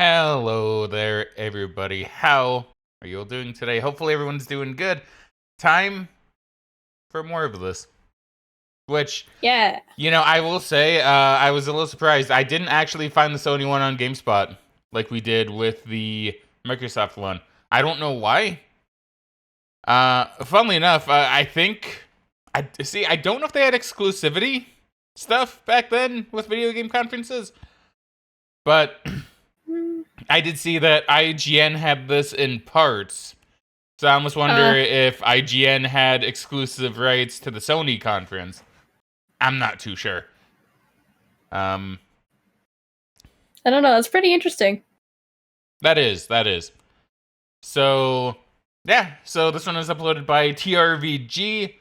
Hello there, everybody. How are you all doing today? Hopefully everyone's doing good. Time for more of this. Which, Yeah. I will say, I was a little surprised. I didn't actually find the Sony one on GameSpot like we did with the Microsoft one. I don't know why. Funnily enough, I think... I don't know if they had exclusivity stuff back then with video game conferences. But I did see that IGN had this in parts. So I almost wonder if IGN had exclusive rights to the Sony conference. I'm not too sure. I don't know. That's pretty interesting. That is. So, yeah. So this one is uploaded by TRVG,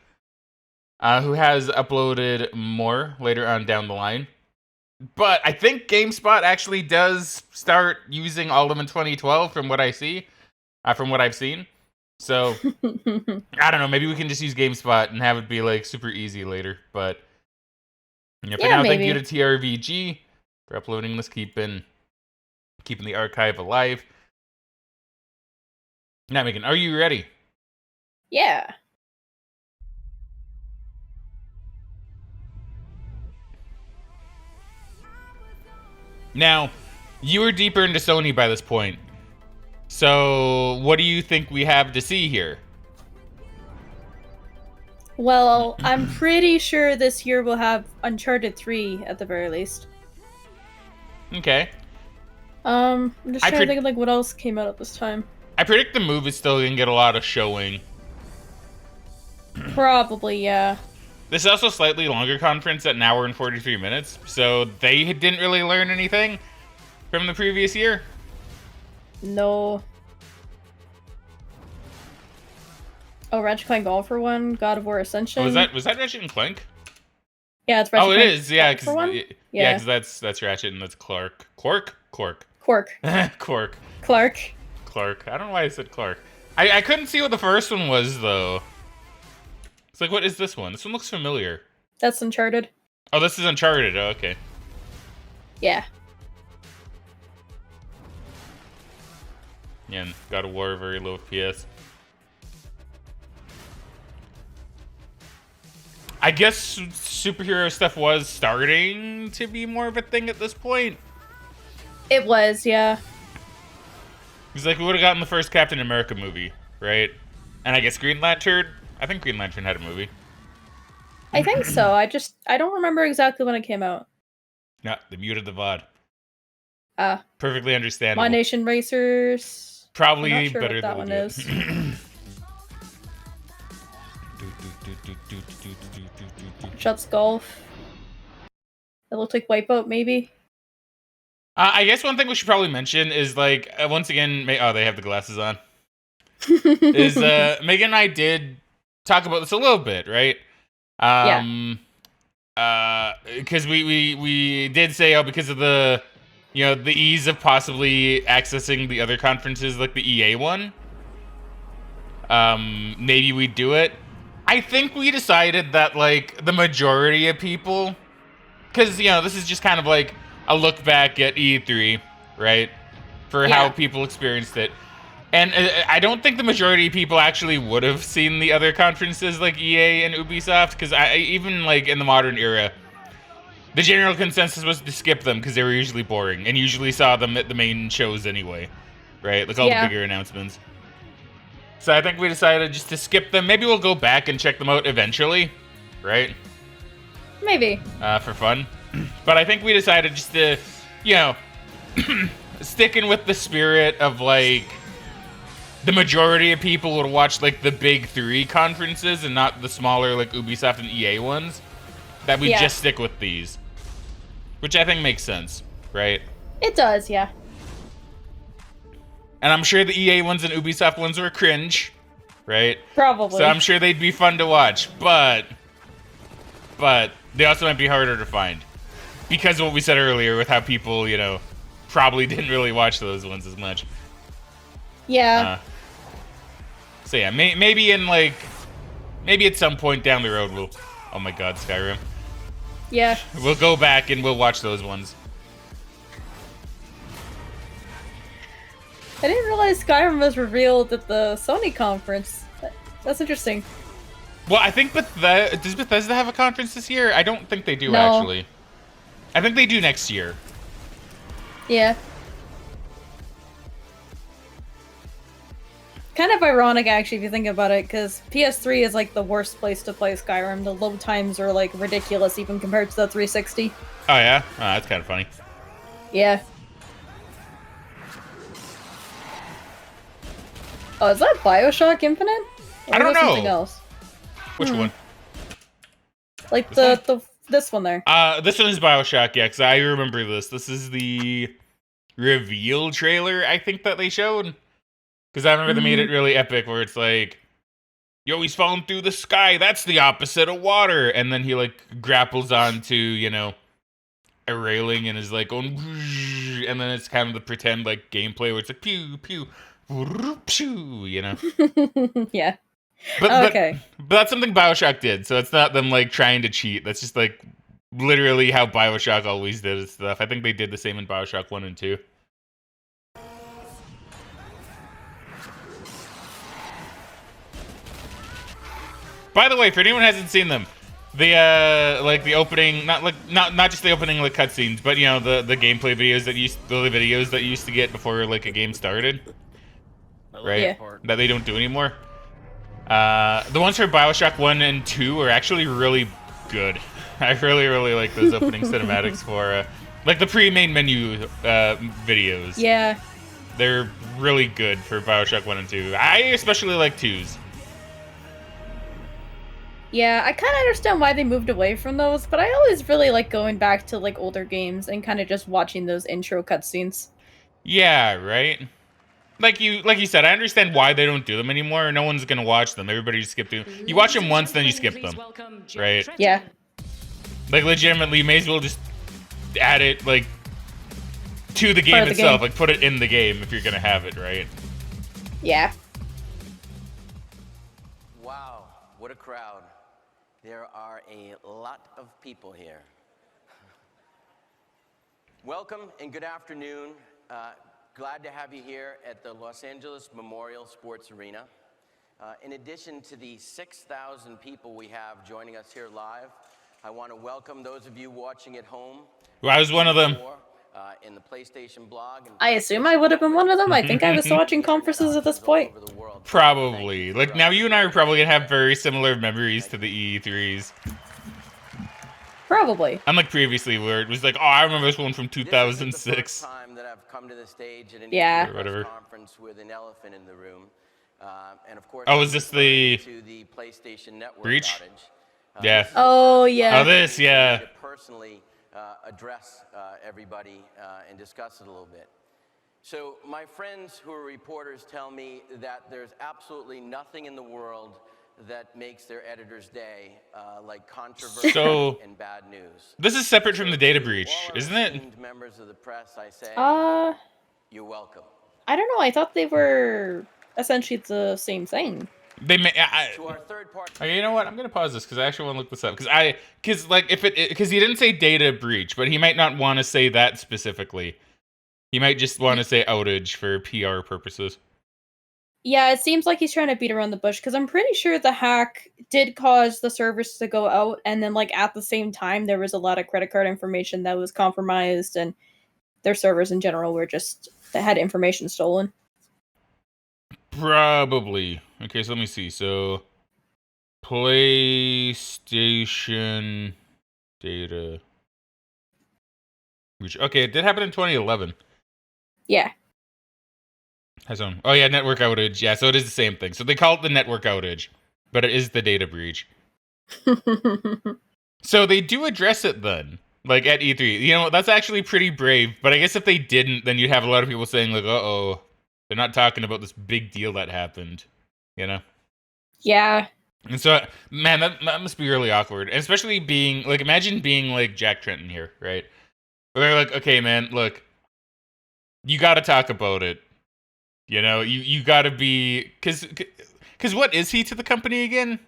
who has uploaded more later on down the line. But I think GameSpot actually does start using all of them in 2012 from what I see, from what I've seen. So, I don't know, maybe we can just use GameSpot and have it be, like, super easy later, but... Yeah, for now, maybe. thank you to TRVG for uploading this, keeping the archive alive. Now, Megan, are you ready? Yeah. Now, you were deeper into Sony by this point. So, what do you think we have to see here? Well, I'm pretty sure this year we'll have Uncharted 3 at the very least. Okay. I'm just trying to think of like what else came out at this time. I predict the move is still gonna get a lot of showing. Probably, yeah. This is also a slightly longer conference at an hour and 43 minutes, so they didn't really learn anything from the previous year. No. Oh, Ratchet Clank Golf for one, God of War Ascension. Oh, was that Ratchet and Clank? Yeah, it's Ratchet Clank. Clank. Oh, it is. Yeah, for one? Yeah, because that's Ratchet and that's Clark. Quark. Quark. Quark. Clark. I don't know why I said Clark. I couldn't see what the first one was though. It's like, what is this one? This one looks familiar. That's Uncharted. Oh, this is Uncharted. Oh, okay. Yeah. Yeah, and God of War, very low FPS. I guess superhero stuff was starting to be more of a thing at this point. It was, yeah. Because, like, we would have gotten the first Captain America movie, right? And I guess Green Lantern. I think Green Lantern had a movie. I think so. I don't remember exactly when it came out. No, they muted the VOD. Perfectly understandable. My Nation Racers. Probably I'm not sure better what that one is. Shots Golf. It looked like Wipeout, maybe. I guess one thing we should probably mention is, like, once again, oh, they have the glasses on. Is Megan and I did talk about this a little bit, right? Because we did say, oh, because of the the ease of possibly accessing the other conferences, like the EA one, maybe we'd do it. I think we decided that, like, the majority of people, because this is just kind of like a look back at E3, right? For how people experienced it. And I don't think the majority of people actually would have seen the other conferences like EA and Ubisoft, because even like in the modern era, the general consensus was to skip them because they were usually boring, and usually saw them at the main shows anyway, right? Like all the bigger announcements. So I think we decided just to skip them. Maybe we'll go back and check them out eventually, right? Maybe. For fun. But I think we decided just to, sticking with the spirit of, like, the majority of people would watch, like, the big three conferences and not the smaller, like, Ubisoft and EA ones, that we just stick with these. Which I think makes sense, right? It does, yeah. And I'm sure the EA ones and Ubisoft ones were cringe, right? Probably. So I'm sure they'd be fun to watch, but they also might be harder to find. Because of what we said earlier with how people, probably didn't really watch those ones as much. Yeah. So yeah, maybe at some point down the road we'll... Oh my god, Skyrim. Yeah. We'll go back and we'll watch those ones. I didn't realize Skyrim was revealed at the Sony conference. That's interesting. Well, I think does Bethesda have a conference this year? I don't think they do, No. actually. I think they do next year. Yeah. Kind of ironic, actually, if you think about it, because PS3 is like the worst place to play Skyrim. The load times are like ridiculous, even compared to the 360. Oh yeah, oh, that's kind of funny. Yeah. Oh, is that BioShock Infinite? Or I don't is that know. Something else. Which one? Like this one there. This one is BioShock. Yeah, because I remember this. This is the reveal trailer, I think, that they showed. Because I remember they made it really epic, where it's like, yo, he's falling through the sky. That's the opposite of water. And then he like grapples onto, you know, a railing and is like going, and then it's kind of the pretend like gameplay where it's like pew pew, pew, you know. Yeah. But Okay. but that's something BioShock did, so it's not them like trying to cheat. That's just like literally how BioShock always did its stuff. I think they did the same in BioShock 1 and 2. By the way, for anyone who hasn't seen them, the like the opening, not just the opening like cutscenes, but you know the gameplay videos that you used to get before like a game started, right? Yeah. That they don't do anymore. The ones for BioShock 1 and 2 are actually really good. I really like those opening cinematics for like the pre-main menu videos. Yeah. They're really good for BioShock 1 and 2. I especially like 2's. Yeah, I kind of understand why they moved away from those, but I always really like going back to like older games and kind of just watching those intro cutscenes. Yeah, right? Like you said, I understand why they don't do them anymore. No one's gonna watch them. Everybody just skip through. You watch them once, then you skip them, right? Yeah. Like legitimately, you may as well just add it like to the game Part of the itself. game. Like put it in the game if you're gonna have it, right? Yeah. Wow, what a crowd. There are a lot of people here. Welcome and good afternoon. Glad to have you here at the Los Angeles Memorial Sports Arena. In addition to the 6,000 people we have joining us here live, I want to welcome those of you watching at home. Well, I was one of them. In the PlayStation blog. And I assume I would have been one of them. I think I was watching conferences at this point. Probably. Like now, you and I are probably gonna have very similar memories to the E3s. Probably. Unlike previously, where it was like, oh, I remember this one from This is the 2006. first time that I've come to the stage at an Yeah. E3 Whatever. conference with an elephant in the room. And of course, Oh, is this the to the PlayStation Network breach? outage. Yeah. This is Oh, the yeah. Oh, this, yeah. to personally address everybody and discuss it a little bit. So my friends who are reporters tell me that there's absolutely nothing in the world that makes their editor's day like controversy So- and bad news. This is separate from the data breach, All our isn't it? esteemed members of the press, I say, you're welcome. I don't know. I thought they were essentially the same thing. They may. To our third party. Okay, you know what? I'm gonna pause this because I actually want to look this up because like because he didn't say data breach, but he might not want to say that specifically. He might just want to say outage for PR purposes. Yeah, it seems like he's trying to beat around the bush because I'm pretty sure the hack did cause the servers to go out, and then like at the same time there was a lot of credit card information that was compromised, and their servers in general were just that had information stolen. Probably. Okay, so let me see. So PlayStation data breach. Okay, it did happen in 2011. Yeah. Has own. Oh yeah, network outage. Yeah, so it is the same thing. So they call it the network outage, but it is the data breach. So they do address it then, like at E3. You know, that's actually pretty brave. But I guess if they didn't, then you'd have a lot of people saying like, "Uh-oh, they're not talking about this big deal that happened." You know. Yeah. And so, man, that must be really awkward, and especially being like, imagine being like Jack Trenton here, right? Where they're like, "Okay, man, look, you got to talk about it." You know, you got to be because what is he to the company again?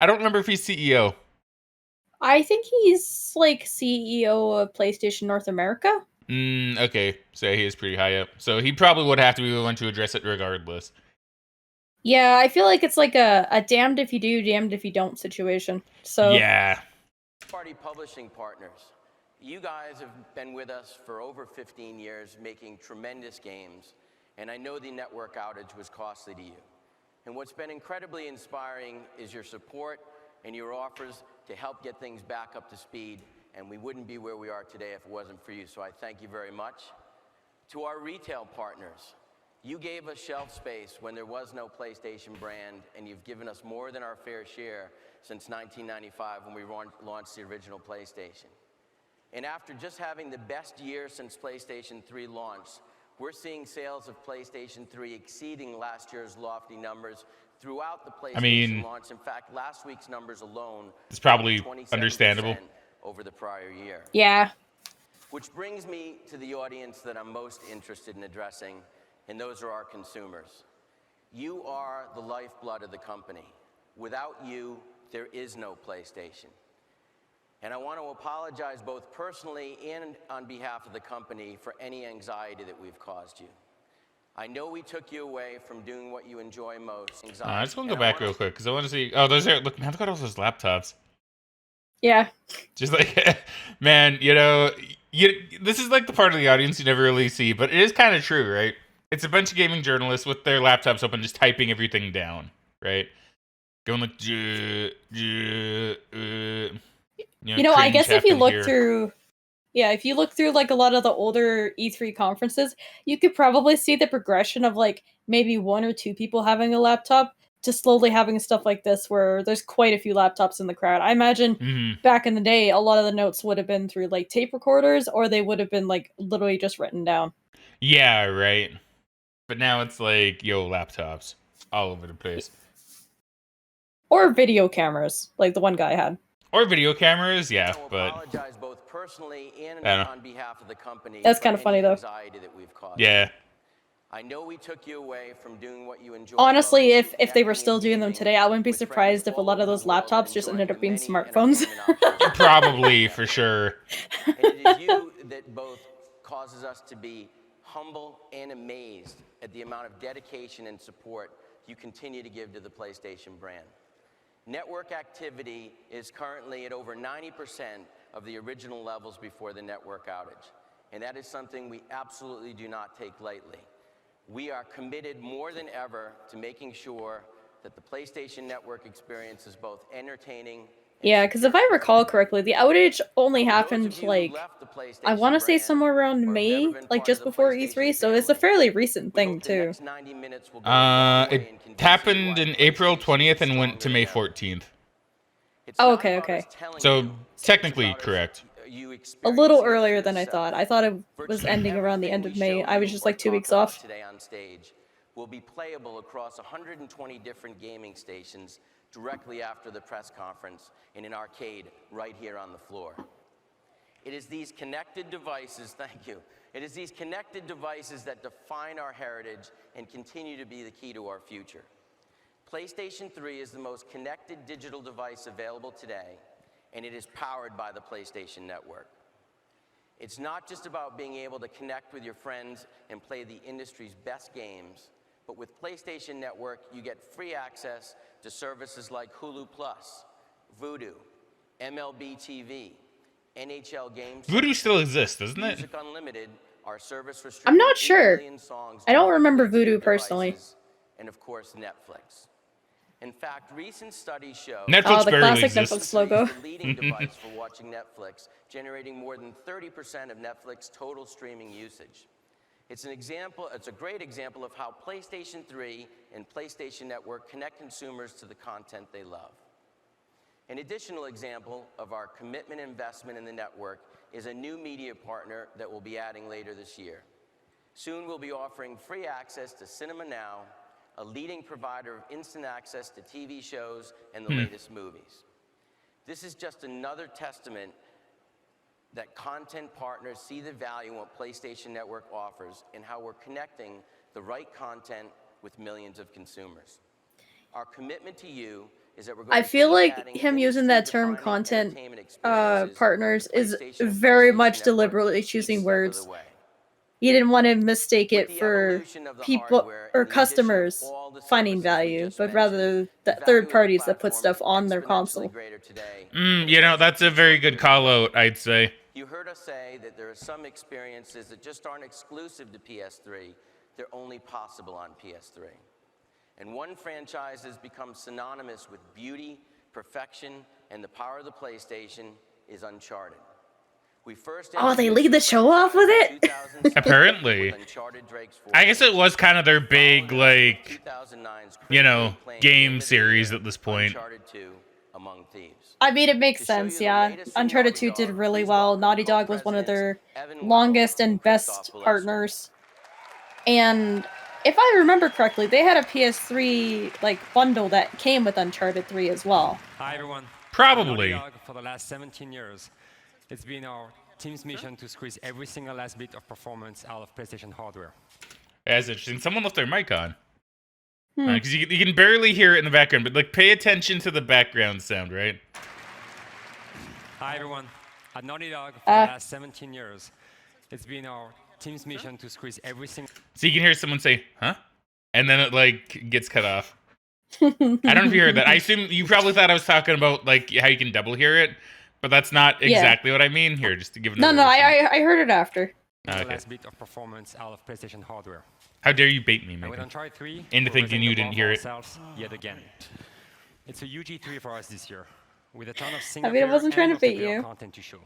I don't remember if he's CEO. I think he's like CEO of PlayStation North America. Okay, so he is pretty high up. So he probably would have to be the one to address it regardless. Yeah, I feel like it's like a damned if you do, damned if you don't situation. So Yeah. Party publishing partners, you guys have been with us for over 15 years making tremendous games, and I know the network outage was costly to you. And what's been incredibly inspiring is your support and your offers to help get things back up to speed, and we wouldn't be where we are today if it wasn't for you, so I thank you very much. To our retail partners, you gave us shelf space when there was no PlayStation brand, and you've given us more than our fair share since 1995 when we launched the original PlayStation. And after just having the best year since PlayStation 3 launched, we're seeing sales of PlayStation 3 exceeding last year's lofty numbers throughout the PlayStation launch. In fact, last week's numbers alone it's probably understandable over the prior year. yeah. Which brings me to the audience that I'm most interested in addressing, and those are our consumers. You are the lifeblood of the company. Without you, there is no PlayStation. And I want to apologize both personally and on behalf of the company for any anxiety that we've caused you. I know we took you away from doing what you enjoy most. I just want to go back real quick because I want to see. Oh, those are. Look, man, look at all those laptops. Yeah. Just like, man, this is like the part of the audience you never really see, but it is kind of true, right? It's a bunch of gaming journalists with their laptops open, just typing everything down, right? Going like, I guess if you look through, if you look through like a lot of the older E3 conferences, you could probably see the progression of like maybe one or two people having a laptop to slowly having stuff like this where there's quite a few laptops in the crowd. I imagine back in the day, a lot of the notes would have been through like tape recorders or they would have been like literally just written down. Yeah, right. But now it's like, laptops all over the place. Or video cameras, like the one guy had. Or video cameras, yeah, but apologize both personally and on behalf of the company. That's kind of funny though. Yeah. I know we took you away from doing what you enjoy. Honestly, if they were still doing them today, I wouldn't be surprised if a lot of those laptops just ended up being smartphones. Probably, for sure. And it is you that both causes us to be humble and amazed at the amount of dedication and support you continue to give to the PlayStation brand. Network activity is currently at over 90% of the original levels before the network outage. And that is something we absolutely do not take lightly. We are committed more than ever to making sure that the PlayStation Network experience is both entertaining. Yeah, because if I recall correctly, the outage only happened like, I want to say somewhere around May, like just before E3, so it's a fairly recent thing too. It happened in April 20th and went to May 14th. Oh, okay. So technically correct. A little earlier than I thought. I thought it was ending around the end of May. I was just like 2 weeks off. Today on stage will be playable across 120 different gaming stations directly after the press conference in an arcade right here on the floor. It is these connected devices, thank you. It is these connected devices that define our heritage and continue to be the key to our future. PlayStation 3 is the most connected digital device available today, and it is powered by the PlayStation Network. It's not just about being able to connect with your friends and play the industry's best games, but with PlayStation Network, you get free access to services like Hulu Plus, Vudu, MLB TV, NHL games. Vudu still exists, doesn't it? Music Unlimited, our service for I'm not sure. I don't remember Vudu personally. And of course, Netflix. In fact, recent studies show Netflix the barely classic exists. Netflix logo. the leading device for watching Netflix, generating more than 30% of Netflix total streaming usage. It's a great example of how PlayStation 3 and PlayStation Network connect consumers to the content they love. An additional example of our commitment and investment in the network is a new media partner that we'll be adding later this year. Soon we'll be offering free access to Cinema Now, a leading provider of instant access to TV shows and the latest movies. This is just another testament that content partners see the value in what PlayStation Network offers and how we're connecting the right content with millions of consumers. Our commitment to you is that we're I going to feel keep like adding him using that term industry-defining content entertainment experiences partners to is PlayStation and very PlayStation much Network deliberately each choosing step of words. the way. He didn't want to mistake With it the for evolution of the people hardware or and the addition of customers all the finding services we value, just but mentioned, rather the the value third of the parties that put platform is stuff on their exponentially console. greater today than it You know, was that's a just very short good years call ago. out, I'd say. You heard us say that there are some experiences that just aren't exclusive to PS3. They're only possible on PS3. And one franchise has become synonymous with beauty, perfection, and the power of the PlayStation is Uncharted. We first Oh, they introduced lead the show off with franchise in it? 2007 Apparently. with Uncharted Drake's I guess it was kind of their big, Following like, 2009's you know, critically acclaimed game of the series year, at this point. Uncharted 2: Among Thieves. I mean, it makes To show sense, you the yeah. latest from Uncharted Naughty 2 did Dog, really please well. welcome Naughty Dog was one of co-presidents their Evan Wells longest and Christoph best Walewski. partners. And if I remember correctly, they had a PS3 like bundle that came with Uncharted 3 as well. Hi everyone. Probably. At Naughty Dog, for the last 17 years, it's been our team's mission to squeeze every single last bit of performance out of PlayStation hardware. That's interesting. Someone left their mic on. Because you can barely hear it in the background, but like pay attention to the background sound, right? Hi everyone. At Naughty Dog, for the last 17 years, it's been our team's mission to squeeze every single... So you can hear someone say, huh? And then it like gets cut off. I don't know if you heard that. I assume you probably thought I was talking about like how you can double hear it, but that's not exactly what I mean. Here, just to give No, another listen. I heard it after. single Okay. last bit of performance out of PlayStation hardware. How dare you bait me, And with Megan? Uncharted 3, Into we're thinking raising you the didn't bar hear for it. ourselves yet again. It's a huge E3 for us this year, with a ton of I single mean, I wasn't trying to bait you. content to show.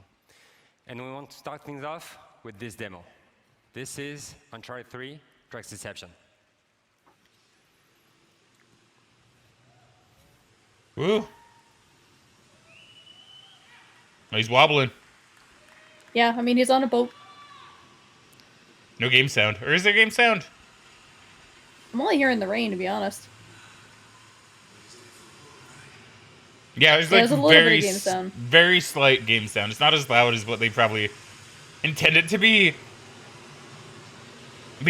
And we want to start things off with this demo. This is Uncharted 3, Drake's Deception. Woo. Oh, he's wobbling. Yeah, I mean, he's on a boat. No game sound. Or is there game sound? I'm only hearing the rain, to be honest. Yeah, there's Yeah, like there's a little bit very, of game sound. very slight game sound. It's not as loud as what they probably intend it to be. The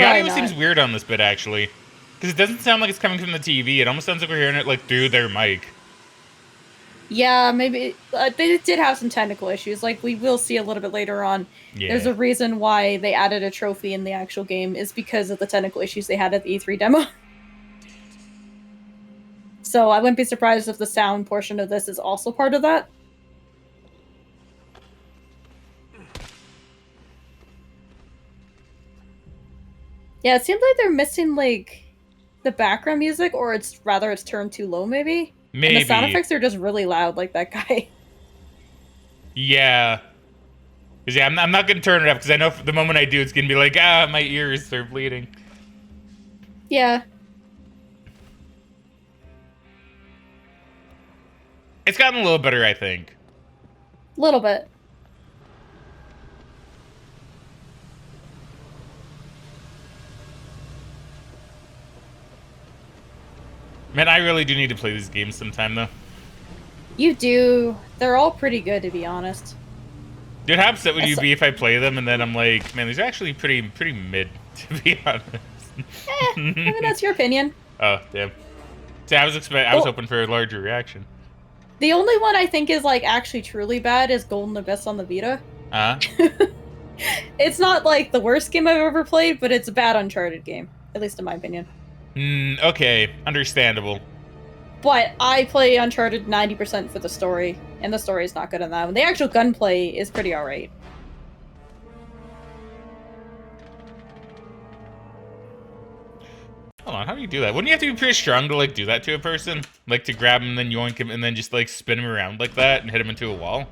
Probably audio not. seems weird on this bit, actually. Because it doesn't sound like it's coming from the TV. It almost sounds like we're hearing it like through their mic. Yeah, maybe they did have some technical issues. Like we will see a little bit later on. Yeah. There's a reason why they added a trophy in the actual game is because of the technical issues they had at the E3 demo. So I wouldn't be surprised if the sound portion of this is also part of that. Yeah, it seems like they're missing like the background music, or it's turned too low, maybe. Maybe. And the sound effects are just really loud, like that guy. Yeah. 'Cause, yeah, I'm not going to turn it up because I know the moment I do, it's going to be like, my ears are bleeding. Yeah. It's gotten a little better, I think. A little bit. Man, I really do need to play these games sometime, though. You do. They're all pretty good, to be honest. Dude, how upset would you That's- be if I play them and then I'm like, man, these are actually pretty mid, to be honest. I mean, that's your opinion. Oh, damn. See, I was hoping for a larger reaction. The only one I think is like actually truly bad is Golden Abyss on the Vita. It's not like the worst game I've ever played, but it's a bad Uncharted game, at least in my opinion. Okay, understandable. But I play Uncharted 90% for the story, and the story is not good in that one. The actual gunplay is pretty alright. Hold on, how do you do that? Wouldn't you have to be pretty strong to like do that to a person? Like to grab him, then yoink him, and then just like spin him around like that and hit him into a wall?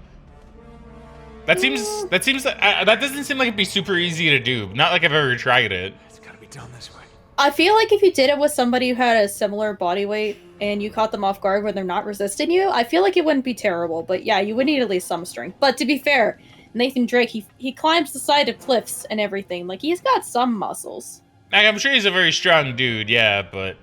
That doesn't seem like it'd be super easy to do. Not like I've ever tried it. It's gotta be done this way. I feel like if you did it with somebody who had a similar body weight and you caught them off guard when they're not resisting you, I feel like it wouldn't be terrible. But yeah, you would need at least some strength. But to be fair, Nathan Drake, he climbs the side of cliffs and everything. Like, he's got some muscles. I'm sure he's a very strong dude, yeah, but...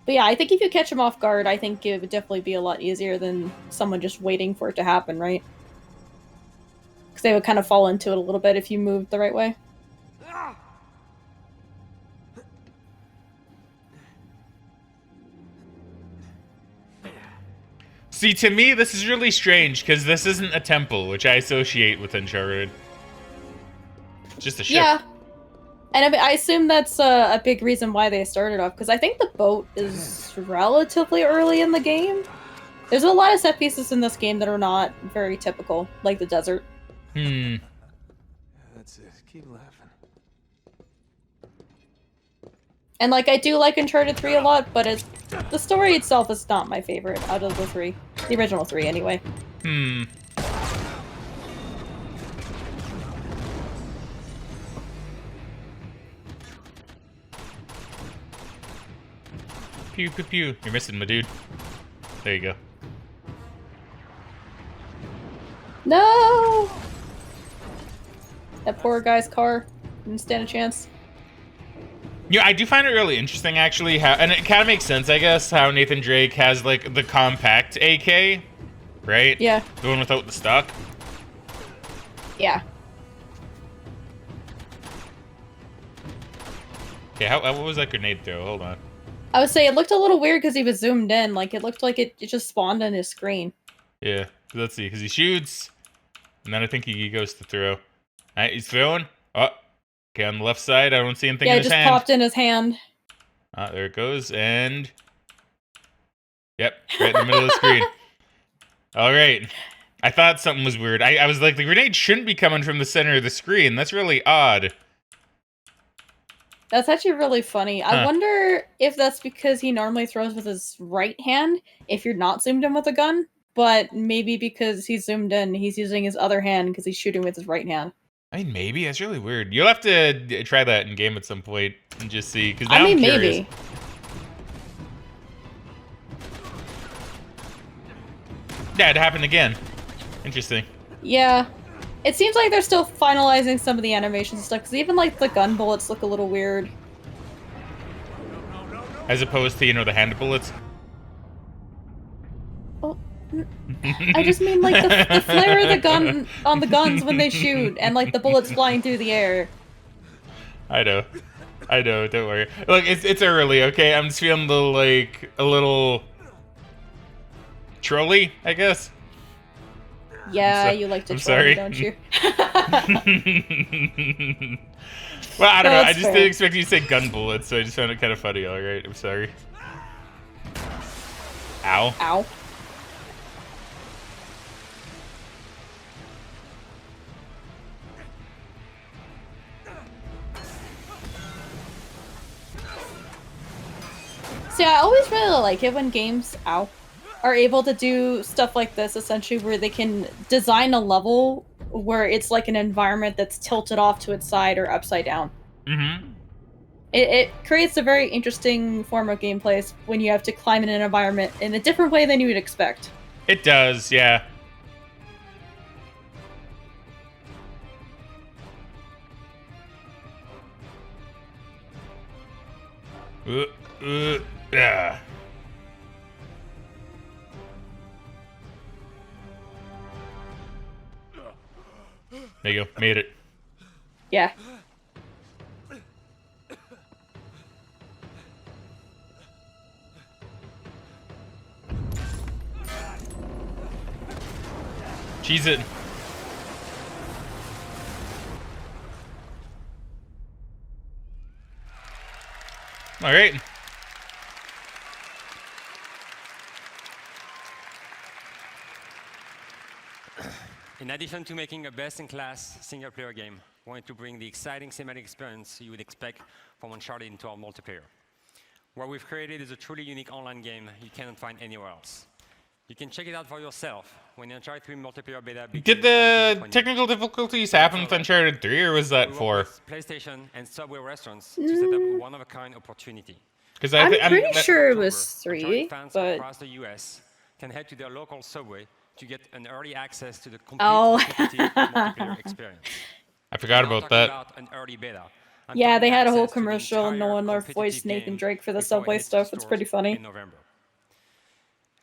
But yeah, I think if you catch him off guard, I think it would definitely be a lot easier than someone just waiting for it to happen, right? Because they would kind of fall into it a little bit if you moved the right way. See, to me, this is really strange because this isn't a temple, which I associate with Uncharted. It's just a ship. Yeah. And I mean, I assume that's a big reason why they started off, because I think the boat is relatively early in the game. There's a lot of set pieces in this game that are not very typical, like the desert. That's it. Keep laughing. And like, I do like Uncharted 3 a lot, but the story itself is not my favorite out of the three. The original three, anyway. Pew, pew, pew. You're missing my dude. There you go. No! That poor guy's car didn't stand a chance. Yeah, I do find it really interesting, actually, how, and it kind of makes sense, I guess, how Nathan Drake has, like, the compact AK, right? Yeah. The one without the stock. Yeah. Okay, what was that grenade throw? Hold on. I would say it looked a little weird because he was zoomed in. Like, it looked like it just spawned on his screen. Yeah, let's see, because he shoots, and then I think he goes to throw. All right, he's throwing. Oh, okay, on the left side, I don't see anything Yeah, in it his just hand. popped in his hand. There it goes, and... Yep, right in the middle of the screen. All right. I thought something was weird. I was like, the grenade shouldn't be coming from the center of the screen. That's really odd. That's actually really funny. Huh. I wonder if that's because he normally throws with his right hand if you're not zoomed in with a gun, but maybe because he's zoomed in, he's using his other hand because he's shooting with his right hand. I mean, maybe. That's really weird. You'll have to try that in game at some point and just see. Because now I mean, I'm curious. maybe. Yeah, it happened again. Interesting. Yeah. It seems like they're still finalizing some of the animations and stuff, because even, like, the gun bullets look a little weird. As opposed to, you know, the hand bullets. Oh, I just mean, like, the flare of the gun on the guns when they shoot, and, like, the bullets flying through the air. I know. Don't worry. Look, it's early, okay? I'm just feeling a little trolly, I guess. Yeah, you like to I'm troll sorry. me, don't you? Well, I don't know. I That's just fair. didn't expect you to say gun bullets, so I just found it kind of funny. All right, I'm sorry. Ow. Ow. See, I always really like it when games, are able to do stuff like this, essentially, where they can design a level where it's like an environment that's tilted off to its side or upside down. Mm-hmm. It creates a very interesting form of gameplay when you have to climb in an environment in a different way than you would expect. It does, yeah. Yeah. There you go. Made it. Yeah. Cheese it. All right. In addition to making a best-in-class single-player game, we wanted to bring the exciting cinematic experience you would expect from Uncharted into our multiplayer. What we've created is a truly unique online game you cannot find anywhere else. You can check it out for yourself when the Uncharted 3 multiplayer beta begins. Did on the June 20th. technical difficulties happen with Uncharted 3, or was that We work 4? with PlayStation and Subway restaurants to set up a one-of-a-kind opportunity. Because I'm pretty Next sure it October, was 3, Uncharted fans but... across the US can head to their local Subway to get an early access to the complete Oh. competitive multiplayer experience. I forgot I'm not about talking that. about an early beta. I'm Yeah, talking they had a whole access to the commercial, entire no one more competitive voiced Nathan game Drake for the before it Subway hits stuff. stores It's pretty funny. in November.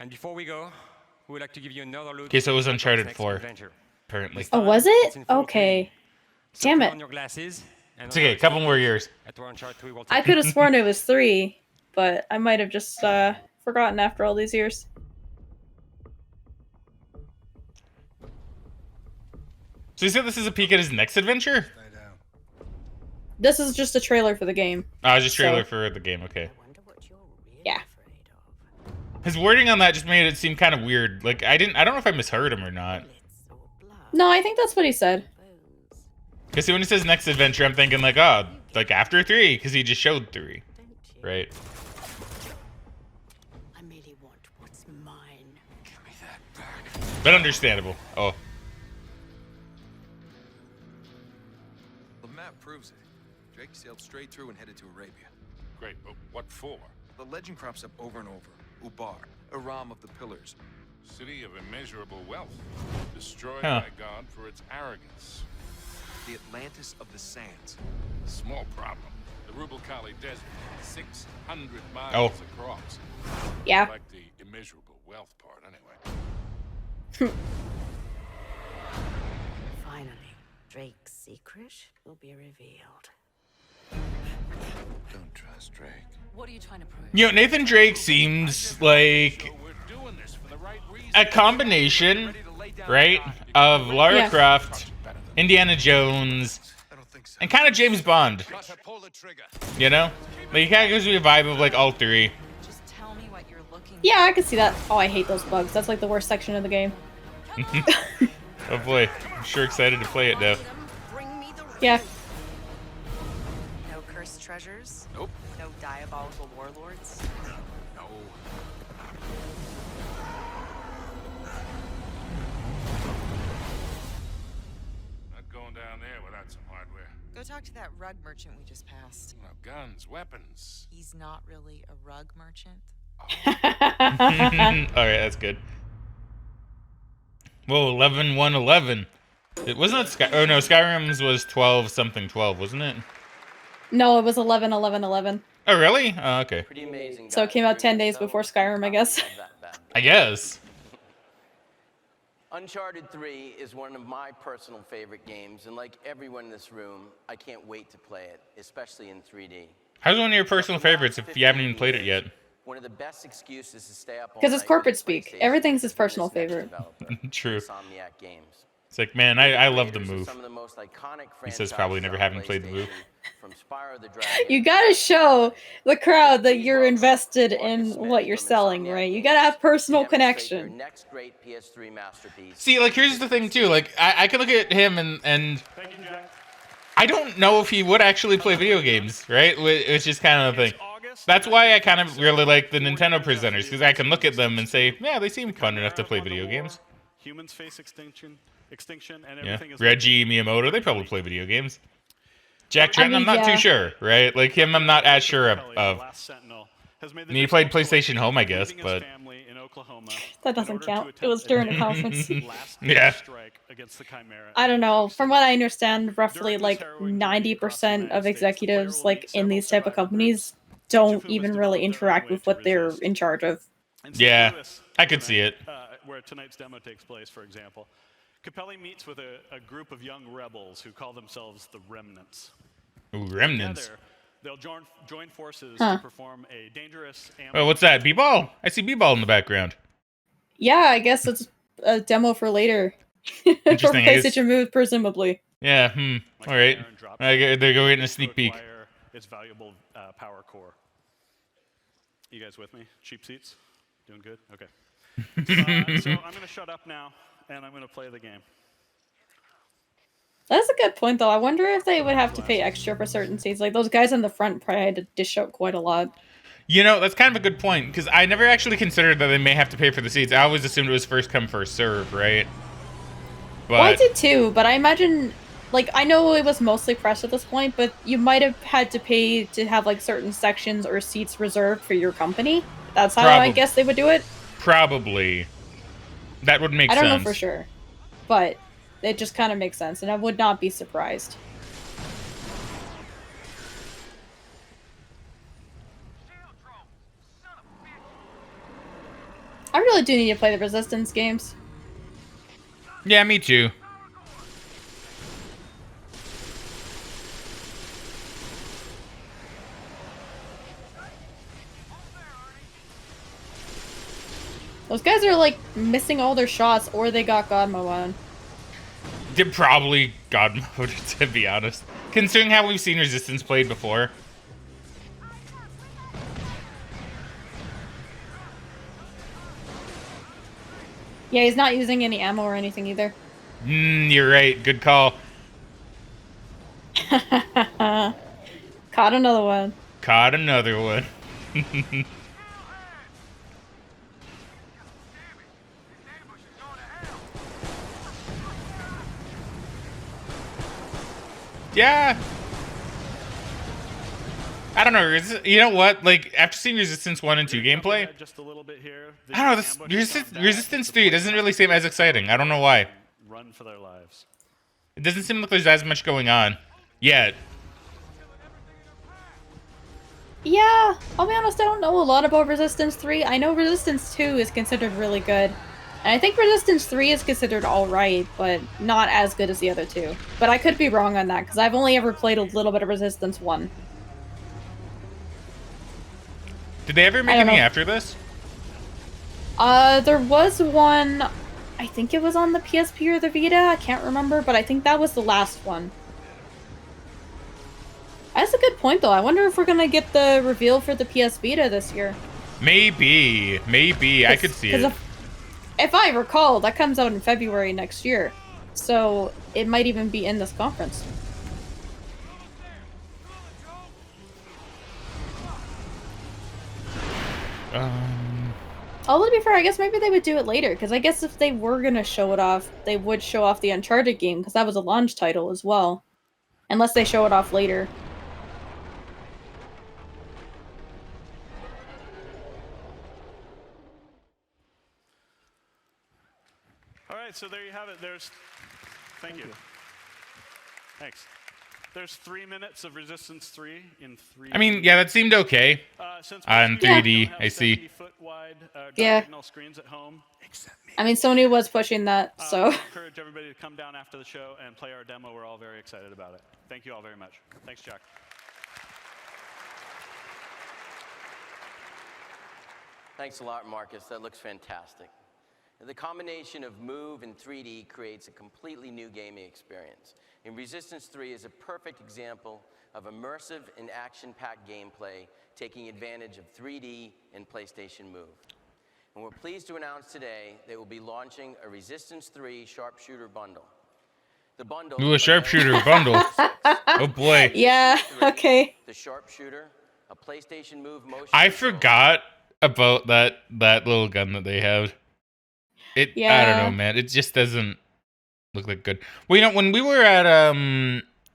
And before we go, we would like to give you another look. Okay, so it was at Uncharted next 4. adventure. Apparently. Oh, was It's it? in full Okay. 3D. So Damn put it. on your glasses and It's okay. A couple more years. at where Uncharted 3 will I take could have sworn it was 3, but I might have just forgotten after all these years. So you said this is a peek at his next adventure? Stay down. This is just a trailer for the game. Oh, just trailer So- for the game. Okay. Yeah. His wording on that just made it seem kind of weird. Like I don't know if I misheard him or not. No, I think that's what he said. Because when he says next adventure, I'm thinking like, oh, like after 3, because he just showed 3, right? I merely want what's mine. Give me that back. But understandable. Oh, The map proves it. Drake sailed straight through and headed to Arabia. Great, but what for? The legend crops up over and over. Ubar, Aram of the Pillars. City of immeasurable wealth, destroyed Huh. by God for its arrogance. The Atlantis of the Sands. Small problem. The Rubel Khali Desert, 600 miles Oh. across. Yeah. Like the immeasurable wealth part, anyway. Finally, Drake's secret will be revealed. Don't trust Drake. What are you trying to prove? you know, Nathan Drake seems like So we're doing this for the right reason. a combination, right, of Lara Yeah. Croft, Indiana Jones, I don't think so. and kind of James Bond. Pull the trigger. You know, like he kind of gives me a vibe of like all 3. Just tell me what you're looking Yeah, I can see that. Oh, I hate those bugs. That's like the worst section of the game. Oh boy, I'm sure excited to play it now. Bring me the Yeah. No cursed treasures? Nope. No diabolical warlords? No. Not going down there without some hardware. Go talk to that rug merchant we just passed. No guns, weapons. He's not really a rug merchant. All right, that's good. Whoa, 11, 1, 11. It wasn't that Sky. Oh no, Skyrim's was 12 something 12, wasn't it? No, it was 11, 11, 11. Oh really? Oh, okay. Pretty amazing. So it guys. came out 10 Really days subtle. before Skyrim, I guess. Love that bad boy. I guess. Uncharted 3 is one of my personal favorite games, and like everyone in this room, I can't wait to play it, especially in 3D. How's one of your personal favorites if you haven't even played it yet? One of the best excuses to stay up all 'Cause it's night corporate with speak. PlayStation Everything's his is for personal this next favorite. developer, True. Insomniac Games. It's like, man, I love the Creators of move. some of the most iconic He says probably franchises never on having played the move. PlayStation, from Spyro the Dragon You gotta show the crowd that Please you're welcome invested Marcus in Smith what you're from selling, Insomniac right? You Games gotta have to personal demonstrate their connection. next great PS3 masterpiece. See, like, here's the thing too. Like, I could look at him and I don't know if he would actually play video games, right? Which is kind of the thing. That's why I kind of really like the Nintendo presenters, because I can look at them and say, yeah, they seem fun enough to play video games. Humans face extinction, and Yeah, everything is Reggie, Miyamoto, they probably play video games. Jack Tretton, mean, I'm not yeah. too sure, right? Like him, I'm not as sure Kelly, of. the last Sentinel, has made the I mean, he played difficult PlayStation choice Home, I of guess, leaving his but family in Oklahoma That in doesn't order to count. It attempt was during a a conference. last Yeah. strike against the Chimera. I don't know. From what I understand, roughly During this like harrowing 90% of United States, the player executives will like need in these several type of survivor companies each don't of whom even has really developed their own interact way with to what they're resist. in charge of. In St. Yeah, Louis, I could see it. where tonight's demo takes place, for example, Capelli meets with a group of young rebels who call themselves the Remnants. Ooh, Remnants. Together, they'll join forces Huh. to perform a dangerous Oh, what's that? B-ball? I see B-ball in the background. Yeah, I guess it's a demo for later. For Interesting, I guess- PlayStation Move, presumably. Yeah, all right. They're going a sneak peek. Its valuable power core. You guys with me? Cheap seats? Doing good? Okay. So I'm going to shut up now, and I'm going to play the game. That's a good point, though. I wonder if they would have to pay extra for certain seats. Like those guys in the front probably had to dish out quite a lot. You know, that's kind of a good point, because I never actually considered that they may have to pay for the seats. I always assumed it was first come, first serve, right? But Well, I did too, but I imagine, like, I know it was mostly press at this point, but you might have had to pay to have, like, certain sections or seats reserved for your company. That's how I Probab- guess they would do it. probably. That would make I sense. don't know for sure, but it just kind of makes sense, and I would not be surprised. I really do need to play the Resistance games. Yeah, me too. Those guys are, like, missing all their shots, or they got God Mode on. Did probably God mode, to be honest. Considering how we've seen Resistance played before. Yeah, he's not using any ammo or anything either. You're right. Good call. Caught another one. Caught another one. Yeah. I don't know. You know what? Like, after seeing Resistance 1 and 2 gameplay, Just a little bit here. I don't know. Resistance 3 doesn't really seem as exciting. I don't know why. Run for their lives. It doesn't seem like there's as much going on yet. Yeah, I'll be honest, I don't know a lot about Resistance 3. I know Resistance 2 is considered really good. And I think Resistance 3 is considered alright, but not as good as the other two. But I could be wrong on that, because I've only ever played a little bit of Resistance 1. Did they ever make any after this? There was one, I think it was on the PSP or the Vita, I can't remember, but I think that was the last one. That's a good point, though. I wonder if we're gonna get the reveal for the PS Vita this year. Maybe. I could see it. If I recall, that comes out in February next year. So, it might even be in this conference. Although, to be fair, I guess maybe they would do it later, because I guess if they were gonna show it off, they would show off the Uncharted game, because that was a launch title as well. Unless they show it off later. All right, so there you have it. Thank you. Thanks. There's 3 minutes of Resistance 3 in 3D. I mean, yeah, that seemed okay. On 3D, I see. Wide, yeah. Screens at home. I mean, Sony was pushing that, so. I encourage everybody to come down after the show and play our demo. We're all very excited about it. Thank you all very much. Thanks, Jack. Thanks a lot, Marcus. That looks fantastic. The combination of move and 3D creates a completely new gaming experience. And Resistance 3 is a perfect example of immersive and action-packed gameplay taking advantage of 3D and PlayStation Move. And we're pleased to announce today that we'll be launching a Resistance 3 Sharpshooter Bundle. The bundle... Ooh, a Sharpshooter bundle. Oh boy. Yeah, okay. The Sharpshooter, a PlayStation Move motion... I forgot about that little gun that they have. I don't know, man. It just doesn't look like good. Well, you know, when we were at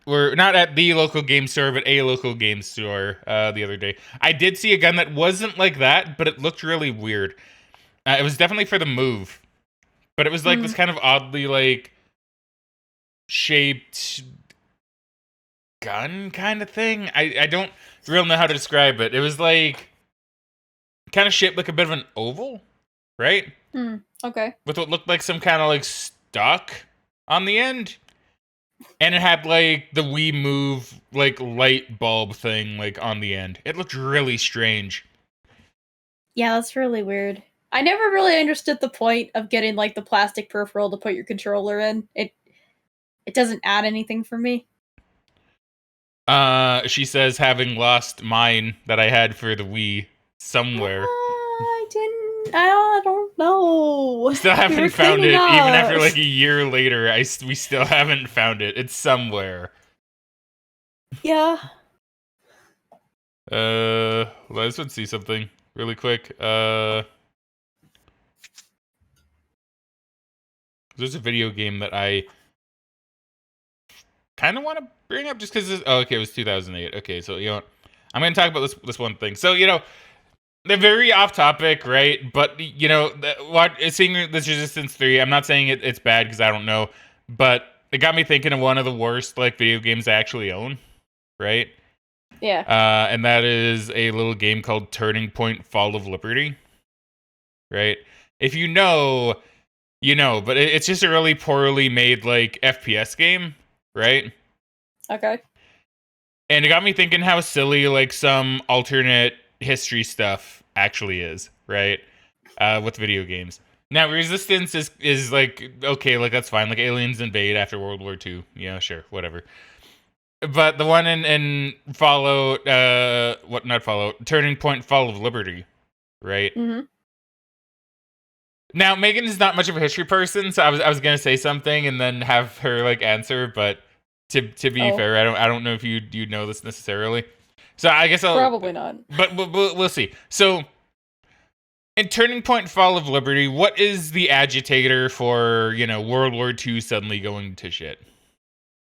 we're not at the local game store, but a local game store the other day, I did see a gun that wasn't like that, but it looked really weird. It was definitely for the Move, but it was like this kind of oddly like shaped gun kind of thing. I don't really know how to describe it. It was like kind of shaped like a bit of an oval, right? Okay. With what looked like some kind of like stock on the end. And it had like the Wii Move like light bulb thing like on the end. It looked really strange. Yeah, that's really weird. I never really understood the point of getting like the plastic peripheral to put your controller in. It doesn't add anything for me. She says having lost mine that I had for the Wii somewhere. I don't know. Still haven't found it, even after like a year later. We still haven't found it. It's somewhere. Yeah. Let's see something really quick. There's a video game that I kind of want to bring up just because. Oh, okay, it was 2008. Okay, so you know, I'm gonna talk about this one thing. So you know. They're very off topic, right? But, you know, seeing this Resistance 3, I'm not saying it's bad because I don't know, but it got me thinking of one of the worst, like, video games I actually own, right? Yeah. And that is a little game called Turning Point Fall of Liberty, right? If you know, you know, but it's just a really poorly made, like, FPS game, right? Okay. And it got me thinking how silly, like, some alternate history stuff actually is, right? With video games. Now, Resistance is like, okay, like that's fine. Like aliens invade after World War II. Yeah, sure, whatever. But the one in Fallout, not Fallout, Turning Point: Fall of Liberty, right? Mm-hmm. Now, Megan is not much of a history person, so I was gonna say something and then have her like answer, but to be fair, I don't know if you know this necessarily. So I guess I'll Probably not. But we'll see. So in Turning Point: Fall of Liberty, what is the agitator for, World War II suddenly going to shit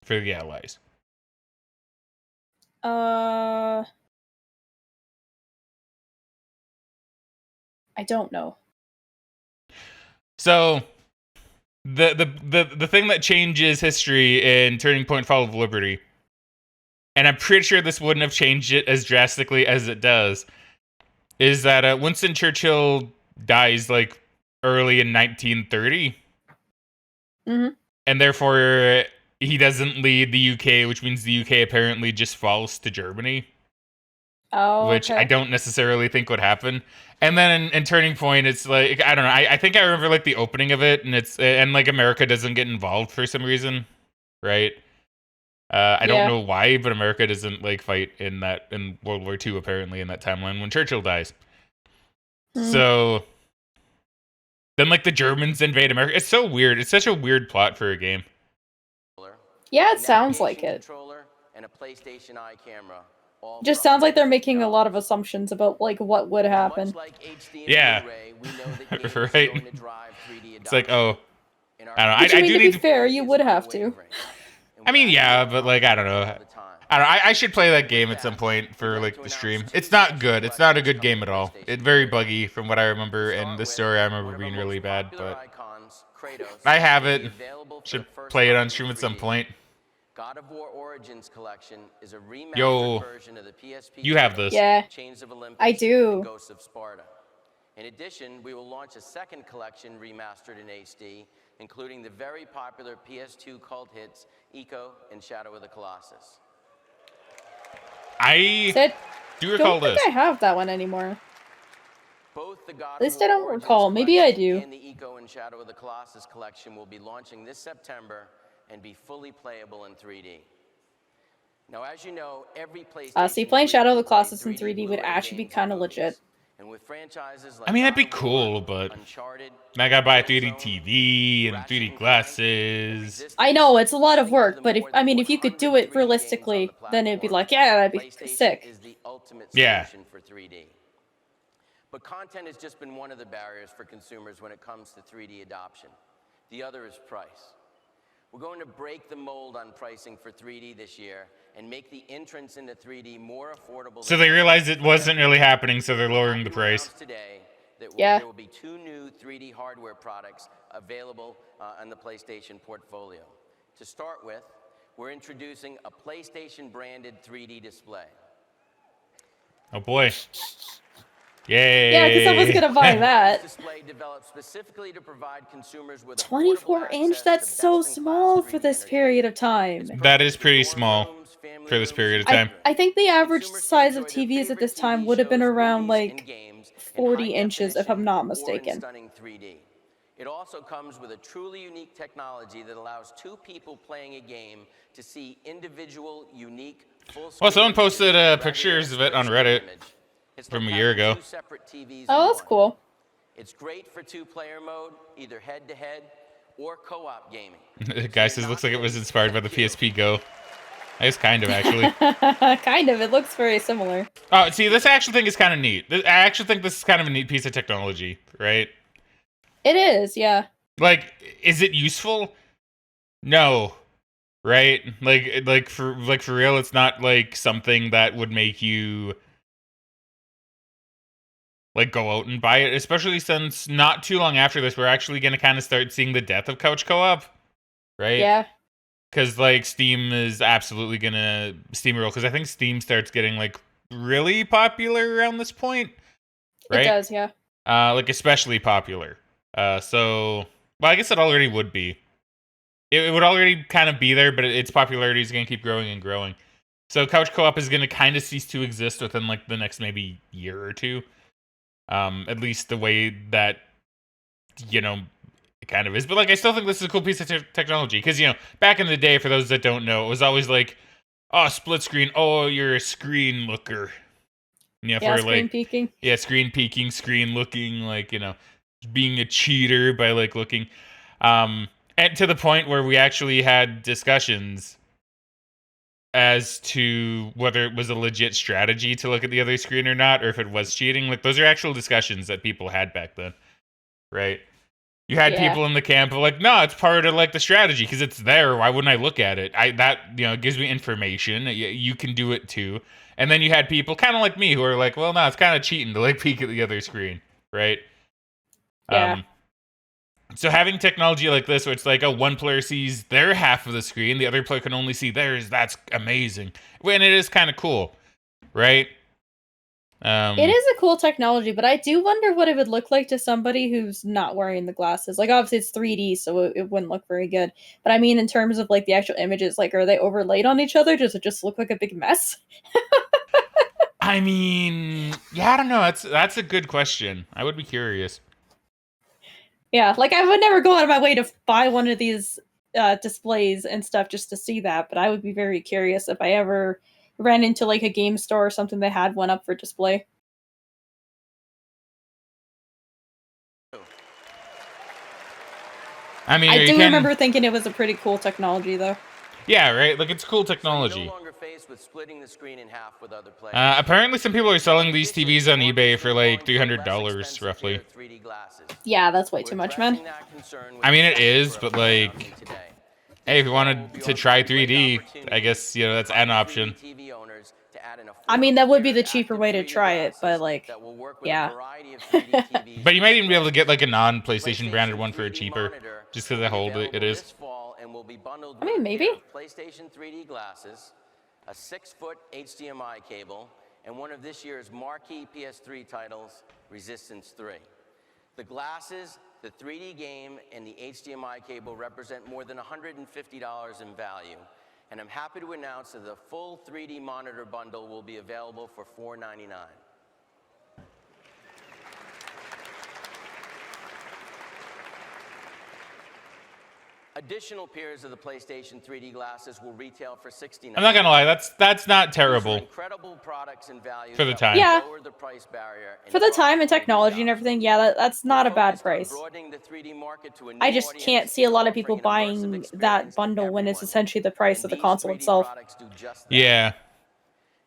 for the Allies? I don't know. So the thing that changes history in Turning Point: Fall of Liberty, and I'm pretty sure this wouldn't have changed it as drastically as it does, is that Winston Churchill dies like early in 1930, and therefore he doesn't lead the UK, which means the UK apparently just falls to Germany. Oh, which okay. I don't necessarily think would happen. And then in Turning Point, it's like, I don't know. I think I remember like the opening of it, and like America doesn't get involved for some reason, right? I don't know why, but America doesn't like fight in World War II apparently in that timeline when Churchill dies. So then like the Germans invade America. It's so weird. It's such a weird plot for a game. Yeah, it sounds like it. And a PlayStation Eye camera. Just sounds like they're making a lot of assumptions about like what would happen. Yeah. Right. It's like, oh, I don't know. I do to need be fair, you would have to. I mean, yeah, but like, I don't know. I should play that game at some point for like the stream. It's not good. It's not a good game at all. It's very buggy from what I remember, and the story I remember being really bad. But I have it. Should play it on stream at some point. God of War Origins Collection is a remastered Yo, version of the PSP. You have this. Yeah, Chains of Olympus, I do. And Ghosts of Sparta. In addition, we will launch a second collection remastered in HD, including the very popular PS2 cult hits Eco and Shadow of the Colossus. I do recall this. I don't think I have that one anymore. Both the God At least of I War don't Origins recall. Maybe I do. and the Eco and Shadow of the Colossus collection will be launching this September and be fully playable in 3D. Now, as you know, every PlayStation. See, playing Shadow of the Colossus in 3D would actually be kind of legit. And with franchises like I mean, that'd be cool, but I gotta buy a 3D TV and 3D glasses. I know it's a lot of work, but if you could do it realistically, then it'd be like, yeah, that'd be sick. Is the ultimate Yeah. solution for 3D. But content has just been one of the barriers for consumers when it comes to 3D adoption. The other is price. We're going to break the mold on pricing for 3D this year and make the entrance into 3D more affordable. So they realized it wasn't really happening, so they're lowering the price. Today, Yeah. There will be 2 new 3D hardware products available on the PlayStation portfolio. To start with, we're introducing a PlayStation-branded 3D display. Oh boy. Yay. Yeah, because I was gonna buy that. Display developed specifically to provide consumers with 24-inch, that's so small for this period of time. That is pretty small for this period of time. I think the average size of TVs at this time would have been around like 40 inches, if I'm not mistaken. It also comes with a truly unique technology that allows 2 people playing a game to see individual, unique, full-screen. Well, someone posted pictures of it on Reddit from a year ago. Oh, that's cool. It's great for 2-player mode, either head-to-head or co-op gaming. The guy says looks like it was inspired by the PSP Go. I guess kind of, actually. Kind of. It looks very similar. Oh, see, this I actually think is kind of neat. I actually think this is kind of a neat piece of technology, right? It is, yeah. Like, is it useful? No. Right? Like for real, it's not like something that would make you like go out and buy it, especially since not too long after this, we're actually going to kind of start seeing the death of couch co-op, right? Yeah. Because like Steam is absolutely going to steamroll, because I think Steam starts getting like really popular around this point, right? It does, yeah. Like especially popular. So, well, I guess it already would be. It would already kind of be there, but its popularity is going to keep growing and growing. So couch co-op is going to kind of cease to exist within like the next maybe year or two. At least the way that you know, it kind of is. But like, I still think this is a cool piece of technology because, you know, back in the day, for those that don't know, it was always like, oh, split screen. Oh, you're a screen looker. You know, Yeah, for screen like, peeking. yeah, screen peeking, screen looking, like, you know, being a cheater by like looking. And to the point where we actually had discussions as to whether it was a legit strategy to look at the other screen or not, or if it was cheating. Like, those are actual discussions that people had back then, right? You had Yeah. people in the camp of like, no, it's part of like the strategy because it's there. Why wouldn't I look at it? That, you know, it gives me information. You can do it too. And then you had people kind of like me who are like, well, no, it's kind of cheating to like peek at the other screen, right? Yeah. So having technology like this, where it's like, oh, one player sees their half of the screen, the other player can only see theirs. That's amazing. When it is kind of cool, right? It is a cool technology, but I do wonder what it would look like to somebody who's not wearing the glasses. Like, obviously it's 3D, so it wouldn't look very good. But I mean, in terms of like the actual images, like, are they overlaid on each other? Does it just look like a big mess? I mean, yeah, I don't know. That's a good question. I would be curious. Yeah, like I would never go out of my way to buy one of these displays and stuff just to see that, but I would be very curious if I ever ran into like a game store or something that had one up for display. I mean, I do remember thinking it was a pretty cool technology, though. Yeah, right? Like, it's cool technology. So you're no longer faced with splitting the screen in half with other players. Apparently some people are selling these TVs on eBay for like $300 roughly. Yeah, that's way too much, man. I mean, it is, but like, hey, if you wanted to try 3D, I guess, you know, that's an option. I mean, that would be the cheaper way to try it, but like, yeah. But you might even be able to get like a non-PlayStation branded one for cheaper, just because how old it is. I mean, maybe. PlayStation 3D glasses, a 6-foot HDMI cable, and one of this year's marquee PS3 titles, Resistance 3. The glasses, the 3D game, and the HDMI cable represent more than $150 in value. And I'm happy to announce that the full 3D monitor bundle will be available for $499. Additional pairs of the PlayStation 3D glasses will retail for $69. I'm not gonna lie, that's not terrible. Incredible products and values for the time. Yeah. lower the price barrier For the time and technology and everything, yeah, that's not a bad price. I just can't see a lot of people buying that bundle when it's essentially the price of the console itself. Yeah.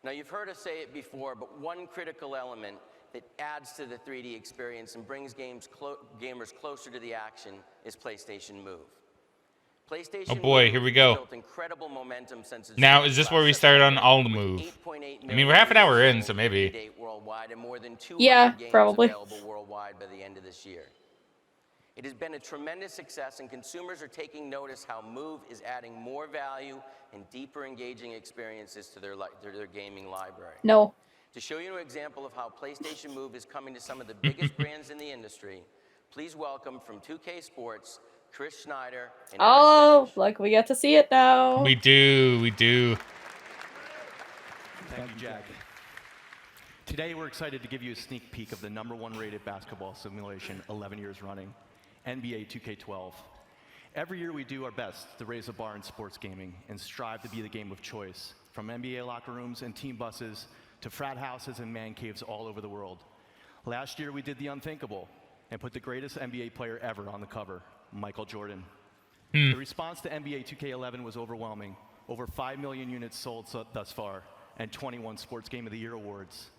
Now, you've heard us say it before, but one critical element that adds to the 3D experience and brings gamers closer to the action is PlayStation Move. Oh boy, here we go. Now, is this where we start on all the move? I mean, we're half an hour in, so maybe. Yeah, probably. Worldwide by the end of this year. It has been a tremendous success, and consumers are taking notice how Move is adding more value and deeper engaging experiences to their gaming library. No. To show you an example of how PlayStation Move is coming to some of the biggest brands in the industry, please welcome from 2K Sports, Chris Schneider. And like we get to see it now. We do. Thank you, Jack. Today we're excited to give you a sneak peek of the #1 rated basketball simulation 11 years running, NBA 2K12. Every year we do our best to raise the bar in sports gaming and strive to be the game of choice, from NBA locker rooms and team buses to frat houses and man caves all over the world. Last year we did the unthinkable and put the greatest NBA player ever on the cover, Michael Jordan. The response to NBA 2K11 was overwhelming. Over 5 million units sold thus far, and 21 Sports Game of the Year awards.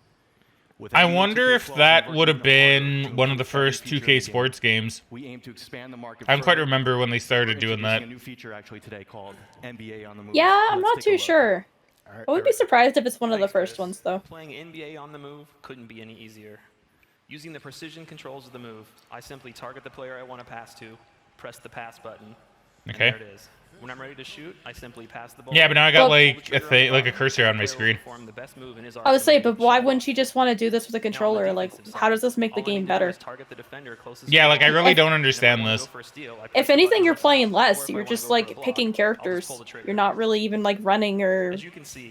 I wonder if that would have been one of the first 2K Sports games. We aim to expand the market. I don't quite remember when they started doing that. A new feature actually today called NBA on the Move. Yeah, I'm not too sure. I wouldn't be surprised if it's one of the first ones, though. Playing NBA on the Move couldn't be any easier. Using the precision controls of the Move, I simply target the player I want to pass to, press the pass button, and there it is. When I'm ready to shoot, I simply pass the ball. Yeah, but now I got like a cursor on my screen. I would say, but why wouldn't you just want to do this with a controller? Like, how does this make the game better? Yeah, like I really don't understand this. If anything, you're playing less. You're just like picking characters. You're not really even like running or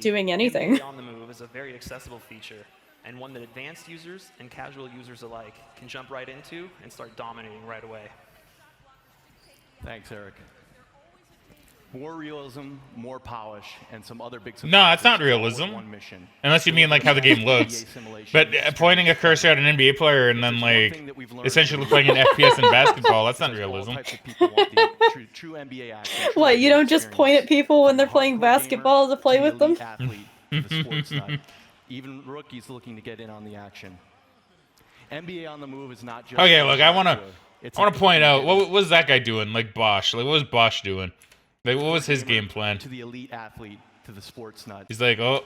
doing anything. On the Move is a very accessible feature. and one that advanced users and casual users alike can jump right into and start dominating right away. Thanks, Eric. More realism, more polish, and some other big surprises. No, that's not all with realism. one mission. Unless you mean like how the game looks. But pointing a cursor at an NBA player and then like essentially playing an FPS in basketball, that's not realism. True NBA action. What, you don't just point at people when they're playing basketball to play with them? Even rookies looking to get in on the action. NBA on the move is not just. Okay, look, I wanna point out what was that guy doing? Like Bosch, like what was Bosch doing? Like what was his game plan? To the elite athlete, to the sports nut. He's like, oh,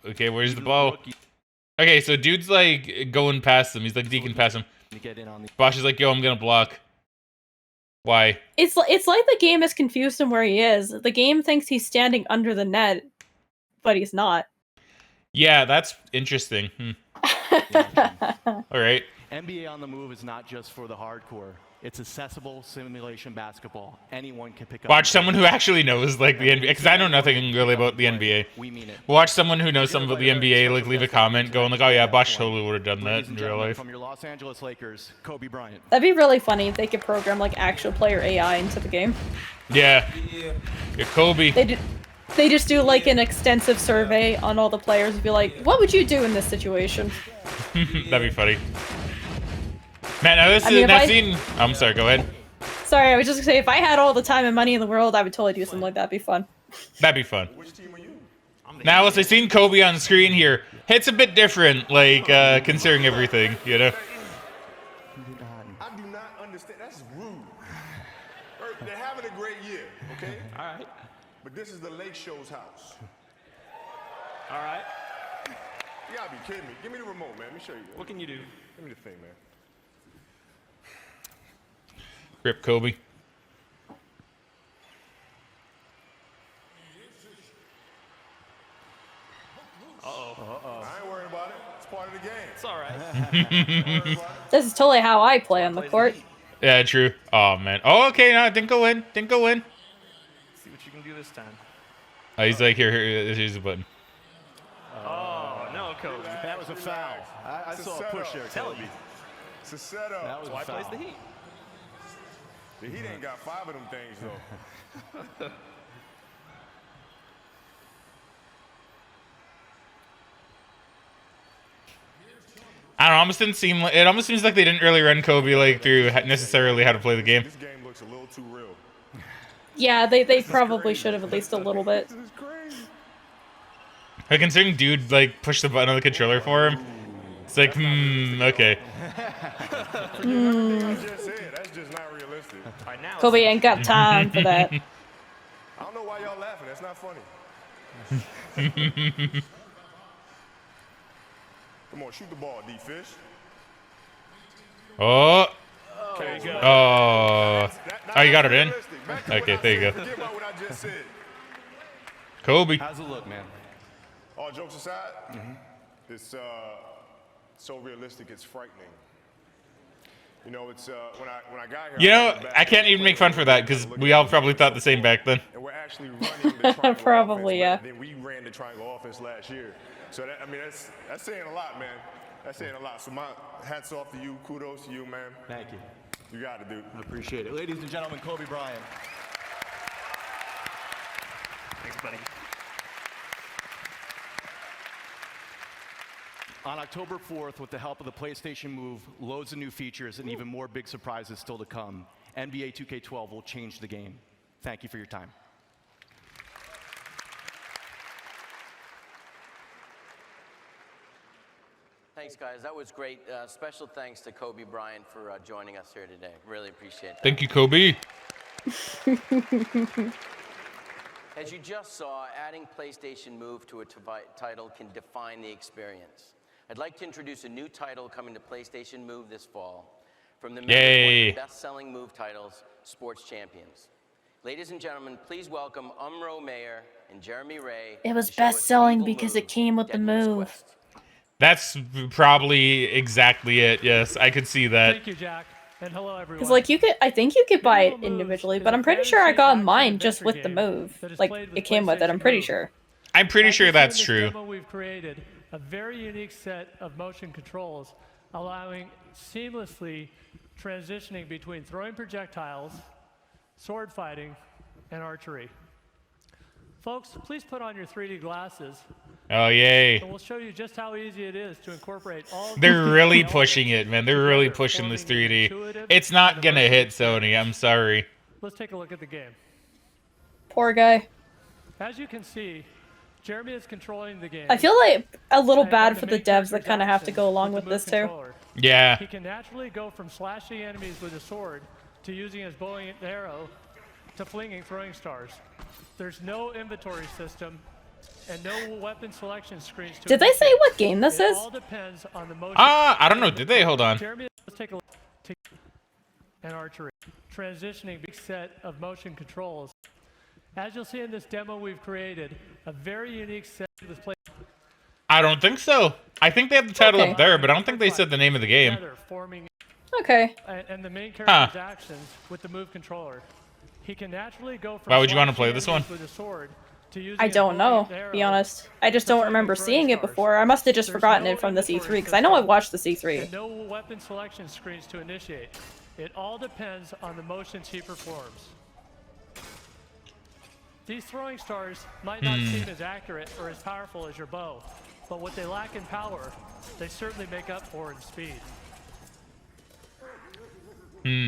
okay, where's the ball? Okay, so dude's like going past him. He's like deking past him. Bosch is like, yo, I'm gonna block. Why? It's like the game has confused him where he is. The game thinks he's standing under the net, but he's not. Yeah, that's interesting. All right. NBA on the move is not just for the hardcore. It's accessible simulation basketball. Anyone can pick up. Watch someone who actually knows like the NBA, because I know nothing really about the NBA. We mean it. Watch someone who knows something about the NBA like leave a comment going like, oh yeah, Bosch totally would have done that in real life. From your Los Angeles Lakers, Kobe Bryant. That'd be really funny if they could program like actual player AI into the game. Yeah. Kobe. They just do like an extensive survey on all the players and be like, what would you do in this situation? That'd be funny. Man, now this I'm sorry, go ahead. Sorry, I was just gonna say, if I had all the time and money in the world, I would totally do something like that. It'd be fun. That'd be fun. Now, as I've seen Kobe on screen here, it's a bit different, like, considering everything, you know? I do not understand. That's rude. They're having a great year, okay? All right. But this is the Lake Show's house. All right. You gotta be kidding me. Give me the remote, man. Let me show you. What can you do? Give me the thing, man. Rip Kobe. I ain't worried about it. It's part of the game. It's all right. This is totally how I play on the court. Yeah, true. Oh, man. Oh, okay, no, didn't go in. Didn't go in. See what you can do this time. Oh, he's like, here's the button. Oh, no, Kobe. That was a foul. I saw a push there, Kobe. It's a setup. That was Why a foul. plays the Heat? The Heat ain't got 5 of them things, though. I don't know, it almost seems like they didn't really run Kobe like through necessarily how to play the game. This game looks a little too real. Yeah, they probably should have at least a little bit. This is crazy. Like, considering dude like pushed the button on the controller for him, it's like, okay. Everything I just said, that's just not realistic. All right, now Kobe ain't got time for that. I don't know why y'all laughing. That's not funny. Come on, shoot the ball, D-Fish. Oh. There you go. Oh, you got it in? Okay, there you go. Forget about what I just said. Kobe. How's it look, man? All jokes aside, it's so realistic, it's frightening. You know, it's when I got here. You know, I can't even make fun for that because we all probably thought the same back then. And we're actually running the triangle Probably, offense, yeah. Then we ran the triangle offense last year. So that, I mean, that's saying a lot, man. That's saying a lot. So my hats off to you. Kudos to you, man. Thank you. You got it, dude. I appreciate it. Ladies and gentlemen, Kobe Bryant. Thanks, buddy. On October 4th, with the help of the PlayStation Move, loads of new features and even more big surprises still to come, NBA 2K12 will change the game. Thank you for your time. Thanks, guys. That was great. Special thanks to Kobe Bryant for joining us here today. Really appreciate that. Thank you, Kobe. As you just saw, adding PlayStation Move to a title can define the experience. I'd like to introduce a new title coming to PlayStation Move this fall. From the makers of one of the best-selling Move titles, Sports Champions. Ladies and gentlemen, please welcome Umro Mayer and Jeremy Ray. It was best-selling because it came with the Move. That's probably exactly it. Yes, I could see that. Thank you, Jack. And hello, everyone. Because like I think you could buy it individually, but I'm pretty sure I got mine just with the Move. Like it came with it. I'm pretty sure. I'm pretty sure that's true. We've created a very unique set of motion controls, allowing seamlessly transitioning between throwing projectiles, sword fighting, and archery. Folks, please put on your 3D glasses. Oh, yay. And we'll show you just how easy it is to incorporate all of They're these really elements pushing it, man. They're really together, pushing this forming an 3D. intuitive It's not and gonna immersive hit experience. Sony. I'm sorry. Let's take a look at the game. Poor guy. As you can see, Jeremy is controlling the game. I feel like a little And bad the for the main devs that character's kind of have to actions go along with with the this move too. controller. Yeah. He can naturally go from slashing enemies with a sword to using his bow and arrow to flinging throwing stars. There's no inventory system and no weapon selection screens. Did they say what game this It is? all depends on the motion. I don't know. Did they? Hold on. Jeremy, let's take a look. And archery. Transitioning big set of motion controls. As you'll see in this demo we've created, a very unique set of this play. I don't think so. I think they have the title Okay. up there, but I don't think they said the name of the game. Together, forming Okay. and the main character's actions with the move controller. He can naturally go from Why would you want to slashing play this one? enemies with a sword to using I his don't bow know, and to arrow be honest. I just to don't flinging remember throwing seeing it stars. before. I must have just There's forgotten no it from this inventory E3, because I know I system watched this E3. and no weapon selection screens to initiate. It all depends on the motions he performs. These throwing stars might not seem as accurate or as powerful as your bow, but what they lack in power, they certainly make up for in speed.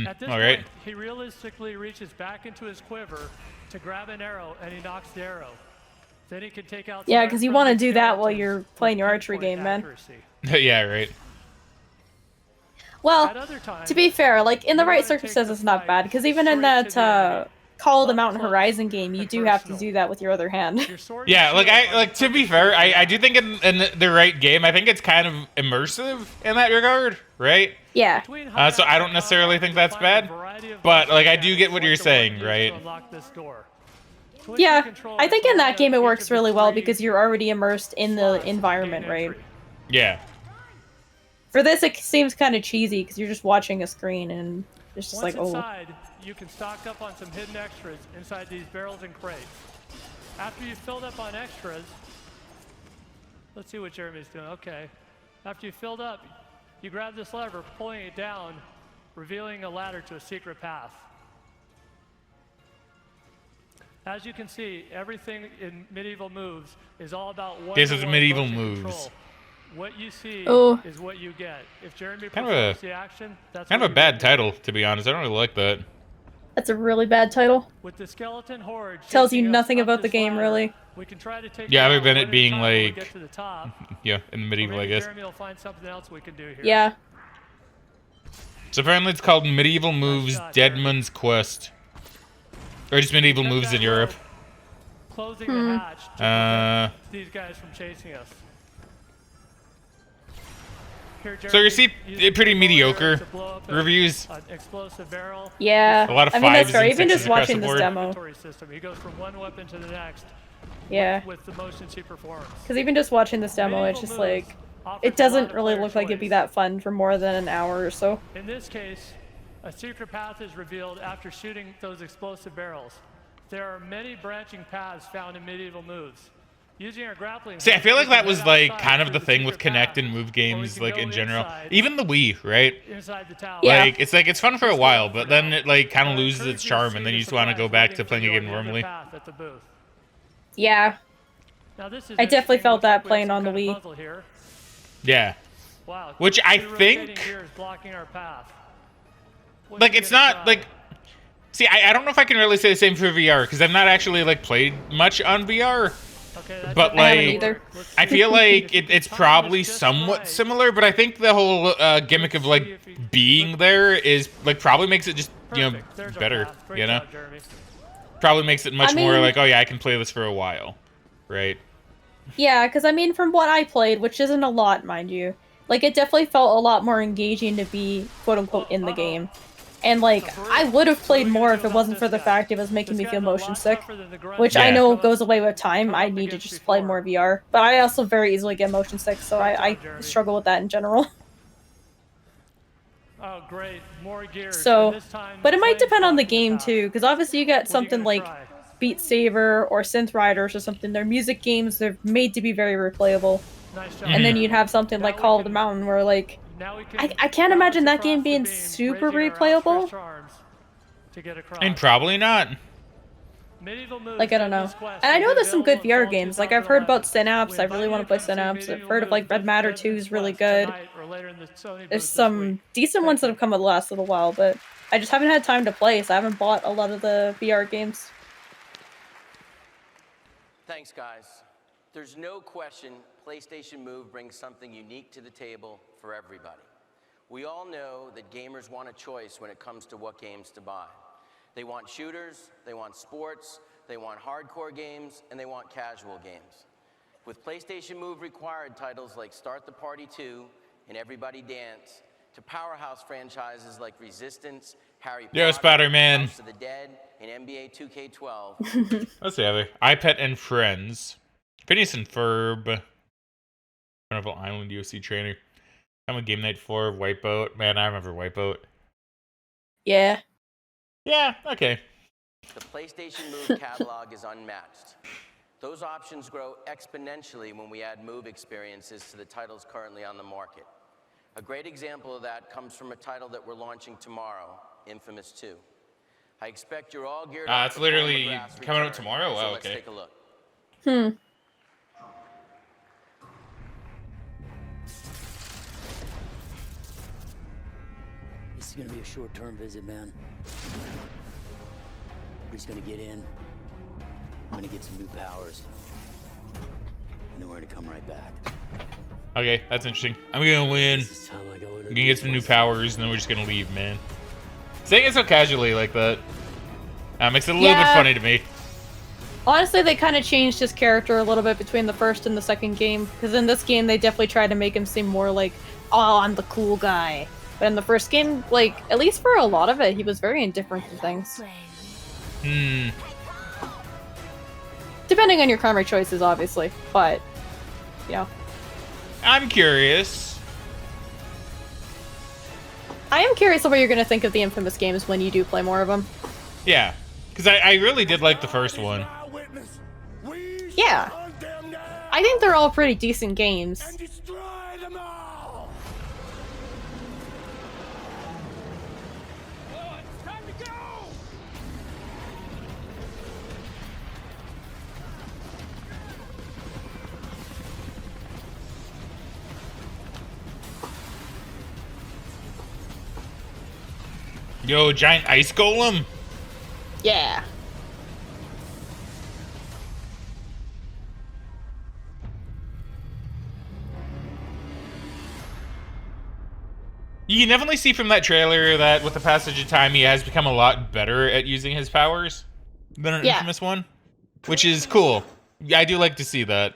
At this All right. point, he realistically reaches back into his quiver to grab an arrow, and he knocks the arrow. Then he can take out. Yeah, some because you want to unfriendly do that while skeletons you're with playing your archery pinpoint game, man. accuracy. Yeah, right. Well, At other times, to be fair, like in the you right wanna take circumstances, the it's not fight bad. Because even in straight to that the enemy. Call of the Up Mountain close Horizon game, you and do have to personal. do that with your other hand. Your sword and Yeah, like shield are the to be perfect fair, tool for I that. do think in the right game, I think it's kind of immersive in that regard, right? Yeah. Between So high I don't necessarily think that's find a bad, variety of but motion like I do get mechanics what like you're the one saying, used to right? unlock this door. Twitch Yeah, and control I think in line that up game it each works of the really well three because you're already immersed in the slots to environment, gain right? entry. Yeah. For this, it seems kind of cheesy because you're just watching a screen and it's just Once like, oh. inside, you can stock up on some hidden extras inside these barrels and crates. After you've filled up on extras, let's see what Jeremy's doing. Okay. After you've filled up, you grab this lever, pulling it down, revealing a ladder to a secret path. As you can see, everything in medieval moves is all about one. This is medieval moves. What you see Oh. is what you get. If Jeremy Kind of performs a- the action, that's Kind what of a you bad get. title, to be honest. I don't really like that. That's a really bad title. With the skeleton horde Tells you chasing us nothing up about the this game, ladder, really. We can try to take Yeah, them other out than one it at a being time when we like- get to the top. Yeah, in Or medieval, I maybe guess. Jeremy will find something else we can do here. Yeah. So apparently it's called Medieval Moves shot, Deadman's Quest. Or just Medieval Cut Moves that in Europe. rope, closing the hatch to prevent these guys from chasing us. Here, So you Jeremy see uses pretty the mediocre to blow up reviews. an explosive barrel. Yeah. A lot of I mean, that's fives fair. and Even sixes just across watching the this board. demo. Inventory system. He goes from one weapon to the next Yeah. with the motions he performs. Because even just watching this demo, it's just like, it doesn't really look like it'd be that fun for more than an hour or so. In this case, a secret path is revealed after shooting those explosive barrels. There are many branching paths found in medieval moves. Using our grappling See, I hook, feel we like can that was head like outside kind of through the thing with secret Connect path, and move or we games, can like go in general. inside- Even the Wii, right? inside the tower. Yeah. Like it's fun for a while, but then it like kind of loses its charm, and then you just want to go back to playing a game normally. At the booth. Yeah. Now, this is I definitely interesting. felt Looks like that we have playing some on the kind of Wii. puzzle here. Yeah. Wow. Which I two rotating think- gears blocking our path. What Like are you it's gonna not try? like. See, I don't know if I can really say the same for VR because I've not actually like played much on VR. Okay, that's But it. I haven't like, either. Let's I see feel if like you can it's time probably this just somewhat right. similar, but I think the whole gimmick of like being there is like probably makes it just Perfect. There's our better, path. Great you know? job, Jeremy. Probably makes it much I more mean- like, oh yeah, I can play this for a while, right? Yeah, because I mean, from what I played, which isn't a lot, mind you, like it definitely felt a lot more engaging to be quote unquote in the game. And like, I would have played more if it wasn't for the fact it was making me feel motion sick, which I Yeah. know goes away with time. I need to just play more VR, but I also very easily get motion sick, so I struggle with that in general. Oh, great. More gears. So, And this time, but it might flames depend on the blocking game path. too, because obviously you get What are you something gonna like try? Beat Saber or Synth Riders or something. They're music games. They're made to be very replayable. Nice job. And then you'd have something like Call of the Mountain where like I can't imagine that game being super replayable. And probably not. Like, I don't know. And I know there's some good VR games. Like, I've heard about Synapse. I really want to play Synapse. I've heard of, like, Red Matter 2 is really good. There's some decent ones that have come out the last little while, but I just haven't had time to play, so I haven't bought a lot of the VR games. Thanks, guys. There's no question PlayStation Move brings something unique to the table for everybody. We all know that gamers want a choice when it comes to what games to buy. They want shooters, they want sports, they want hardcore games, and they want casual games. With PlayStation Move required titles like Start the Party 2 and Everybody Dance, to powerhouse franchises like Resistance, Harry Potter, Spider-Man. House of the Dead, and NBA 2K12. Let's see, other iPet and Friends, Phineas and Ferb, Carnival Island UFC Trainer. I'm a Game Night 4, Wipeout. Man, I remember Wipeout. Yeah. Yeah, okay. The PlayStation Move catalog is unmatched. Those options grow exponentially when we add Move experiences to the titles currently on the market. A great example of that comes from a title that we're launching tomorrow, Infamous 2. I expect you're all geared up. It's literally coming out tomorrow? So Wow, let's okay. take a look. This is gonna be a short-term visit, man. We're just gonna get in. I'm gonna get some new powers. And then we're gonna come right back. Okay, that's interesting. I'm gonna win. This is how I go into I'm gonna get some new powers, and then we're just gonna leave, man. Saying it so casually like that makes it a little bit funny to me. Honestly, they kind of changed his character a little bit between the first and the second game. Because in this game, they definitely tried to make him seem more like, oh, I'm the cool guy. But in the first game, like, at least for a lot of it, he was very indifferent to things. Depending on your karma choices, obviously. But, you know. I'm curious. I am curious of what you're going to think of the Infamous games when you do play more of them. Yeah, because I really did like the first one. Yeah. I think they're all pretty decent games. Yo, giant ice golem? Yeah. You can definitely see from that trailer that with the passage of time, he has become a lot better at using his powers than an Infamous one, which is cool. Yeah, I do like to see that.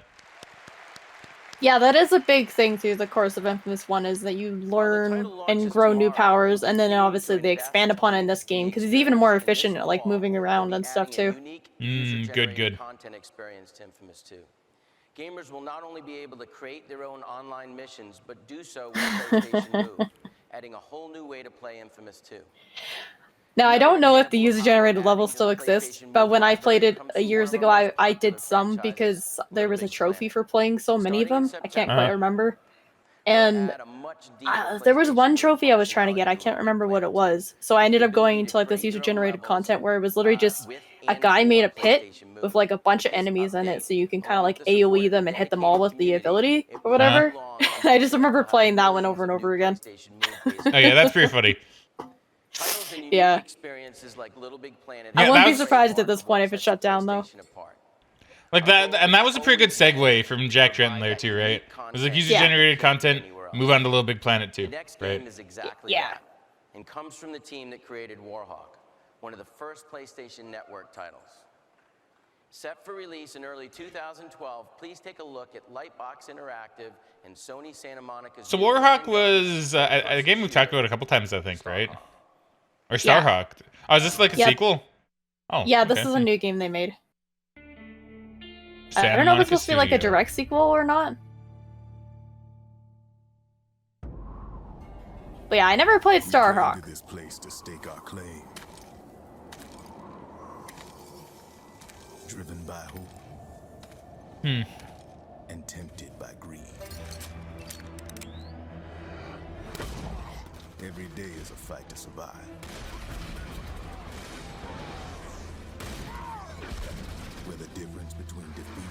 Yeah, that is a big thing through the course of Infamous 1 is that you learn and grow new powers, and then obviously they expand upon it in this game, because he's even more efficient at like moving around and stuff too. Good. Content experience to Infamous 2. Gamers will not only be able to create their own online missions, but do so with PlayStation Move, adding a whole new way to play Infamous 2. Now, I don't know if the user-generated levels still exist, but when I played it years ago, I did some because there was a trophy for playing so many of them. I can't quite remember. And there was one trophy I was trying to get. I can't remember what it was. So I ended up going into like this user-generated content where it was literally just a guy made a pit with like a bunch of enemies in it, so you can kind of like AoE them and hit them all with the ability or whatever. I just remember playing that one over and over again. Oh yeah, that's pretty funny. Yeah. Like Little Big Planet. I wouldn't be surprised at this point if it shut down though. Like that, and that was a pretty good segue from Jack Trenton there too, right? It was like user-generated content. Move on to Little Big Planet 2, The next right? game is exactly that, and comes from the team that created Warhawk, one of the first PlayStation Network titles. Set for release in early 2012, please take a look at Lightbox Interactive and Sony Santa Monica's... So Warhawk was a game we've talked about a couple times, I think, right? Or Starhawk. Oh, is this like a sequel? Oh, yeah, this is a new game they made. Santa I don't know if it's Monica supposed to be like a Studio. direct sequel or not. But yeah, I never played Starhawk. This place to stake our claim. Driven by hope. And tempted by greed. Every day is a fight to survive. Where the difference between defeat.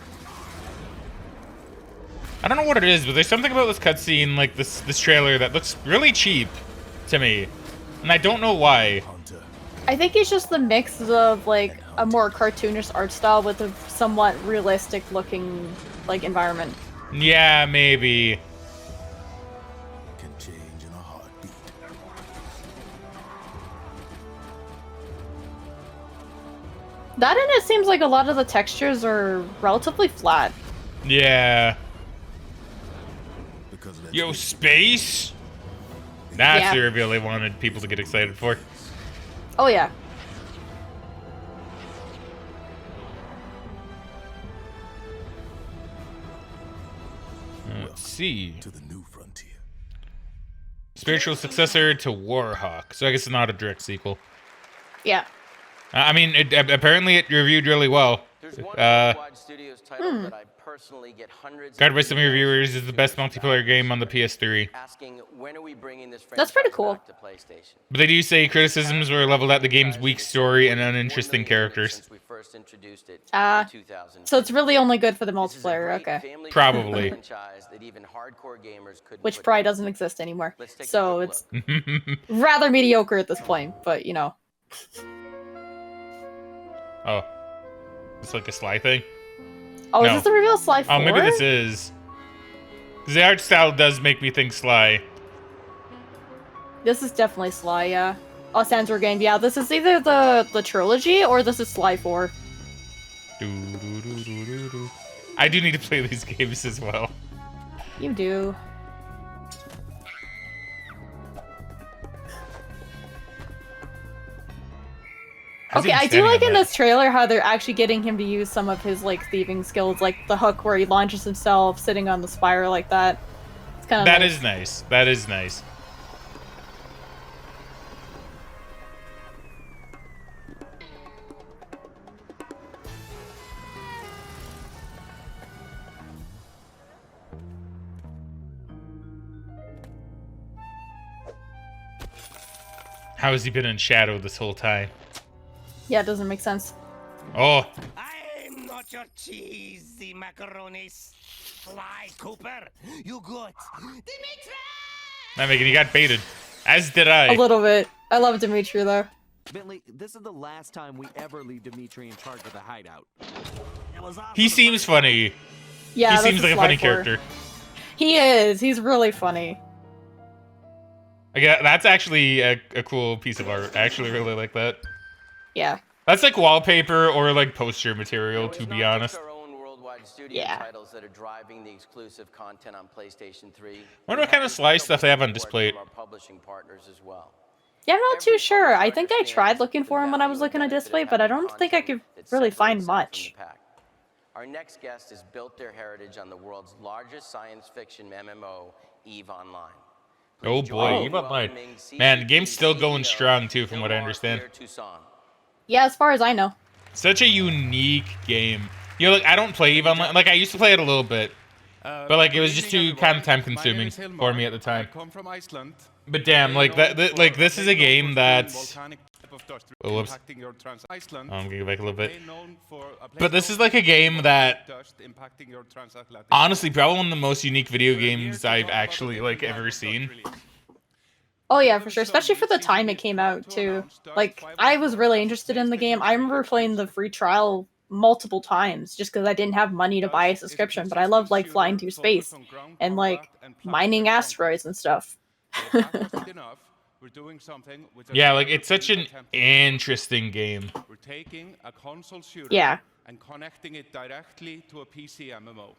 I don't know what it is, but there's something about this cutscene, like this trailer, that looks really cheap to me, and I don't know why. I think it's just the mix of like a more cartoonish art style with a somewhat realistic looking like environment. Yeah, maybe. Can change in a heartbeat. That and it seems like a lot of the textures are relatively flat. Yeah. Yo, space? That's the reveal they wanted people to get excited for. Oh yeah. Let's see. To the new frontier. Spiritual successor to Warhawk. So I guess it's not a direct sequel. Yeah. I mean, apparently it reviewed really well. That I personally get hundreds Guided by some reviewers is the best multiplayer game on the PS3. asking when are we bringing this That's pretty cool. to PlayStation? But they do say criticisms were leveled at the game's weak story and uninteresting characters. We first introduced it Ah, in 2000. so it's really only good for the multiplayer, okay. Probably. Franchise that even hardcore gamers couldn't Which put probably down. doesn't exist anymore. Let's take a So quick it's rather mediocre at this point, but you know. Oh. It's like a Sly thing? Oh, No. is this the reveal of Sly 4? Oh, maybe this is. Because the art style does make me think Sly. This is definitely Sly, yeah. Oh, Sandstorm game, yeah. This is either the trilogy or this is Sly 4. I do need to play these games as well. You do. How's he Okay, I do standing like on in that? this trailer how they're actually getting him to use some of his like thieving skills, like the hook where he launches himself sitting on the spire like that. It's kind of That nice. is nice. That is nice. How has he been in shadow this whole time? Yeah, it doesn't make sense. Oh, I'm not your cheesy macaronis. Fly, Cooper. You good. not making you got baited. As did I. A little bit. I love Dimitri though. Bentley, this is the last time we ever leave Dimitri in charge of the hideout. He seems funny. Yeah, he that's seems a like a Sly funny 4. character. He is. He's really funny. Yeah, that's actually a cool piece of art. I actually really like that. Yeah. That's like wallpaper or like poster material, to be honest. Studio titles that are driving the exclusive content on PlayStation 3. Wonder what kind of Sly stuff they have on display. Our publishing partners as well. Yeah, I'm not too sure. I think I tried looking for him when I was looking at display, but I don't think I could really find much. Our next guest has built their heritage on the world's largest science fiction MMO, EVE Online. Oh boy, EVE Online. Man, the game's still going strong too, from what I understand. Yeah, as far as I know. Such a unique game. You know, like, I don't play EVE Online. Like, I used to play it a little bit. But, like, it was just too kind of time-consuming for me at the time. But damn, like, like this is a game that's... Oh, whoops. I'm gonna go back a little bit. But this is, like, a game that... Honestly, probably one of the most unique video games I've actually, like, ever seen. Oh yeah, for sure. Especially for the time it came out, too. Like, I was really interested in the game. I remember playing the free trial multiple times just because I didn't have money to buy a subscription, but I love like flying through space and like mining asteroids and stuff. Yeah, like it's such an interesting game. We're taking a console shooter Yeah. and connecting it directly to a PC MMO.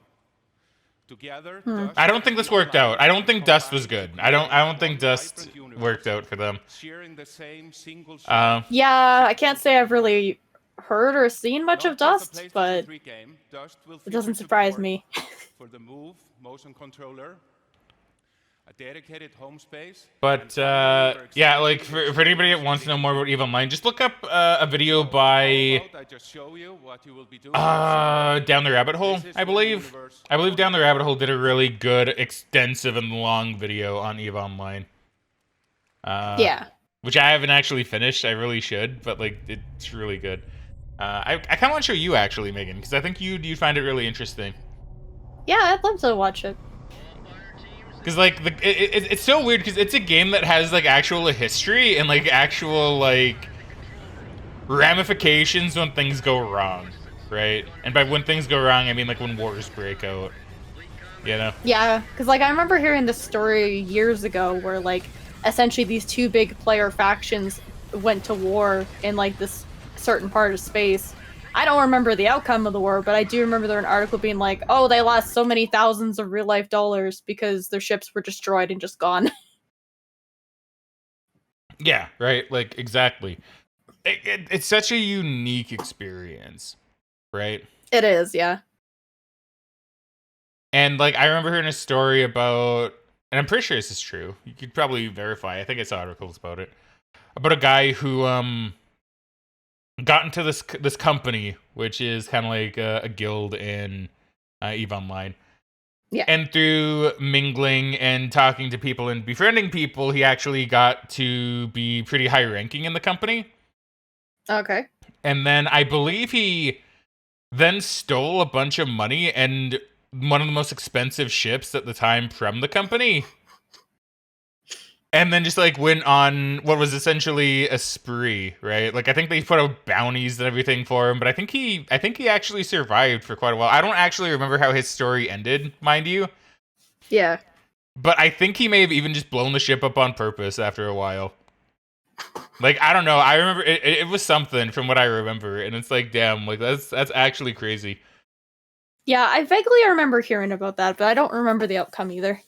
Together, I don't think this worked out. I don't think Dust was good. I don't think Dust worked out for them. Yeah, I can't say I've really heard or seen much of Dust, but it doesn't surprise me. For the Move motion controller, a dedicated home space. But yeah, like for anybody that wants to know more about EVE Online, just look up a video by Down the Rabbit Hole, I believe. I believe Down the Rabbit Hole did a really good, extensive, and long video on EVE Online. Yeah. Which I haven't actually finished. I really should, but like it's really good. I kind of want to show you actually, Megan, because I think you'd find it really interesting. Yeah, I'd love to watch it. Because like it's so weird because it's a game that has like actual history and like actual like ramifications when things go wrong, right? And by when things go wrong, I mean like when wars break out. You know? Yeah, because like I remember hearing this story years ago where like essentially these two big player factions went to war in like this certain part of space. I don't remember the outcome of the war, but I do remember there an article being like, oh, they lost so many thousands of real life dollars because their ships were destroyed and just gone. Yeah, right? Like, exactly. It's such a unique experience, right? It is, yeah. And like I remember hearing a story about, and I'm pretty sure this is true. You could probably verify. I think I saw articles about it. About a guy who got into this company, which is kind of like a guild in EVE Online. Yeah. And through mingling and talking to people and befriending people, he actually got to be pretty high ranking in the company. Okay. And then I believe he then stole a bunch of money and one of the most expensive ships at the time from the company. And then just like went on what was essentially a spree, right? Like I think they put out bounties and everything for him, but I think he actually survived for quite a while. I don't actually remember how his story ended, mind you. Yeah. But I think he may have even just blown the ship up on purpose after a while. Like I don't know. I remember it was something from what I remember, and it's like, damn, like that's actually crazy. Yeah, I vaguely remember hearing about that, but I don't remember the outcome either.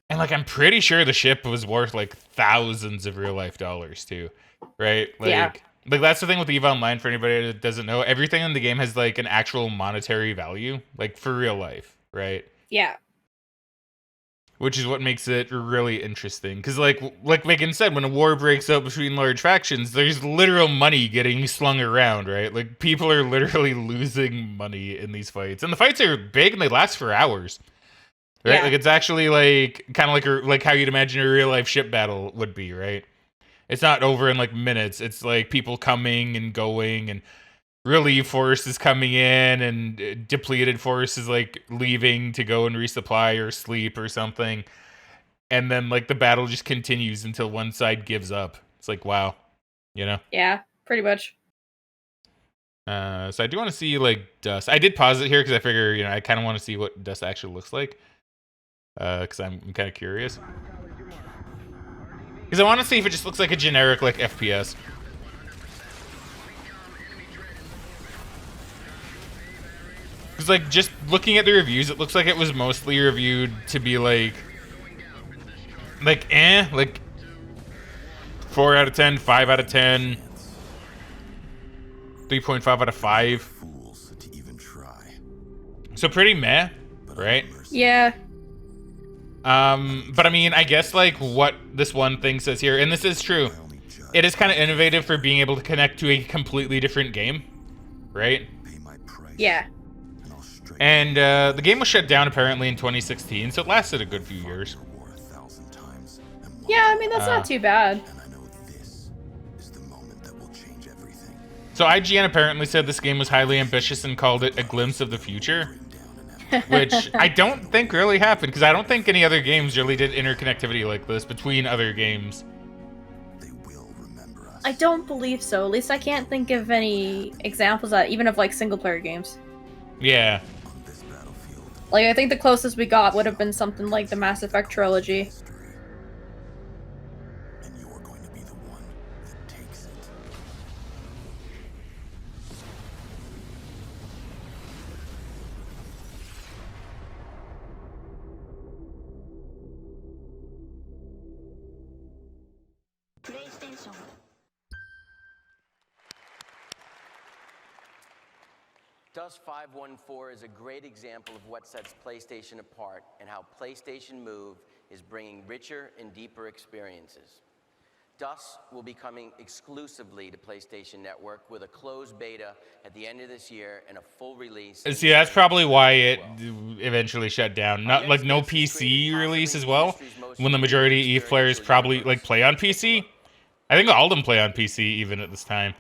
And like I'm pretty sure the ship was worth like thousands of real life dollars too, right? Like, yeah. Like that's the thing with EVE Online for anybody that doesn't know. Everything in the game has like an actual monetary value, like for real life, right? Yeah. Which is what makes it really interesting. Because like Megan said, when a war breaks out between large factions, there's literal money getting slung around, right? Like people are literally losing money in these fights, and the fights are big and they last for hours. Right, yeah. like it's actually like kind of like how you'd imagine a real life ship battle would be, right? It's not over in like minutes. It's like people coming and going, and relief forces coming in, and depleted forces like leaving to go and resupply or sleep or something, and then like the battle just continues until one side gives up. It's like wow, you know? Yeah, pretty much. So I do want to see like dust. I did pause it here because I figure I kind of want to see what dust actually looks like. Because I'm kind of curious. Because I want to see if it just looks like a generic, like, FPS. Because, like, just looking at the reviews, it looks like it was mostly reviewed to be, like 4 out of 10, 5 out of 10, 3.5 out of 5. Fools to even try. So pretty meh, right? Yeah. But I mean, I guess like what this one thing says here, and this is true, it is kind of innovative for being able to connect to a completely different game, right? Yeah. And the game was shut down apparently in 2016, so it lasted a good few years. Yeah, I mean that's not too bad. So IGN apparently said this game was highly ambitious and called it a glimpse of the future. Which I don't think really happened, because I don't think any other games really did interconnectivity like this between other games. I don't believe so. At least I can't think of any examples of that, even of like single player games. Yeah. Like I think the closest we got would have been something like the Mass Effect trilogy. Dust 514 is a great example of what sets PlayStation apart and how PlayStation Move is bringing richer and deeper experiences. Dust will be coming exclusively to PlayStation Network with a closed beta at the end of this year and a full release. See, that's probably why it eventually shut down. Not like no PC release as well, when the majority of EVE players probably like play on PC. I think all of them play on PC even at this time.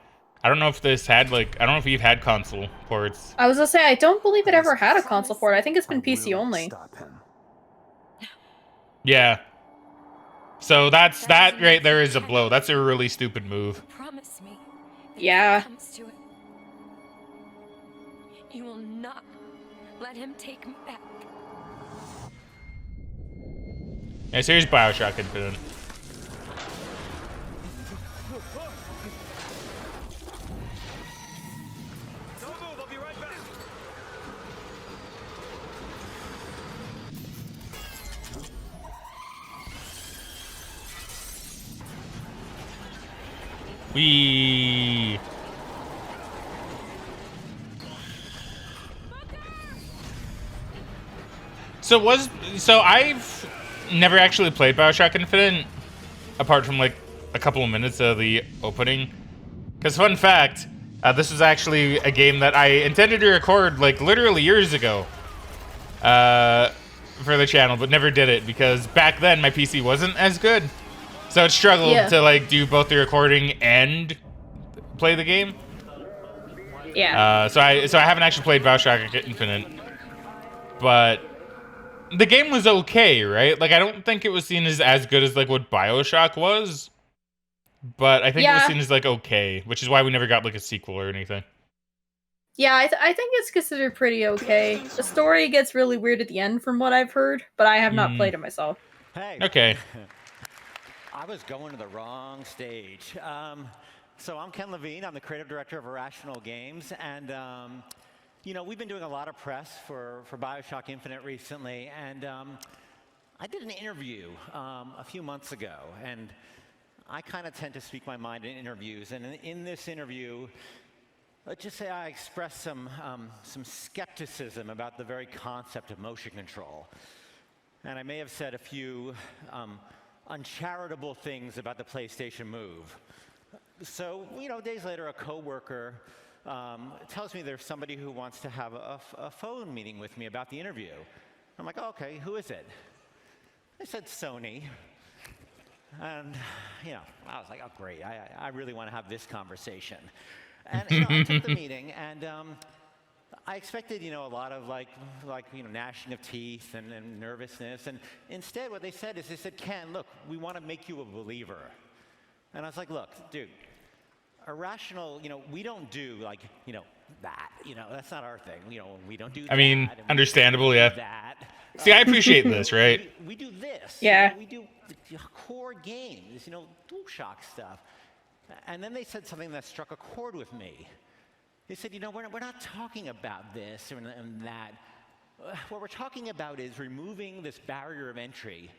I don't know if this had like, I don't know if EVE had console ports. I was gonna say, I don't believe it ever had a console port. I think it's been PC only. Yeah. So that right there is a blow. That's a really stupid move. Promise me. Yeah. When it comes to it, you will not let him take me back. Yeah, so here's Bioshock Infinite. We. So I've never actually played Bioshock Infinite, apart from like a couple of minutes of the opening. Because fun fact, this was actually a game that I intended to record like literally years ago, for the channel, but never did it because back then my PC wasn't as good, so it struggled to like do both the recording and play the game. Yeah. So I haven't actually played Bioshock Infinite, but the game was okay, right? Like I don't think it was seen as good as like what Bioshock was, but I think it was seen as like okay, which is why we never got like a sequel or anything. Yeah, I think it's considered pretty okay. The story gets really weird at the end from what I've heard, but I have not played it myself. Hey. Okay. I was going to the wrong stage. So I'm Ken Levine. I'm the creative director of Irrational Games, and you know, we've been doing a lot of press for Bioshock Infinite recently, and I did an interview a few months ago, and I kind of tend to speak my mind in interviews, and in this interview, let's just say I expressed some skepticism about the very concept of motion control, and I may have said a few uncharitable things about the PlayStation Move. So, you know, days later, a coworker tells me there's somebody who wants to have a phone meeting with me about the interview. I'm like, oh, okay, who is it? I said Sony. And, you know, I was like, oh, great, I really want to have this conversation. And you know, I took the meeting, and I expected, you know, a lot of like you know, gnashing of teeth and nervousness. And instead, what they said is, they said, Ken, look, we want to make you a believer. And I was like, look, dude, Irrational, you know, we don't do like, you know, that. You know, that's not our thing. You know, we don't do that. I mean, understandable, yeah. That. See, I appreciate this, right? We do this. Yeah. You know, we do the core games, you know, DualShock stuff. And then they said something that struck a chord with me. They said, you know, we're not talking about this and that. What we're talking about is removing this barrier of entry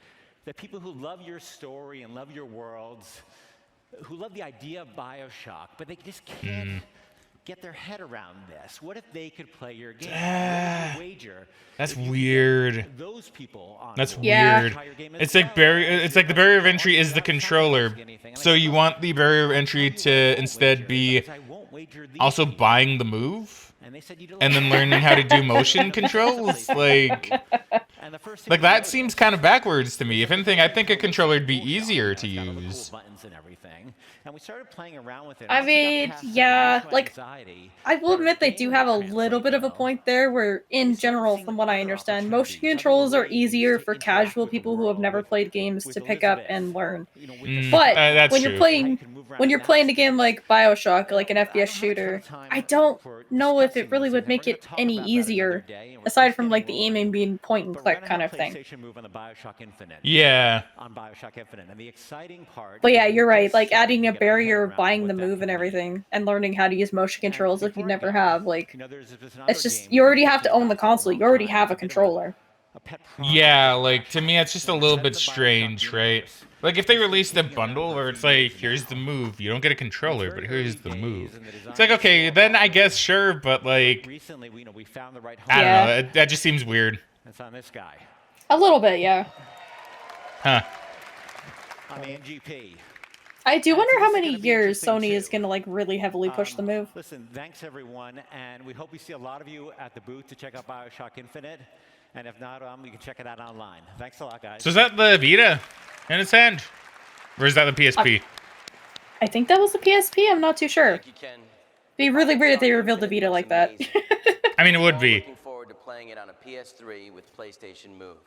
that people who love your story and love your worlds, who love the idea of Bioshock, but they just can't get their head around this. What if they could play your game? Wager That's weird. Those people on That's board. weird. It's like the barrier of entry is the controller. So you want the barrier of entry to instead be also buying the move and then learning how to do motion controls? Like that seems kind of backwards to me. If anything, I think a controller would be easier to use. And we started playing around with it. I mean, yeah, like, I will admit they do have a little bit of a point there where, in general, from what I understand, motion controls are easier for casual people who have never played games to pick up and learn. But when you're playing a game like Bioshock, like an FPS shooter, I don't know if it really would make it any easier, aside from like the aiming being point and click kind of thing. Yeah. On Bioshock Infinite, and the exciting part. But yeah, you're right. Like adding a barrier of buying the move and everything, and learning how to use motion controls if you never have, like, it's just you already have to own the console. You already have a controller. Yeah, like to me, it's just a little bit strange, right? Like if they released a bundle where it's like, here's the move, you don't get a controller, but here's the move. It's like, okay, then I guess sure, but like, I don't know. That just seems weird. It's on this guy. A little bit, yeah. Huh. On the NGP. I do wonder how many years Sony is going to like really heavily push the move. Listen, thanks everyone, and we hope we see a lot of you at the booth to check out Bioshock Infinite. And if not, you can check it out online. Thanks a lot, guys. So is that the Vita in its hand? Or is that the PSP? I think that was the PSP. I'm not too sure. Thank you, Ken. It'd be really weird if they revealed the Vita like that. I mean, it would be. Looking forward to playing it on a PS3 with PlayStation Move,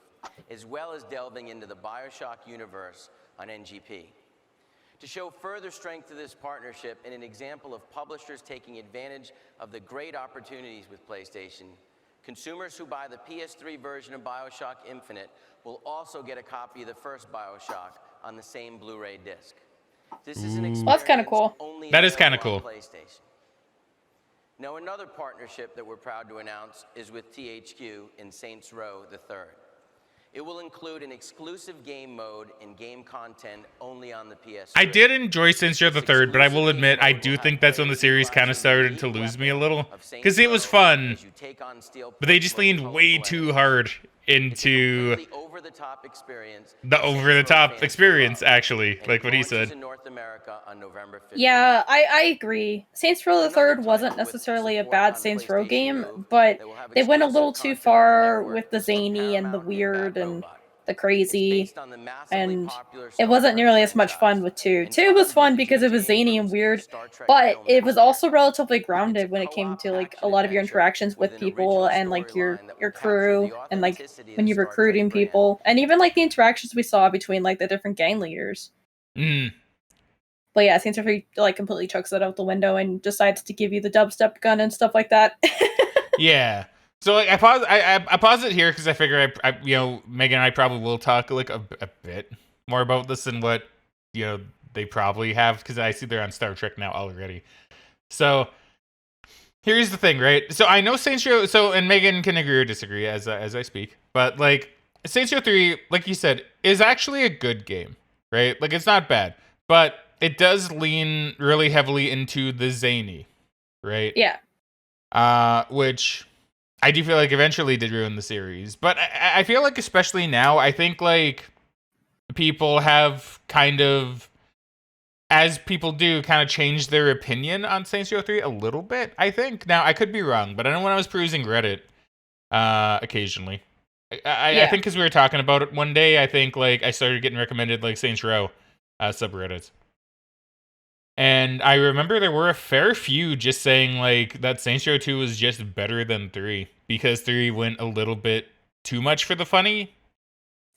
as well as delving into the BioShock universe on NGP. To show further strength to this partnership and an example of publishers taking advantage of the great opportunities with PlayStation, consumers who buy the PS3 version of BioShock Infinite will also get a copy of the first BioShock on the same Blu-ray disc. This is an experience That's kind of cool. only That is kinda available cool. on PlayStation. Now, another partnership that we're proud to announce is with THQ in Saints Row the Third. It will include an exclusive game mode and game content only on the PS3. I did enjoy Saints Row the Third, but I will admit I do think that's when the series kind of started to lose me a little, because it was fun, but they just leaned way too hard into the over-the-top experience. The over-the-top experience, actually, like what he said. In North America on November 15th. Yeah, I agree. Saints Row the Third wasn't necessarily a bad Saints Row game, but they went a little too far with the zany and the weird and the crazy, and it wasn't nearly as much fun with 2. 2 was fun because it was zany and weird, but it was also relatively grounded when it came to like a lot of your interactions with people and like your crew and like when you're recruiting people, and even like the interactions we saw between like the different gang leaders. But yeah, Saints Row 3 like completely chucks that out the window and decides to give you the dubstep gun and stuff like that. Yeah. So like, I pause it here because I figure I Megan and I probably will talk like a bit more about this than what they probably have, because I see they're on Star Trek now already. So here's the thing, right? So I know Saints Row. So, and Megan can agree or disagree as I speak, but like Saints Row 3, like you said, is actually a good game, right? Like it's not bad, but it does lean really heavily into the zany, right? Yeah. Which I do feel like eventually did ruin the series. But I feel like especially now, I think like people have kind of, as people do, kind of changed their opinion on Saints Row 3 a little bit, I think. Now, I could be wrong, but I know when I was perusing Reddit occasionally, I think because we were talking about it one day, I think like I started getting recommended like Saints Row subreddits. And I remember there were a fair few just saying like that Saints Row 2 was just better than 3 because 3 went a little bit too much for the funny.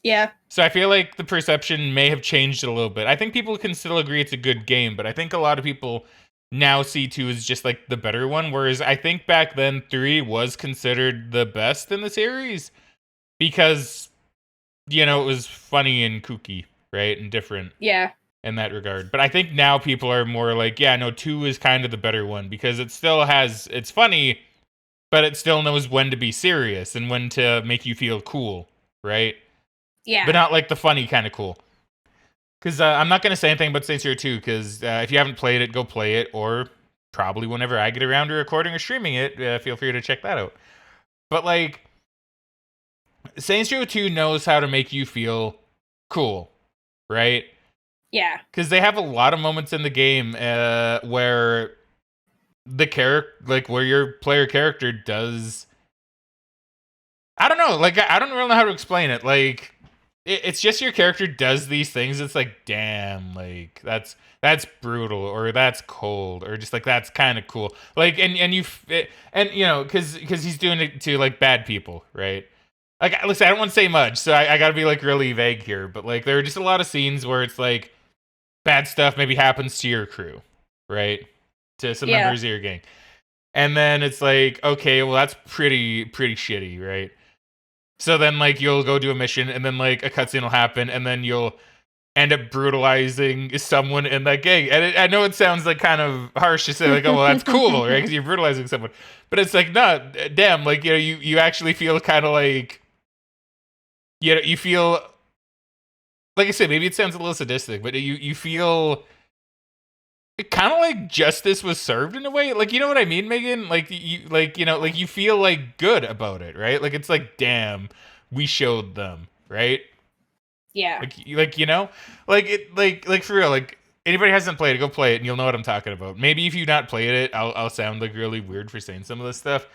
Yeah. So I feel like the perception may have changed a little bit. I think people can still agree it's a good game, but I think a lot of people now see 2 as just like the better one, whereas I think back then 3 was considered the best in the series because, it was funny and kooky, right? And different. Yeah. In that regard. But I think now people are more like, 2 is kind of the better one because it still it's funny, but it still knows when to be serious and when to make you feel cool, right? Yeah. But not like the funny kind of cool. Because I'm not going to say anything about Saints Row 2 because if you haven't played it, go play it, or probably whenever I get around to recording or streaming it, feel free to check that out. But like, Saints Row 2 knows how to make you feel cool, right? Yeah. Because they have a lot of moments in the game where where your player character does. I don't know. Like, I don't really know how to explain it. Like, it's just your character does these things. It's like, damn, like that's brutal, or that's cold, or just like that's kind of cool. Like, because he's doing it to like bad people, right? Like, listen, I don't want to say much, so I got to be like really vague here. But like, there are just a lot of scenes where it's like, bad stuff maybe happens to your crew, right? To some members of your gang. And then it's like, okay, well, that's pretty shitty, right? So then, like, you'll go do a mission, and then, like, a cutscene will happen, and then you'll end up brutalizing someone in that gang. And I know it sounds, like, kind of harsh to say, like, oh, well, that's cool, right? Because you're brutalizing someone. But it's like, no, damn, like, you actually feel kind of like, you feel... Like I said, maybe it sounds a little sadistic, but you feel kind of like justice was served in a way. Like, you know what I mean, Megan? Like you feel like good about it, right? Like it's like, damn, we showed them, right? Yeah. Like for real, like anybody hasn't played it, go play it, and you'll know what I'm talking about. Maybe if you've not played it, I'll sound like really weird for saying some of this stuff.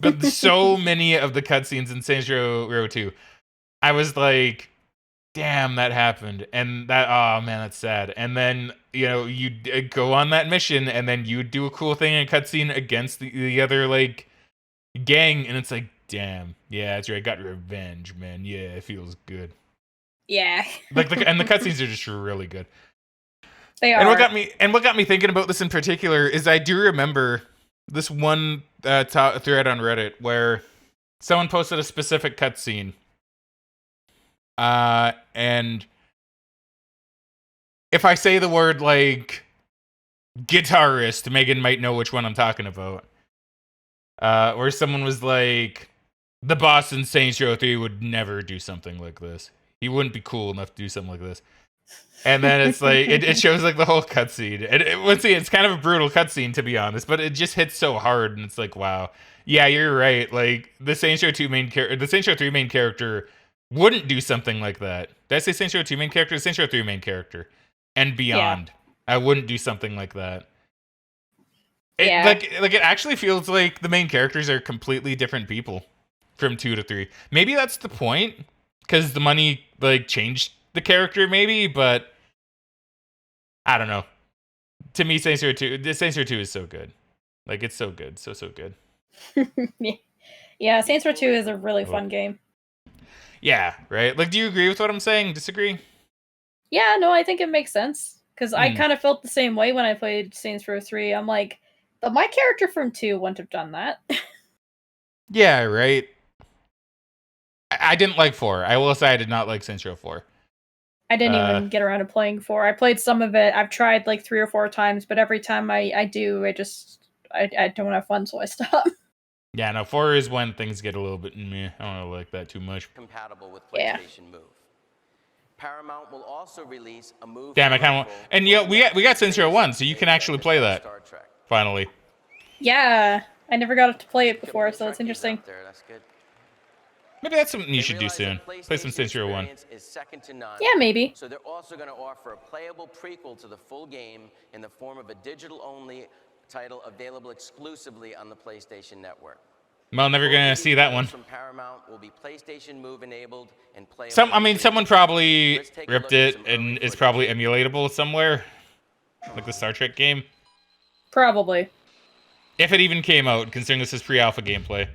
But so many of the cutscenes in Saints Row 2, I was like, damn, that happened. And that, oh man, that's sad. And then, you go on that mission, and then you do a cool thing in a cutscene against the other, like, gang, and it's like, damn, yeah, that's right, I got revenge, man. Yeah, it feels good. Yeah. And the cutscenes are just really good. They are. And what got me thinking about this in particular is I do remember this one thread on Reddit where someone posted a specific cutscene. And if I say the word like guitarist, Megan might know which one I'm talking about. Where someone was like, the boss in Saints Row 3 would never do something like this. He wouldn't be cool enough to do something like this. And then it's like, it shows like the whole cutscene. And it's kind of a brutal cutscene, to be honest, but it just hits so hard, and it's like, wow. Yeah, you're right. Like, the Saints Row 3 main character wouldn't do something like that. Did I say Saints Row 2 main character? Saints Row 3 main character. And beyond. Yeah. I wouldn't do something like that. Like it actually feels like the main characters are completely different people from 2 to 3. Maybe that's the point, because the money like changed the character, maybe, but I don't know. To me, Saints Row 2 is so good. Like, it's so good. So good. Yeah, Saints Row 2 is a really fun game. Yeah, right? Like, do you agree with what I'm saying? Disagree? Yeah, no, I think it makes sense. Because I kind of felt the same way when I played Saints Row 3. I'm like, but my character from 2 wouldn't have done that. Yeah, right? I didn't like 4. I will say I did not like Saints Row 4. I didn't even get around to playing 4. I played some of it. I've tried like 3 or 4 times, but every time I do, I don't have fun, so I stop. Yeah, no, 4 is when things get a little bit meh. I don't like that too much. Compatible with PlayStation Move. Paramount will also release a Move. Damn, I kind of want. And we got Saints Row 1, so you can actually play that. Finally. Yeah, I never got to play it before, so it's interesting. That's good. Maybe that's something you should do soon. Play some Saints Row 1. Yeah, maybe. So they're also going to offer a playable prequel to the full game in the form of a digital-only title available exclusively on the PlayStation Network. Well, never gonna see that one. From Paramount will be PlayStation Move enabled and playable. Someone probably ripped it and is probably emulatable somewhere, like the Star Trek game. Probably. If it even came out, considering this is pre-alpha gameplay.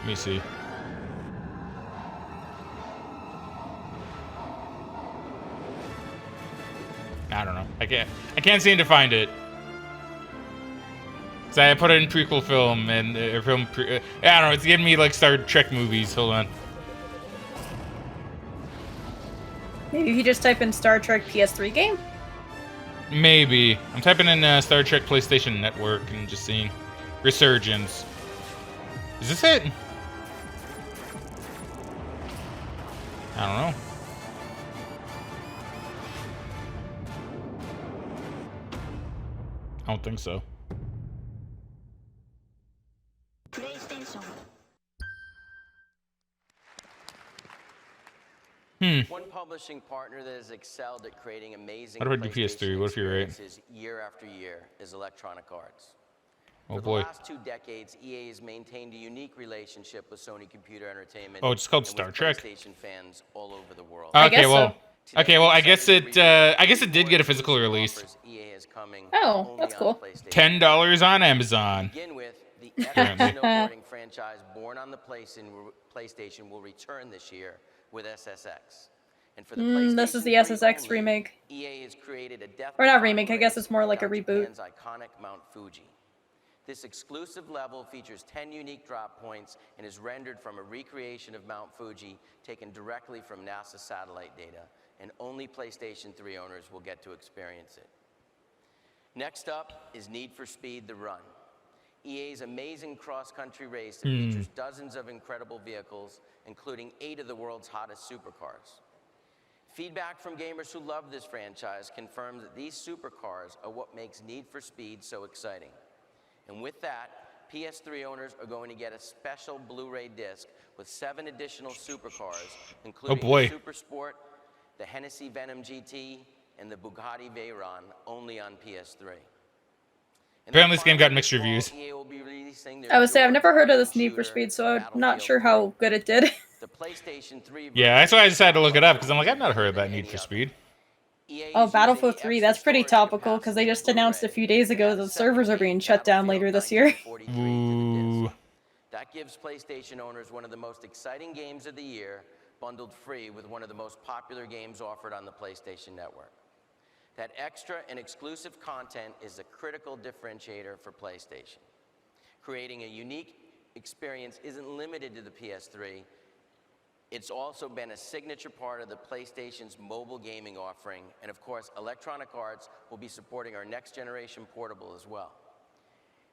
Let me see. I don't know. I can't seem to find it. So I put it in prequel film and I don't know. It's giving me like Star Trek movies. Hold on. Maybe if you just type in Star Trek PS3 game. Maybe. I'm typing in Star Trek PlayStation Network and just seeing Resurgence. Is this it? I don't know. I don't think so. One publishing partner that has excelled at creating amazing What about the PS3? What if you're right? Year after year is Electronic Arts. Oh For boy. the last 2 decades, EA has maintained a unique relationship with Sony Computer Entertainment. Oh, it's called and Star with Trek. PlayStation fans all over the world. Okay, well, I guess it did get a physical release. Oh, that's cool. $10 on Amazon. Begin with the epic snowboarding franchise born on the PlayStation will return this year with SSX. And for the this is the SSX remake. EA has created a death or not remake, I guess it's more like a reboot. Japan's iconic Mount Fuji. This exclusive level features 10 unique drop points and is rendered from a recreation of Mount Fuji taken directly from NASA satellite data, and only PlayStation 3 owners will get to experience it. Next up is Need for Speed: The Run. EA's amazing cross-country race that features dozens of incredible vehicles, including 8 of the world's hottest supercars. Feedback from gamers who love this franchise confirms that these supercars are what makes Need for Speed so exciting. And with that, PS3 owners are going to get a special Blu-ray disc with 7 additional supercars, including the Super Sport, the Hennessy Venom GT, and the Bugatti Veyron, only on PS3. Apparently this game got mixed reviews. I would say I've never heard of this Need for Speed, so I'm not sure how good it did. The PlayStation 3 Yeah, that's why I just had to look it up, because I'm like, I've not heard of that Need for Speed. Oh, Battlefield 3, that's pretty topical, because they just announced a few days ago that the servers are being shut down later this year. Ooh. That gives PlayStation owners one of the most exciting games of the year, bundled free with one of the most popular games offered on the PlayStation Network. That extra and exclusive content is a critical differentiator for PlayStation. Creating a unique experience isn't limited to the PS3. It's also been a signature part of the PlayStation's mobile gaming offering, and of course, Electronic Arts will be supporting our next generation portable as well.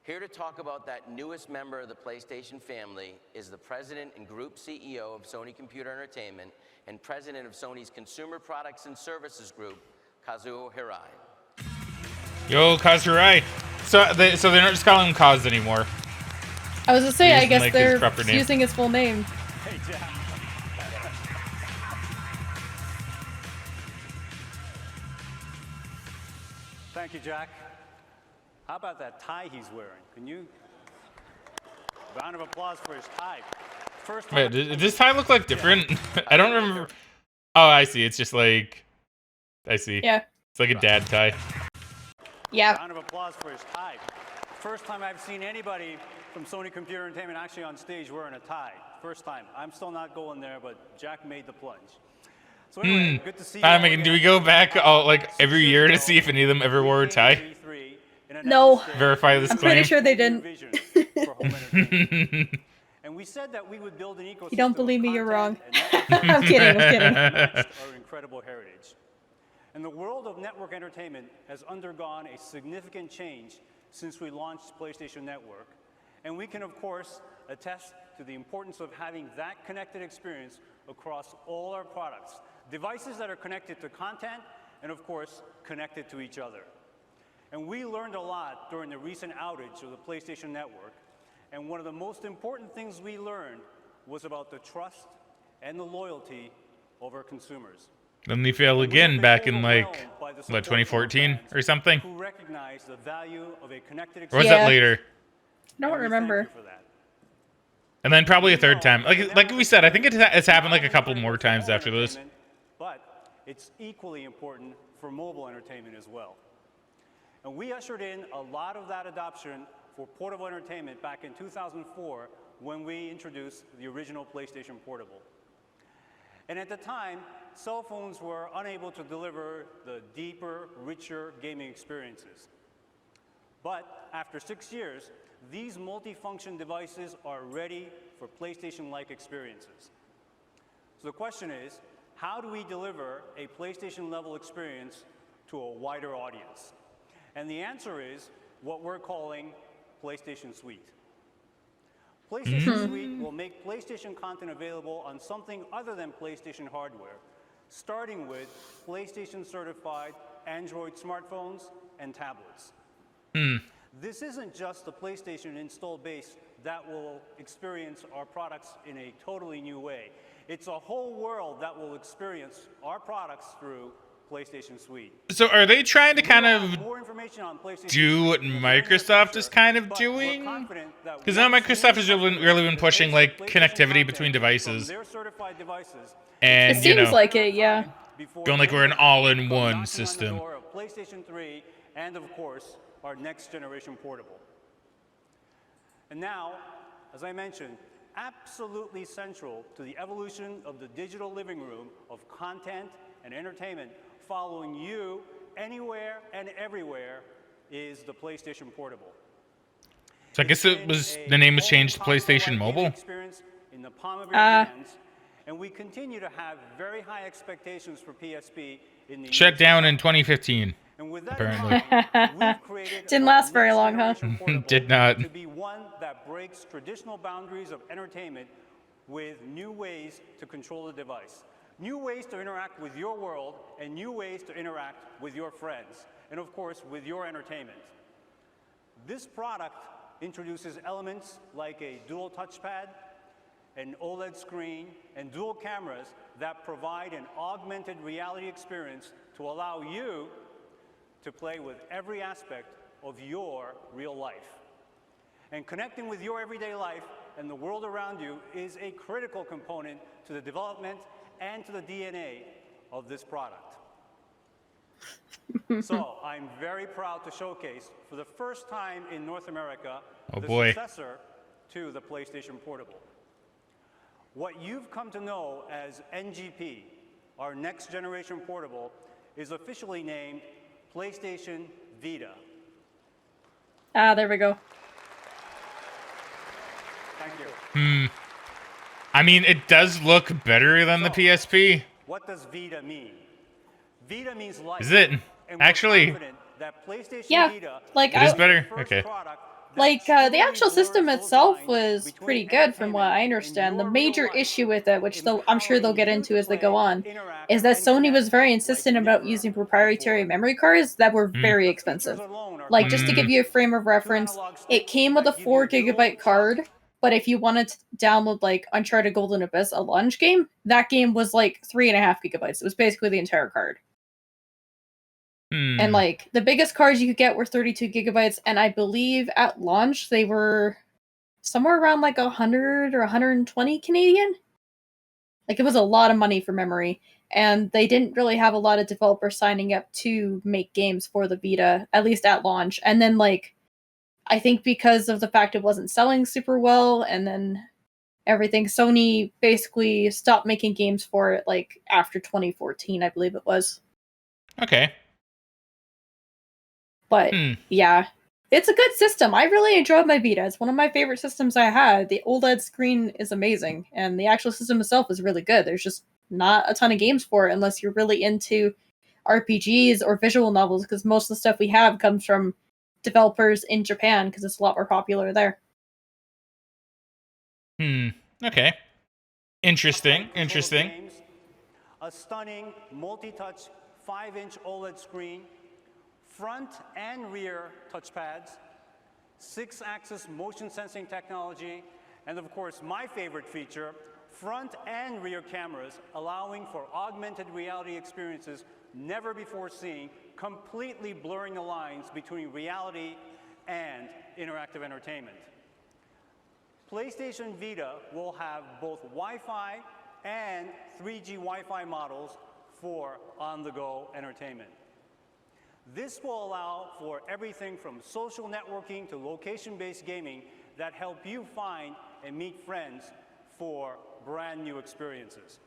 Here to talk about that newest member of the PlayStation family is the president and group CEO of Sony Computer Entertainment and president of Sony's Consumer Products and Services Group, Kazuo Hirai. Yo, Kaz Hirai. So they're not just calling him Kaz anymore. I was gonna say, I guess like, they're his name. using his full name. Hey, Jack. Thank you, Jack. How about that tie he's wearing? Can you... Round of applause for his tie. First Wait, does this tie look like different? I don't remember. Oh, I see. It's just like... I see. Yeah. It's like a dad tie. Yeah. Round of applause for his tie. First time I've seen anybody from Sony Computer Entertainment actually on stage wearing a tie. First time. I'm still not going there, but Jack made the plunge. So anyway, good to see you. I mean, do we go back like every year to see if any of them ever wore a tie? No. Verify this I'm claim. pretty sure they didn't. And we said that we would build an ecosystem. You don't believe me, you're wrong. I'm kidding, I'm kidding. Our incredible heritage. And the world of network entertainment has undergone a significant change since we launched PlayStation Network. And we can, of course, attest to the importance of having that connected experience across all our products. Devices that are connected to content and, of course, connected to each other. And we learned a lot during the recent outage of the PlayStation Network. And one of the most important things we learned was about the trust and the loyalty of our consumers. Then they failed again back in like, what, 2014 or something? Who recognize the value of a connected Or was that later? I don't remember. And then probably a third time. Like we said, I think it's happened like a couple more times after this. But it's equally important for mobile entertainment as well. And we ushered in a lot of that adoption for portable entertainment back in 2004 when we introduced the original PlayStation Portable. And at the time, cell phones were unable to deliver the deeper, richer gaming experiences. But after 6 years, these multifunction devices are ready for PlayStation-like experiences. So the question is, how do we deliver a PlayStation-level experience to a wider audience? And the answer is what we're calling PlayStation Suite. PlayStation Suite will make PlayStation content available on something other than PlayStation hardware, starting with PlayStation-certified Android smartphones and tablets. This isn't just the PlayStation installed base that will experience our products in a totally new way. It's a whole world that will experience our products through PlayStation Suite. So are they trying to kind of do what Microsoft is kind of doing? Because now Microsoft has really been pushing like connectivity between devices. And, it seems like it, yeah. Going like we're an all-in-one system. PlayStation 3 and, of course, our next generation portable. And now, as I mentioned, absolutely central to the evolution of the digital living room of content and entertainment following you anywhere and everywhere is the PlayStation Portable. So I guess the name was changed to PlayStation Mobile. In the palm of your hands, and we continue to have very high expectations for PSP in the Shut down in 2015. And with that apparently. we've created didn't last very long, huh? Did not. To be one that breaks traditional boundaries of entertainment with new ways to control the device. New ways to interact with your world and new ways to interact with your friends, and of course, with your entertainment. This product introduces elements like a dual touchpad, an OLED screen, and dual cameras that provide an augmented reality experience to allow you to play with every aspect of your real life. And connecting with your everyday life and the world around you is a critical component to the development and to the DNA of this product. So I'm very proud to showcase for the first time in North America the successor to the PlayStation Portable. What you've come to know as NGP, our next generation portable, is officially named PlayStation Vita. Ah, there we go. Thank you. I mean, it does look better than the PSP. What does Vita mean? Vita means life. Is it? Actually, that PlayStation Yeah, Vita like it is better. Okay. Like, the actual system itself was pretty good from what I understand. The major issue with it, which I'm sure they'll get into as they go on, is that Sony was very insistent about using proprietary memory cards that were very expensive. Like, just to give you a frame of reference, it came with a 4 GB card, but if you wanted to download, like, Uncharted Golden Abyss, a launch game, that game was, like, 3.5 GB. It was basically the entire card. And like the biggest cards you could get were 32 GB, and I believe at launch they were somewhere around like 100 or 120 Canadian. Like it was a lot of money for memory, and they didn't really have a lot of developers signing up to make games for the Vita, at least at launch. And then like I think because of the fact it wasn't selling super well, and then everything, Sony basically stopped making games for it like after 2014, I believe it was. Okay. But yeah, it's a good system. I really enjoyed my Vita. It's one of my favorite systems I had. The OLED screen is amazing, and the actual system itself is really good. There's just not a ton of games for it unless you're really into RPGs or visual novels, because most of the stuff we have comes from developers in Japan, because it's a lot more popular there. Okay. Interesting. Interesting. A stunning multi-touch 5-inch OLED screen, front and rear touchpads, 6-axis motion sensing technology, and of course my favorite feature, front and rear cameras allowing for augmented reality experiences never before seen, completely blurring the lines between reality and interactive entertainment. PlayStation Vita will have both Wi-Fi and 3G Wi-Fi models for on-the-go entertainment. This will allow for everything from social networking to location-based gaming that help you find and meet friends for brand new experiences.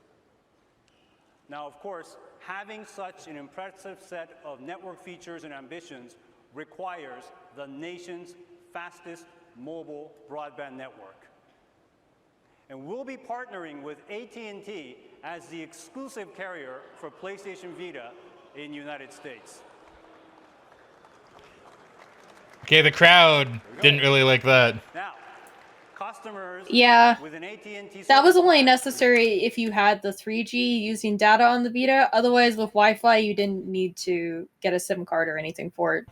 Now, of course, having such an impressive set of network features and ambitions requires the nation's fastest mobile broadband network. And we'll be partnering with AT&T as the exclusive carrier for PlayStation Vita in the United States. Okay, the crowd didn't really like that. Now, customers with an AT&T that was only necessary if you had the 3G using data on the Vita. Otherwise, with Wi-Fi, you didn't need to get a SIM card or anything for it.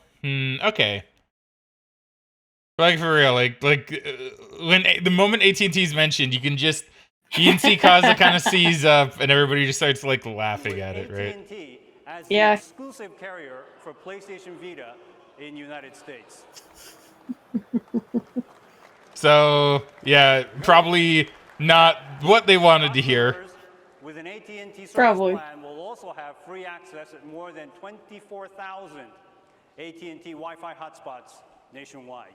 Okay. Like for real, like when the moment AT&T's mentioned, you can see Kaza kind of seize up, and everybody just starts like laughing at it, right? AT&T as the exclusive carrier for PlayStation Vita in the United States. So yeah, probably not what they wanted to hear. With an AT&T service plan, we'll also have free access at more than 24,000 AT&T Wi-Fi hotspots nationwide.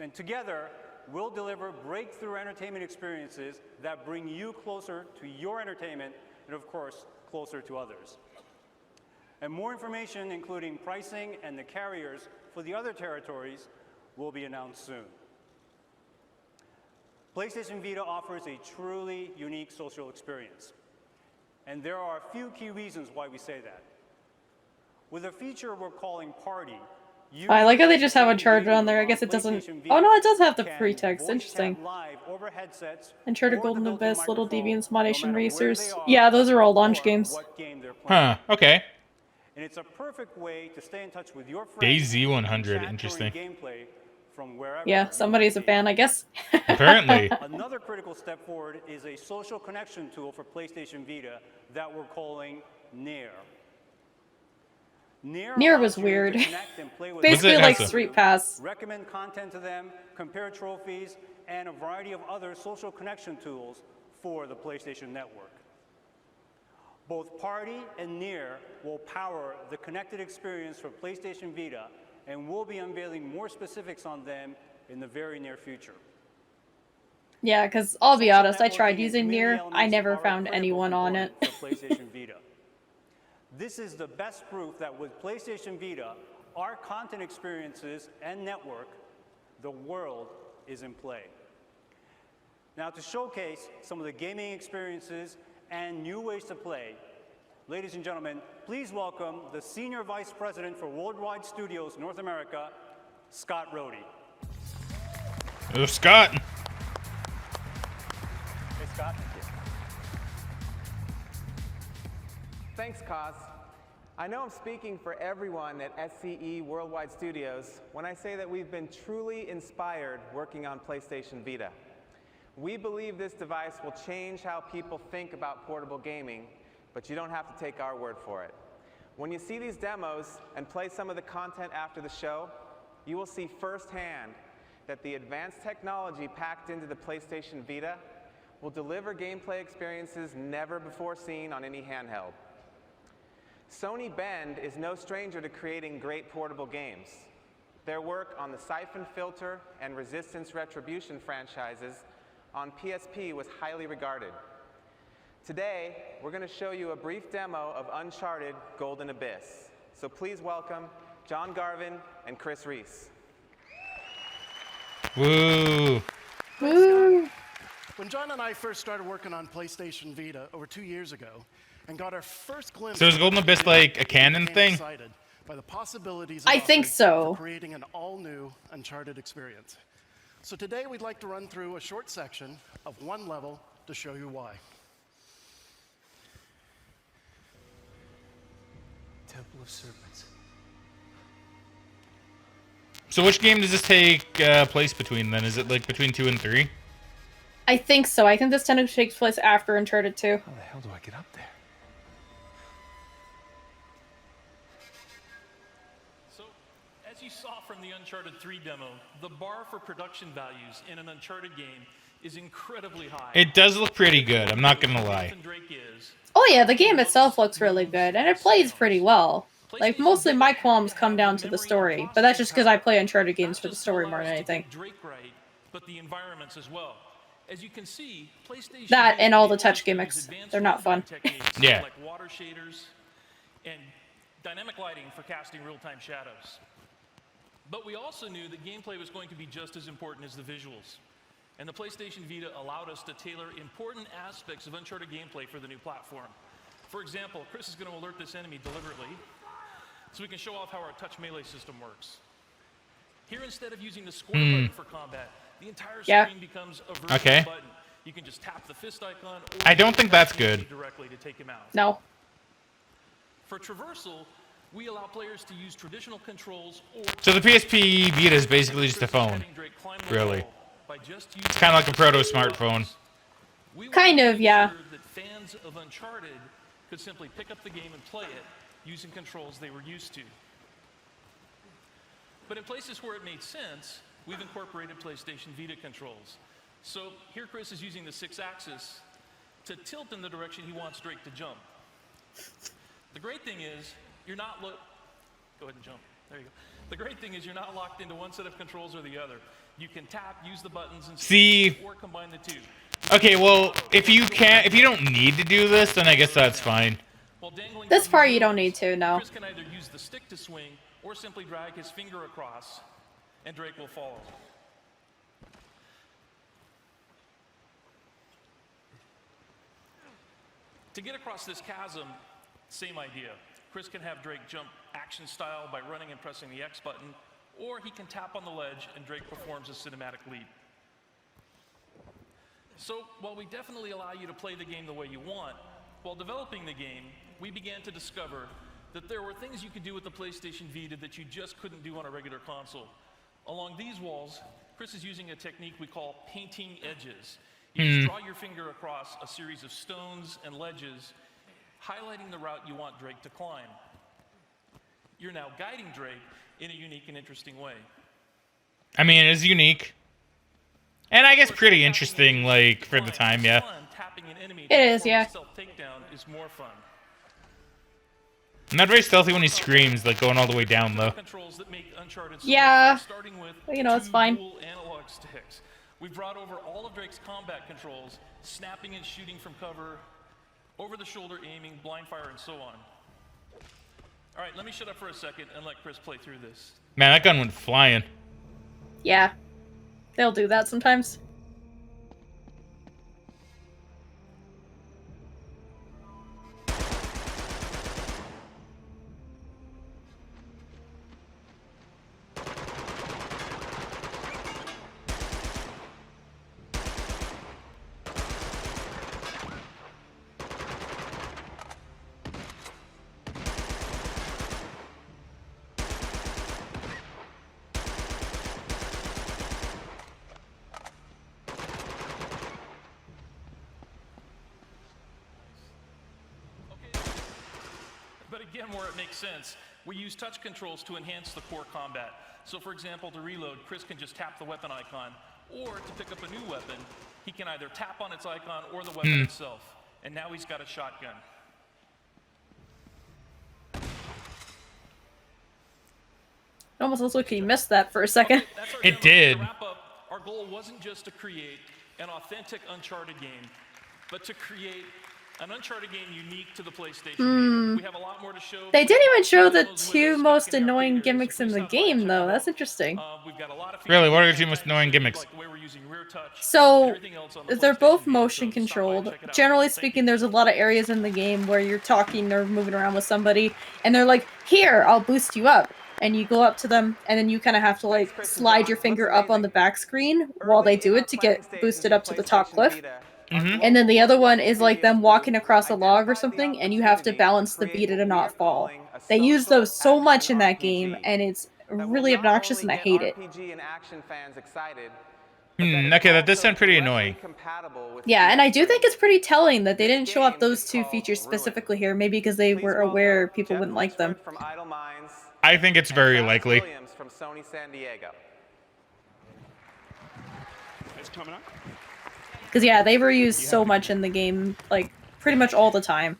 And together, we'll deliver breakthrough entertainment experiences that bring you closer to your entertainment and, of course, closer to others. And more information, including pricing and the carriers for the other territories, will be announced soon. PlayStation Vita offers a truly unique social experience. And there are a few key reasons why we say that. With a feature we're calling Party, I like how they just have Uncharted on there. I guess it doesn't. Oh no, it does have the free text. Interesting. Uncharted Golden Abyss, Little Deviants, Modation Racers. Yeah, those are all launch games. Huh. Okay. And it's a perfect way to stay in touch with your friends. Daisy 100. Interesting. Gameplay from wherever. Yeah, somebody's a fan, I guess. Apparently. Another critical step forward is a social connection tool for PlayStation Vita that we're calling Near. Near was weird. Basically like Street Pass. Recommend content to them, compare trophies, and a variety of other social connection tools for the PlayStation Network. Both Party and Near will power the connected experience for PlayStation Vita, and we'll be unveiling more specifics on them in the very near future. Yeah, because I'll be honest, I tried using Near. I never found anyone on it. For PlayStation Vita. This is the best proof that with PlayStation Vita, our content experiences and network, the world is in play. Now, to showcase some of the gaming experiences and new ways to play, ladies and gentlemen, please welcome the Senior Vice President for Worldwide Studios North America, Scott Rohde. Oh, Scott. Hey, Scott. Thanks, Kaz. I know I'm speaking for everyone at SCE Worldwide Studios when I say that we've been truly inspired working on PlayStation Vita. We believe this device will change how people think about portable gaming, but you don't have to take our word for it. When you see these demos and play some of the content after the show, you will see firsthand that the advanced technology packed into the PlayStation Vita will deliver gameplay experiences never before seen on any handheld. Sony Bend is no stranger to creating great portable games. Their work on the Siphon Filter and Resistance Retribution franchises on PSP was highly regarded. Today, we're going to show you a brief demo of Uncharted Golden Abyss. So please welcome John Garvin and Chris Reese. Woo! Woo! When John and I first started working on PlayStation Vita over 2 years ago, and got our first glimpse. So is Golden Abyss like a canon thing? By the possibilities I think so. For creating an all-new Uncharted experience. So today we'd like to run through a short section of one level to show you why. Temple of Serpents. So which game does this take place between then? Is it like between 2 and 3? I think so. I think this technically takes place after Uncharted 2. How the hell do I get up there? As you saw from the Uncharted 3 demo, the bar for production values in an Uncharted game is incredibly high. It does look pretty good, I'm not gonna lie. Oh yeah, the game itself looks really good, and it plays pretty well. Like, mostly my qualms come down to the story, but that's just because I play Uncharted games for the story more than anything. But the environments as well. As you can see, PlayStation that and all the touch gimmicks, they're not fun. Yeah. Like water shaders and dynamic lighting for casting real-time shadows. But we also knew that gameplay was going to be just as important as the visuals. And the PlayStation Vita allowed us to tailor important aspects of Uncharted gameplay for the new platform. For example, Chris is going to alert this enemy deliberately so we can show off how our touch melee system works. Here, instead of using the square button for combat, the entire screen becomes a vertical button. You can just tap the fist icon or I don't think that's good. directly to take him out. No. For traversal, we allow players to use traditional controls or So the PSP Vita is basically just a phone, really. It's kind of like a proto-smartphone. Kind of, yeah. That fans of Uncharted could simply pick up the game and play it using controls they were used to. But in places where it made sense, we've incorporated PlayStation Vita controls. So here Chris is using the 6-axis to tilt in the direction he wants Drake to jump. The great thing is, you're not go ahead and jump. There you go. The great thing is you're not locked into one set of controls or the other. You can tap, use the buttons, and or combine the two. Okay, well, if you don't need to do this, then I guess that's fine. This part you don't need to, no. Chris can either use the stick to swing or simply drag his finger across, and Drake will follow. To get across this chasm, same idea. Chris can have Drake jump action style by running and pressing the X button, or he can tap on the ledge and Drake performs a cinematic leap. So while we definitely allow you to play the game the way you want, while developing the game, we began to discover that there were things you could do with the PlayStation Vita that you just couldn't do on a regular console. Along these walls, Chris is using a technique we call painting edges. You just draw your finger across a series of stones and ledges, highlighting the route you want Drake to climb. You're now guiding Drake in a unique and interesting way. I mean, it is unique. And I guess pretty interesting, like, for the time, yeah. It is, yeah. Self-takedown is more fun. Not very stealthy when he screams, like, going all the way down, though. Yeah. Starting with you know, it's fine. dual analog sticks. We've brought over all of Drake's combat controls, snapping and shooting from cover, over-the-shoulder aiming, blind fire, and so on. All right, let me shut up for a second and let Chris play through this. Man, that gun went flying. Yeah. They'll do that sometimes. But again, where it makes sense, we use touch controls to enhance the core combat. So for example, to reload, Chris can just tap the weapon icon, or to pick up a new weapon, he can either tap on its icon or the weapon itself. And now he's got a shotgun. It almost looks like he missed that for a second. It did. To wrap up, our goal wasn't just to create an authentic Uncharted game, but to create an Uncharted game unique to the PlayStation. We have a lot more to show. They didn't even show the two most annoying gimmicks in the game, though. That's interesting. Really, what are the two most annoying gimmicks? So, they're both motion controlled. Generally speaking, there's a lot of areas in the game where you're talking or moving around with somebody, and they're like, here, I'll boost you up. And you go up to them, and then you kind of have to, like, slide your finger up on the back screen while they do it to get boosted up to the top cliff. And then the other one is like them walking across a log or something, and you have to balance the Vita to not fall. They use those so much in that game, and it's really obnoxious, and I hate it. Okay, that does sound pretty annoying. Yeah, and I do think it's pretty telling that they didn't show up those two features specifically here, maybe because they were aware people wouldn't like them. I think it's very likely. From Sony San Diego. It's coming up. Because, yeah, they were used so much in the game, like, pretty much all the time.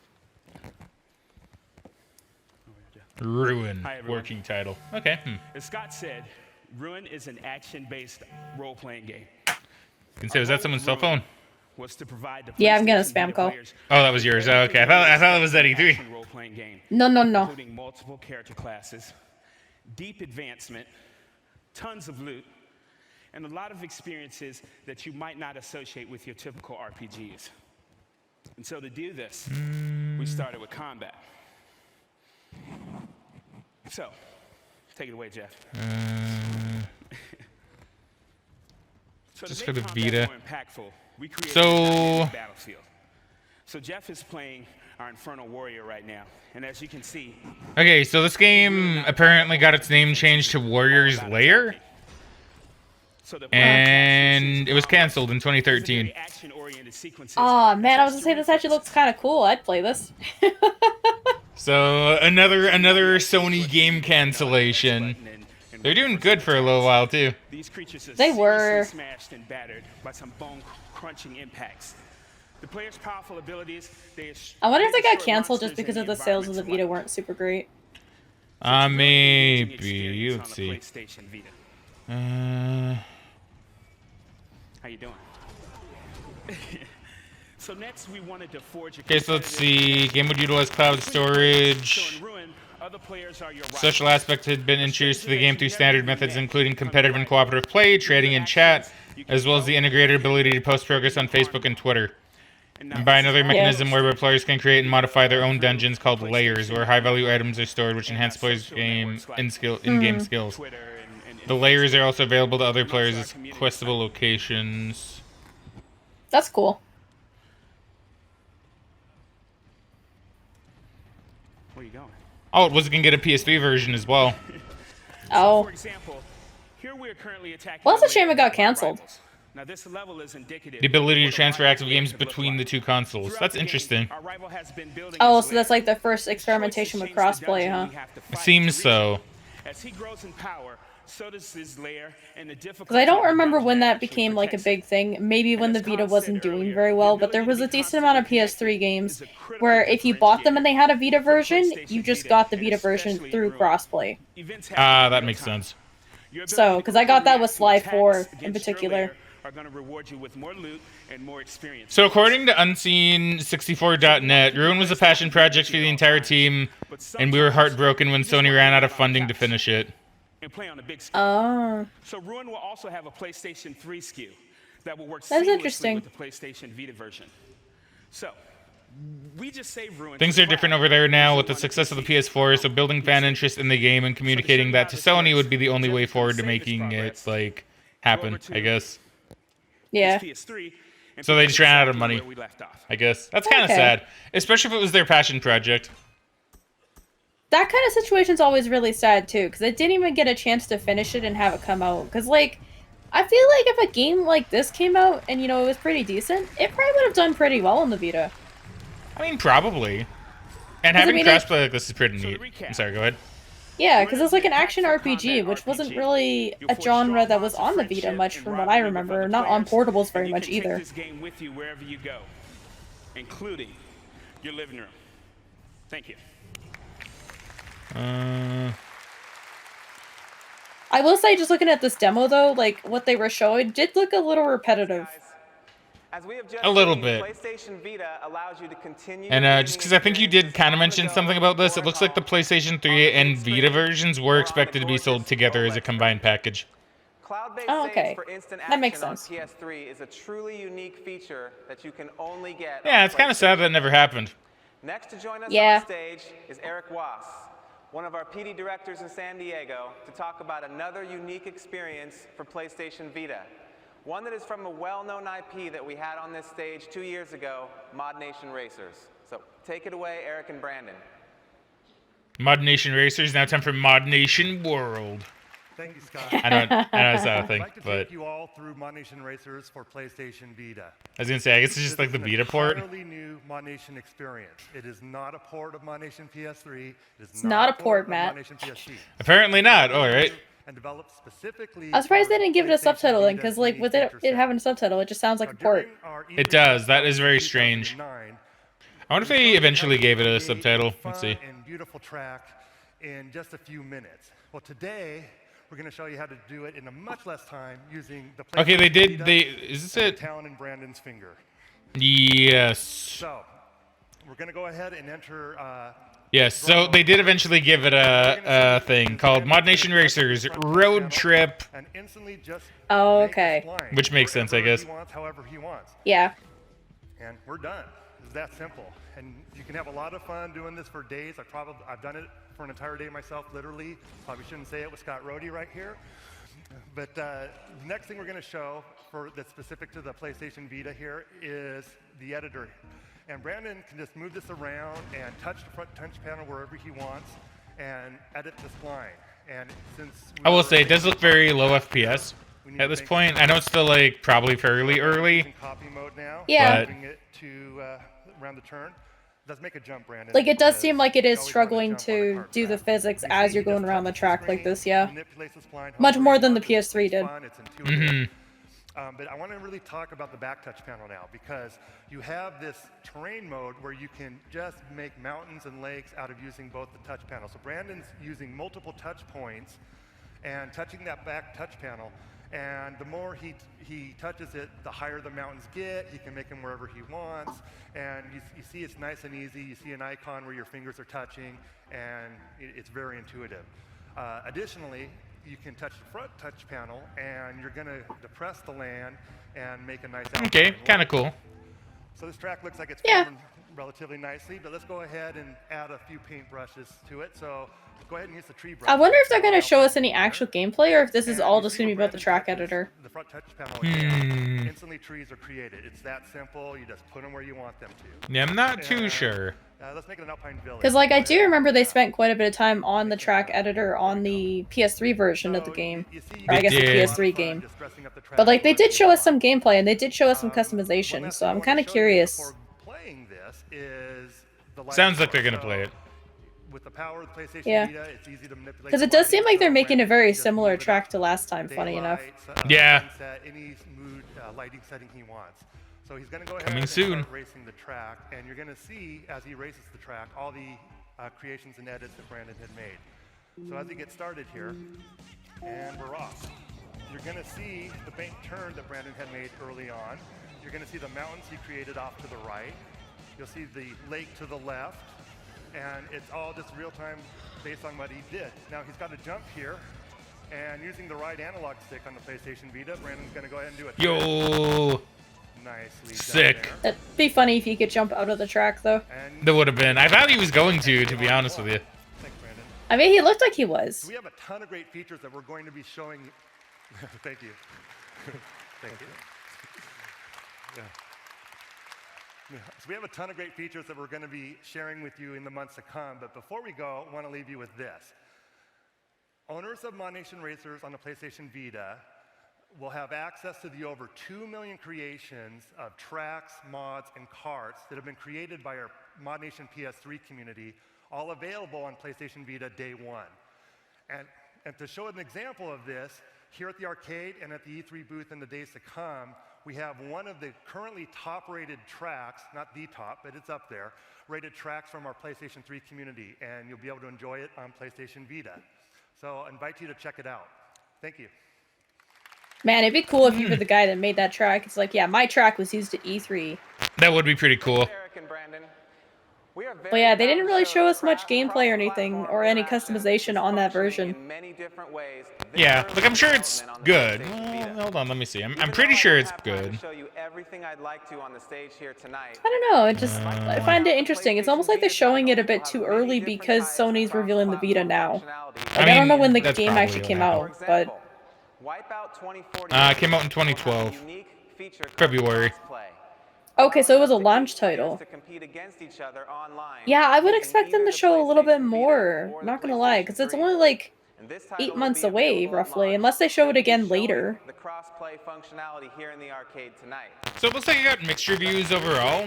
Ruin, working title. Okay. As Scott said, Ruin is an action-based role-playing game. You can say, was that someone's cell phone? Was to provide the yeah, I'm getting a spam call. Oh, that was yours. Oh, okay, I thought it was that E3. Role-playing game. No. Including multiple character classes, deep advancement, tons of loot, and a lot of experiences that you might not associate with your typical RPGs. And so to do this, we started with combat. So, take it away, Jeff. Just for the Vita. We created so, Battlefield. So Jeff is playing our Infernal Warrior right now, and as you can see. Okay, so this game apparently got its name changed to Warrior's Lair. And it was canceled in 2013. Oh man, I was gonna say this actually looks kind of cool. I'd play this. So another Sony game cancellation. They're doing good for a little while too. They were smashed and battered by some bone-crunching impacts. The player's powerful abilities. I wonder if they got canceled just because of the sales of the Vita weren't super great. Maybe. Let's see. How you doing? So next we wanted to forge. Okay, so let's see. Game would utilize cloud storage. Social aspect had been introduced to the game through standard methods, including competitive and cooperative play, trading, and chat, as well as the integrated ability to post progress on Facebook and Twitter. And by another mechanism whereby players can create and modify their own dungeons called layers, where high-value items are stored, which enhance players' in-game skills. The layers are also available to other players as questable locations. That's cool. Where are you going? Oh, it was going to get a PS3 version as well. Oh. For example, here we are currently attacking. Well, it's a shame it got canceled. Now this level is indicative. The ability to transfer active games between the two consoles. That's interesting. Oh, so that's like the first experimentation with crossplay, huh? It seems so. As he grows in power, so does his lair, and the difficulty. Because I don't remember when that became like a big thing. Maybe when the Vita wasn't doing very well, but there was a decent amount of PS3 games where if you bought them and they had a Vita version, you just got the Vita version through crossplay. That makes sense. So, because I got that with Sly 4 in particular. Are going to reward you with more loot and more experience. So according to Unseen64.net, Ruin was a passion project for the entire team, and we were heartbroken when Sony ran out of funding to finish it. And play on a big screen. Oh. So Ruin will also have a PlayStation 3 SKU that will work That's seamlessly interesting. with the PlayStation Vita version. So we just saved Ruin. Things are different over there now with the success of the PS4, so building fan interest in the game and communicating that to Sony would be the only way forward to making it like happen, I guess. Yeah. So they just ran out of money, I guess. That's kind of sad, especially if it was their passion project. That kind of situation's always really sad too, because I didn't even get a chance to finish it and have it come out. Because like, I feel like if a game like this came out and it was pretty decent, it probably would have done pretty well on the Vita. I mean, probably. And having crossplay like this is pretty neat. I'm sorry, go ahead. Yeah, because it's like an action RPG, which wasn't really a genre that was on the Vita much from what I remember. Not on portables very much either. Take this game with you wherever you go, including your living room. Thank you. I will say, just looking at this demo though, like what they were showing did look a little repetitive. A little bit. PlayStation Vita allows you to continue. And just because I think you did kind of mention something about this, it looks like the PlayStation 3 and Vita versions were expected to be sold together as a combined package. Cloud-based okay. for instant That makes action sense. on PS3 is a truly unique feature that you can only get. Yeah, on it's kind of sad that never happened. Next to join us Yeah. on stage is Eric Was, one of our PD directors in San Diego, to talk about another unique experience for PlayStation Vita. One that is from a well-known IP that we had on this stage 2 years ago, Mod Nation Racers. So take it away, Eric and Brandon. Mod Nation Racers, now time for Mod Nation World. Thank you, Scott. I know it's not a thing, I'd like to but take you all through Mod Nation Racers for PlayStation Vita. I was gonna say, I guess it's just like the Vita port. It's an entirely new Mod Nation experience. It is not a port of Mod Nation PS3. It's not a port, Matt. Mod Nation PSP. Apparently not. All right. And developed specifically. I was surprised they didn't give it a subtitling, because like with it having a subtitle, it just sounds like a port. It does. That is very strange. I wonder if they eventually gave it a subtitle. Let's see. And beautiful track in just a few minutes. Well, today we're going to show you how to do it in a much less time using the. Okay, they did. Vita Is this and it? the talon in Brandon's finger. Yes. So we're going to go ahead and enter. Yes. So they did eventually give it a thing called Mod Nation Racers Road Trip. And instantly just Oh, okay. Which makes sense, I guess. He wants, however he wants. Yeah. And we're done. It's that simple. And you can have a lot of fun doing this for days. I've done it for an entire day myself, literally. Probably shouldn't say it with Scott Rohde right here. But the next thing we're going to show that's specific to the PlayStation Vita here is the editor. And Brandon can just move this around and touch the front touch panel wherever he wants and edit this line. And since I will say it does look very low FPS at this point. I know it's still like probably fairly early. Copy mode now. Yeah. Moving it to around the turn. Let's make a jump, Brandon. Like it does seem like it is struggling to do the physics as you're going around the track like this, yeah. Much more than the PS3 did. Mm-hmm. But I want to really talk about the back touch panel now, because you have this terrain mode where you can just make mountains and lakes out of using both the touch panel. So Brandon's using multiple touch points and touching that back touch panel. And the more he touches it, the higher the mountains get. He can make them wherever he wants. And you see it's nice and easy. You see an icon where your fingers are touching, and it's very intuitive. Additionally, you can touch the front touch panel, and you're going to depress the land and make a nice outline. Okay, kind of cool. So this track looks like it's Yeah. forming relatively nicely, but let's go ahead and add a few paint brushes to it. So go ahead and use the tree brush. I wonder if they're going to show us any actual gameplay or if this is all just going to be about the track editor. The front touch panel down, instantly trees are created. It's that simple. You just put them where you want them to. Yeah, I'm not too sure. Let's make it an Alpine Village. Because, like, I do remember they spent quite a bit of time on the track editor on the PS3 version of the game. Or I guess the PS3 game. But, like, they did show us some gameplay and they did show us some customization, so I'm kind of curious. Playing this is the Sounds like they're going to play it. With the power of the PlayStation Yeah. Vita, it's easy to manipulate. Because it does seem like they're making a very similar track to last time, funny enough. Yeah. Any mood lighting setting he wants. So he's going to go ahead Coming and soon. start racing the track, and you're going to see as he races the track all the creations and edits that Brandon had made. So as he gets started here, and we're off. You're going to see the bank turn that Brandon had made early on. You're going to see the mountains he created off to the right. You'll see the lake to the left. And it's all just real time based on what he did. Now he's got to jump here, and using the right analog stick on the PlayStation Vita, Brandon's going to go ahead and do it. Yo. Nicely Sick. done there. It'd be funny if he could jump out of the track, though. That would have been. I thought he was going to be honest with you. Thanks, Brandon. I mean, he looked like he was. So we have a ton of great features that we're going to be showing. Thank you. Thank you. Yeah. Yeah. So we have a ton of great features that we're going to be sharing with you in the months to come. But before we go, I want to leave you with this. Owners of Mod Nation Racers on the PlayStation Vita will have access to the over 2 million creations of tracks, mods, and carts that have been created by our Mod Nation PS3 community, all available on PlayStation Vita day one. And to show an example of this, here at the arcade and at the E3 booth in the days to come, we have one of the currently top-rated tracks, not the top, but it's up there, rated tracks from our PlayStation 3 community, and you'll be able to enjoy it on PlayStation Vita. So I invite you to check it out. Thank you. Man, it'd be cool if you were the guy that made that track. It's like, yeah, my track was used at E3. That would be pretty cool. But yeah, they didn't really show us much gameplay or anything, or any customization on that version. Yeah, like I'm sure it's good. Hold on, let me see. I'm pretty sure it's good. I don't know, it just, I find it interesting. It's almost like they're showing it a bit too early because Sony's revealing the Vita now. Like, I don't know when the game actually came out, but... It came out in 2012. February. Okay, so it was a launch title. Yeah, I would expect them to show a little bit more, not gonna lie, because it's only like 8 months away, roughly, unless they show it again later. So it looks like it got mixed reviews overall.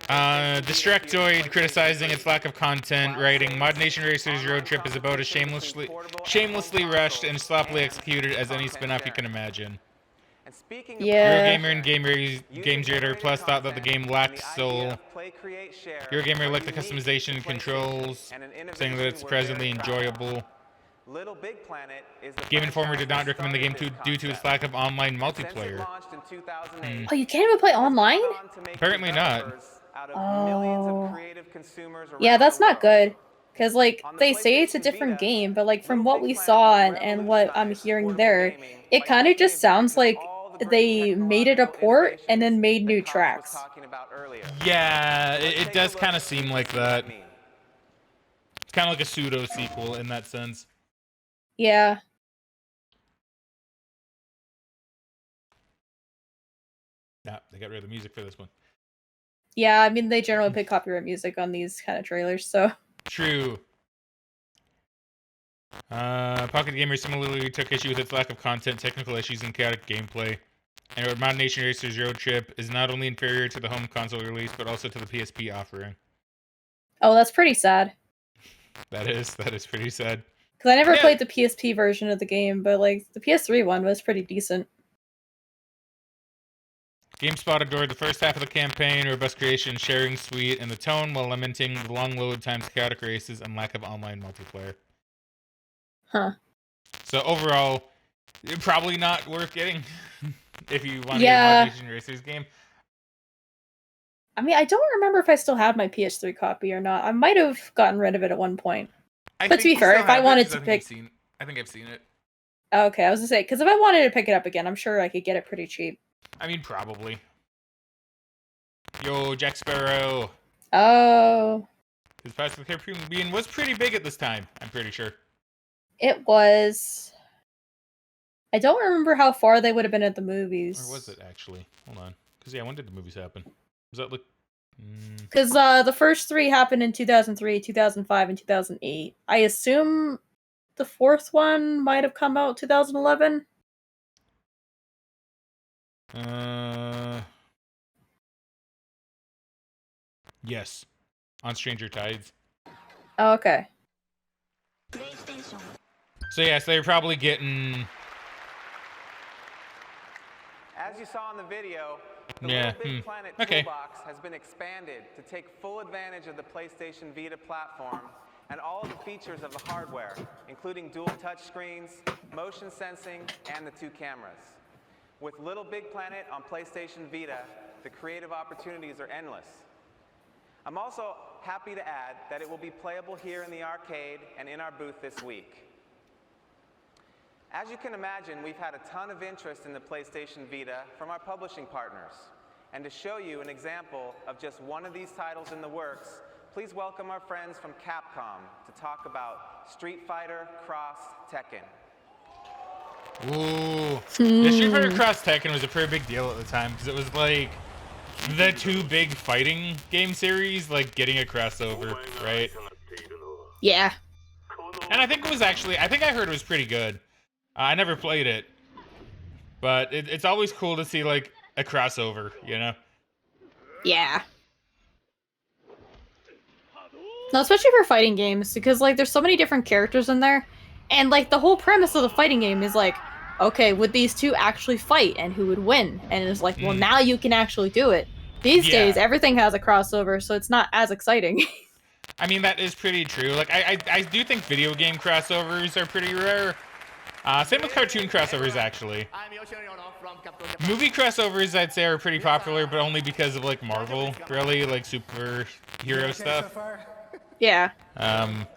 Distractoid criticizing its lack of content, writing, Mod Nation Racers Road Trip is about as shamelessly rushed and sloppily executed as any spin-off you can imagine. Yeah. Eurogamer and Games Radar Plus thought that the game lacked soul. Eurogamer liked the customization and controls, saying that it's surprisingly enjoyable. Game Informer did not recommend the game due to its lack of online multiplayer. Oh, you can't even play online? Apparently not. Oh. Yeah, that's not good. Because, like, they say it's a different game, but, like, from what we saw and what I'm hearing there, it kind of just sounds like they made it a port and then made new tracks. Yeah, it does kind of seem like that. It's kind of like a pseudo-sequel in that sense. Yeah. Yeah, they got rid of the music for this one. Yeah, I mean, they generally put copyright music on these kind of trailers, so... True. Pocket Gamer similarly took issue with its lack of content, technical issues, and chaotic gameplay. And Mod Nation Racers Road Trip is not only inferior to the home console release, but also to the PSP offering. Oh, that's pretty sad. That is pretty sad. Because I never played the PSP version of the game, but, like, the PS3 one was pretty decent. GameSpot adored the first half of the campaign, robust creation, sharing sweet, and the tone, while lamenting the long load times, chaotic races, and lack of online multiplayer. Huh. So overall, probably not worth getting if you want to get a Mod Nation Racers game. I mean, I don't remember if I still had my PS3 copy or not. I might have gotten rid of it at one point. But to be fair, if I wanted to pick... I think I've seen it. Okay, I was gonna say, because if I wanted to pick it up again, I'm sure I could get it pretty cheap. I mean, probably. Yo, Jack Sparrow. Oh. His Pirates of the Caribbean was pretty big at this time, I'm pretty sure. It was. I don't remember how far they would have been at the movies. Or was it actually? Hold on. Because, yeah, when did the movies happen? Was that like... Because the first 3 happened in 2003, 2005, and 2008. I assume the 4th one might have come out 2011. Yes. On Stranger Tides. Oh, okay. So, yes, they're probably getting... As you saw in the video, the Yeah, Little Big Planet okay. toolbox has been expanded to take full advantage of the PlayStation Vita platform and all of the features of the hardware, including dual touchscreens, motion sensing, and the 2 cameras. With Little Big Planet on PlayStation Vita, the creative opportunities are endless. I'm also happy to add that it will be playable here in the arcade and in our booth this week. As you can imagine, we've had a ton of interest in the PlayStation Vita from our publishing partners. And to show you an example of just one of these titles in the works, please welcome our friends from Capcom to talk about Street Fighter Cross Tekken. Ooh. The Street Fighter Cross Tekken was a pretty big deal at the time, because it was like the 2 big fighting game series, like getting a crossover, right? Yeah. And I think it was actually, I heard it was pretty good. I never played it, but it's always cool to see like a crossover, you know? Yeah. No, especially for fighting games, because like there's so many different characters in there, and like the whole premise of the fighting game is like, okay, would these 2 actually fight, and who would win? And it's like, well, now you can actually do it. These days, everything has a crossover, so it's not as exciting. I mean, that is pretty true. Like, I do think video game crossovers are pretty rare. Same with cartoon crossovers, actually. Movie crossovers, I'd say, are pretty popular, but only because of, like, Marvel, really, like, superhero stuff. Yeah. But,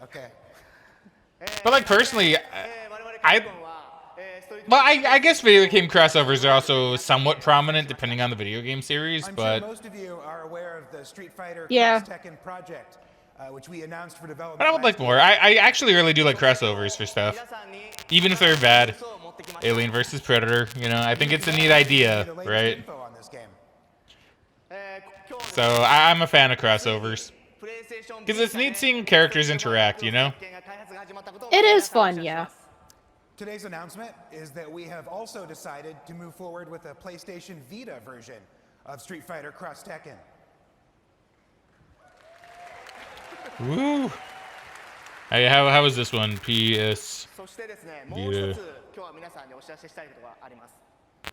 like, personally, I guess video game crossovers are also somewhat prominent, depending on the video game series, but... I'm sure most of you are aware of the Street Fighter Yeah. Cross Tekken project, which we announced for development. But I would like more. I actually really do like crossovers for stuff. Even if they're bad. Alien versus Predator, you know, I think it's a neat idea, right? So I'm a fan of crossovers. Because it's neat seeing characters interact, you know? It is fun, yeah. Today's announcement is that we have also decided to move forward with a PlayStation Vita version of Street Fighter Cross Tekken. Woo! Hey, how is this one? PS Vita.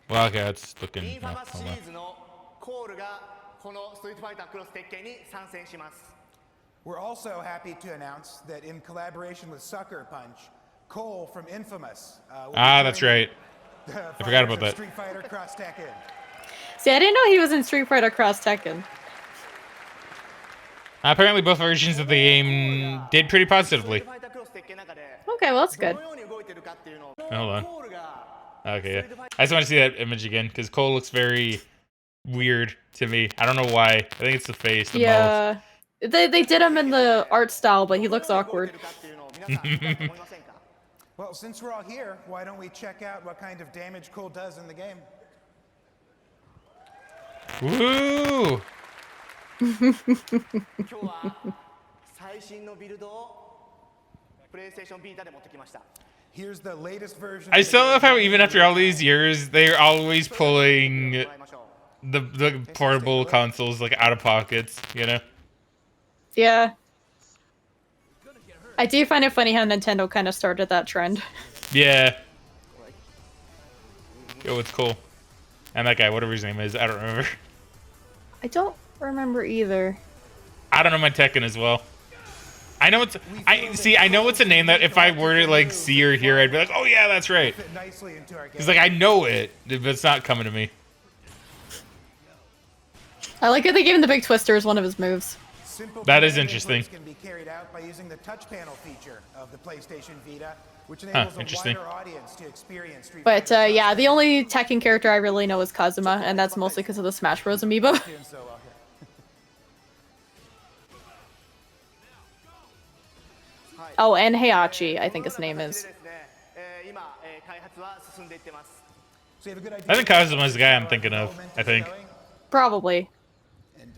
Well, okay, it's looking. No, hold on. We're also happy to announce that in collaboration with Sucker Punch, Cole from Infamous. That's right. I forgot about that. Street Fighter Cross Tekken. See, I didn't know he was in Street Fighter Cross Tekken. Apparently, both versions of the game did pretty positively. Okay, well, that's good. Hold on. Okay, yeah. I just want to see that image again, because Cole looks very weird to me. I don't know why. I think it's the face. The Yeah. They did him in the art style, but he looks awkward. Well, since we're all here, why don't we check out what kind of damage Cole does in the game? Woo! Here's the latest version. I still love how even after all these years, they're always pulling the portable consoles like out of pockets, you know? Yeah. I do find it funny how Nintendo kind of started that trend. Yeah. Yo, it's cool. And that guy, whatever his name is, I don't remember. I don't remember either. I don't know my Tekken as well. I know it's I know it's a name that if I were to like see or hear, I'd be like, oh yeah, that's right. It's like I know it, but it's not coming to me. I like how they gave him the big twister as one of his moves. That is interesting. Can be carried out by using the touch panel feature of the PlayStation Vita, which enables a wider audience to experience Street But yeah, the only Tekken character I really know is Kazuma, and that's mostly because of the Smash Bros. Amiibo. Oh, and Heihachi, I think his name is. So you have a good idea. I think Kazuma's the guy I'm thinking of. I think. Probably. And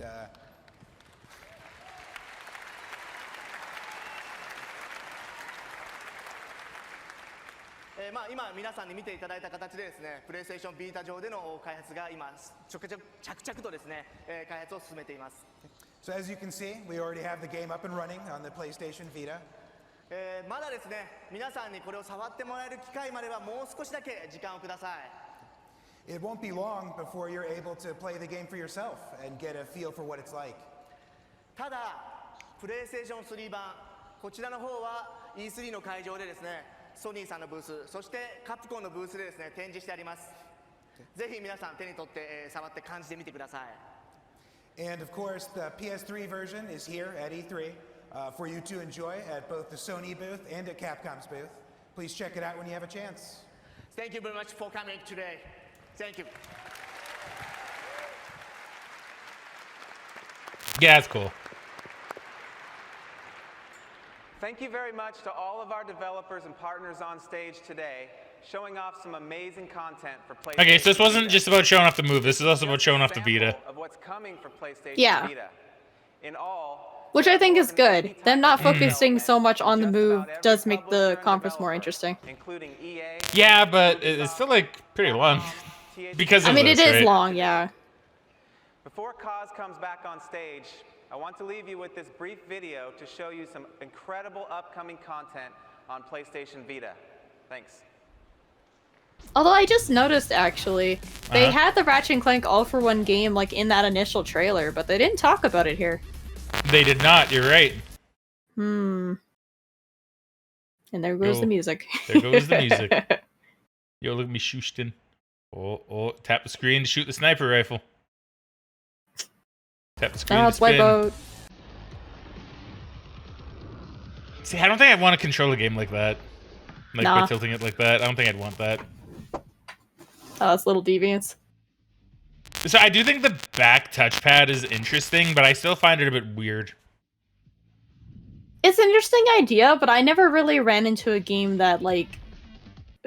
So as you can see, we already have the game up and running on the PlayStation Vita. まだですね、皆さんにこれを触ってもらえる機会まではもう少しだけ時間をください。 It won't be long before you're able to play the game for yourself and get a feel for what it's like. ただ、プレイステーション3版、こちらの方は E3 の会場でですね、ソニーさんのブース、そしてカプコンのブースでですね、展示してあります。ぜひ皆さん手に取って触って感じてみてください。 And of course, the PS3 version is here at E3 for you to enjoy at both the Sony booth and at Capcom's booth. Please check it out when you have a chance. Thank you very much for coming today. Thank you. Yeah, that's cool. Thank you very much to all of our developers and partners on stage today, showing off some amazing content for PlayStation. Okay, so this wasn't just about showing off the move. This is also about showing off the Vita. Of what's coming for PlayStation Yeah. Vita. In all, Which I think is good. Them not focusing so much on the move does make the conference more interesting. including EA. Yeah, but it's still like pretty long because of I mean, this, it is right? long, yeah. Before Kaz comes back on stage, I want to leave you with this brief video to show you some incredible upcoming content on PlayStation Vita. Thanks. Although I just noticed, actually, they had the Ratchet and Clank All for One game like in that initial trailer, but they didn't talk about it here. They did not. You're right. Hmm. And there goes Yo, the music. There goes the music. Yo, look at me shoosting. Oh, tap the screen to shoot the sniper rifle. Tap the screen to That's spin. Wipeout. See, I don't think I'd want to control a game like that. Like, by Nah. tilting it like that. I don't think I'd want that. Oh, that's little deviants. So I do think the back touchpad is interesting, but I still find it a bit weird. It's an interesting idea, but I never really ran into a game that, like,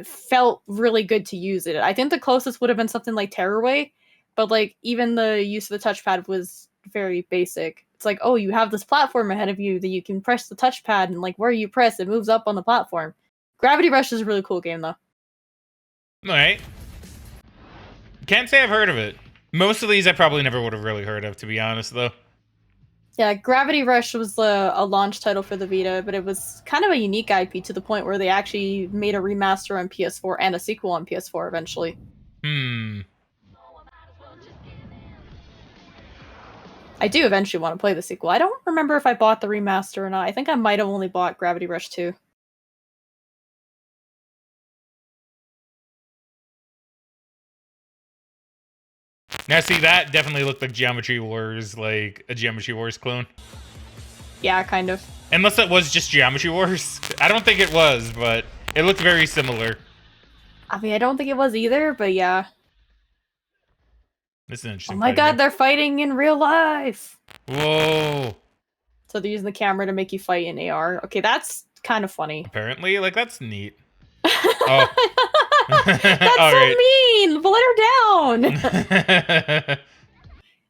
felt really good to use it. I think the closest would have been something like Tearaway, but, like, even the use of the touchpad was very basic. It's like, oh, you have this platform ahead of you that you can press the touchpad, and, like, where you press, it moves up on the platform. Gravity Rush is a really cool game, though. Alright. Can't say I've heard of it. Most of these I probably never would have really heard of, to be honest, though. Yeah, Gravity Rush was a launch title for the Vita, but it was kind of a unique IP to the point where they actually made a remaster on PS4 and a sequel on PS4 eventually. I do eventually want to play the sequel. I don't remember if I bought the remaster or not. I think I might have only bought Gravity Rush 2. Now, see, that definitely looked like Geometry Wars, like a Geometry Wars clone. Yeah, kind of. Unless it was just Geometry Wars. I don't think it was, but it looked very similar. I mean, I don't think it was either, but yeah. This is an Oh interesting my fighting god, game. they're fighting in real life! Whoa. So they're using the camera to make you fight in AR. Okay, that's kind of funny. Apparently, like, that's neat. Oh. That's All so right. mean! But let her down!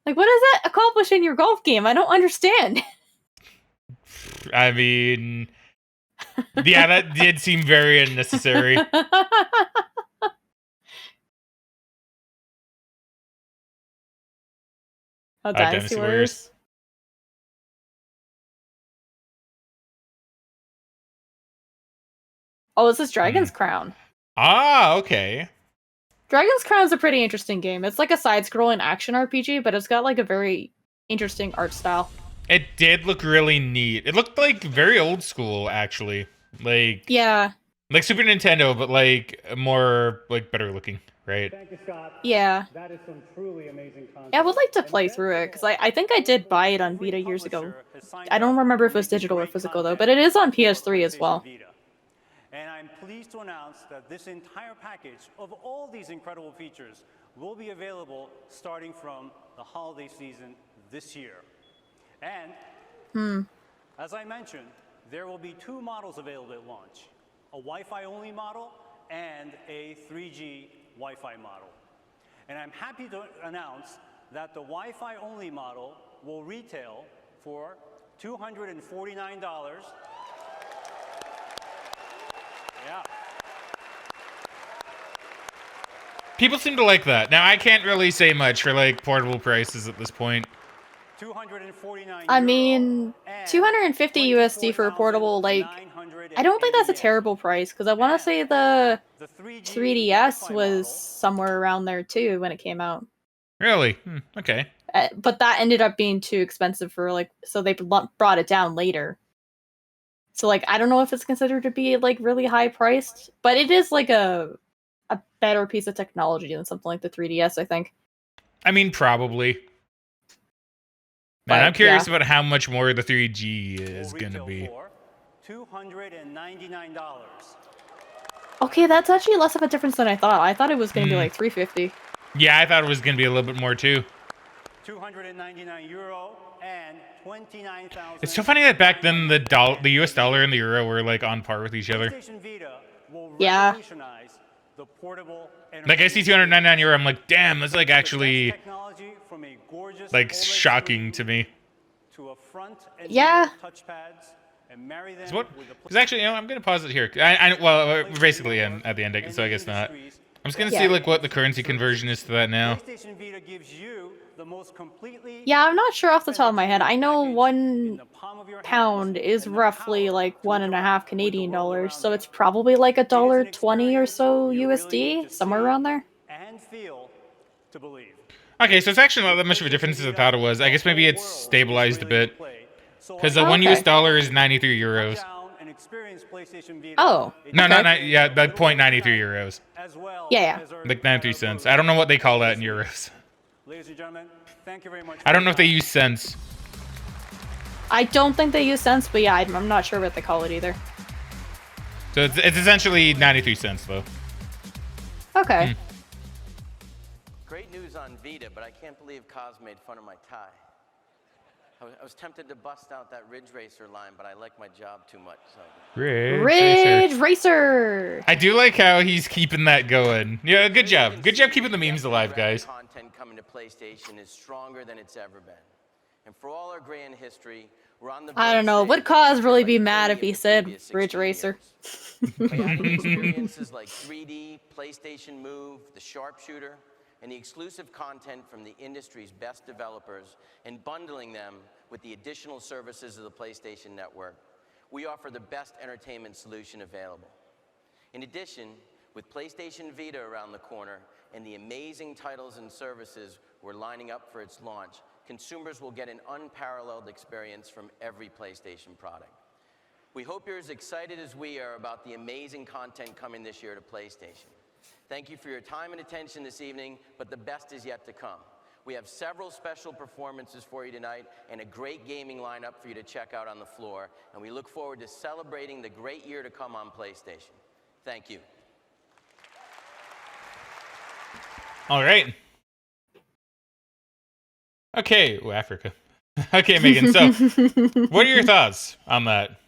Like, what does that accomplish in your golf game? I don't understand. I mean, yeah, that did seem very unnecessary. Oh, Dynasty Warriors. Oh, this is Dragon's Crown. Ah, okay. Dragon's Crown is a pretty interesting game. It's like a side-scrolling action RPG, but it's got like a very interesting art style. It did look really neat. It looked like very old school, actually. Like, Yeah, like Super Nintendo, but like more like better looking, right? yeah. That is some truly amazing content. Yeah, I would like to play through it, because I think I did buy it on Vita years ago. I don't remember if it was digital or physical, though, but it is on PS3 as well. And I'm pleased to announce that this entire package of all these incredible features will be available starting from the holiday season this year. And, as I mentioned, there will be 2 models available at launch, a Wi-Fi only model and a 3G Wi-Fi model. And I'm happy to announce that the Wi-Fi only model will retail for $249. Yeah. People seem to like that. Now, I can't really say much for like portable prices at this point. 249. I mean, 250 USD for a portable, like, I don't think that's a terrible price, because I want to say the 3DS was somewhere around there too when it came out. Really? Okay. But that ended up being too expensive for, like, so they brought it down later. So, like, I don't know if it's considered to be, like, really high priced, but it is, like, a better piece of technology than something like the 3DS, I think. I mean, probably. Man, I'm curious about how much more the 3G is going to be. $299. Okay, that's actually less of a difference than I thought. I thought it was going to be like 350. Yeah, I thought it was going to be a little bit more too. €299 and 29,000. It's so funny that back then the US dollar and the euro were like on par with each other. Yeah. Like I see 299 euro, I'm like, damn, that's like actually like shocking to me. Yeah. So what? Because actually, you know, I'm gonna pause it here. Well, we're basically at the end, so I guess not. I'm just gonna see like what the currency conversion is to that now. Yeah, I'm not sure off the top of my head. I know £1 is roughly like 1.5 Canadian dollars, so it's probably like $1.20 or so USD, somewhere around there. Okay, so it's actually not that much of a difference as I thought it was. I guess maybe it's stabilized a bit. Because the 1 US dollar is 93 euros. Oh. No, okay. not yeah, the 0.93 euros. Yeah. Like 93 cents. I don't know what they call that in euros. Ladies and gentlemen, thank you very much. I don't know if they use cents. I don't think they use cents, but yeah, I'm not sure what they call it either. So it's essentially 93 cents though. Okay. Great news on Vita, but I can't believe Kaz made fun of my tie. I was tempted to bust out that Ridge Racer line, but I like my job too much. So. Ridge Racer! I do like how he's keeping that going. Yeah, good job. Good job keeping the memes alive, guys. Content coming to PlayStation is stronger than it's ever been. And for all our grand history, we're on the I don't know. Would Cause really be mad if he said Ridge Racer? By adding experiences like 3D, PlayStation Move, the Sharpshooter, and the exclusive content from the industry's best developers and bundling them with the additional services of the PlayStation Network, we offer the best entertainment solution available. In addition, with PlayStation Vita around the corner and the amazing titles and services we're lining up for its launch, consumers will get an unparalleled experience from every PlayStation product. We hope you're as excited as we are about the amazing content coming this year to PlayStation. Thank you for your time and attention this evening, but the best is yet to come. We have several special performances for you tonight and a great gaming lineup for you to check out on the floor, and we look forward to celebrating the great year to come on PlayStation. Thank you. All right. Okay, Africa. Okay, Megan, so what are your thoughts on that?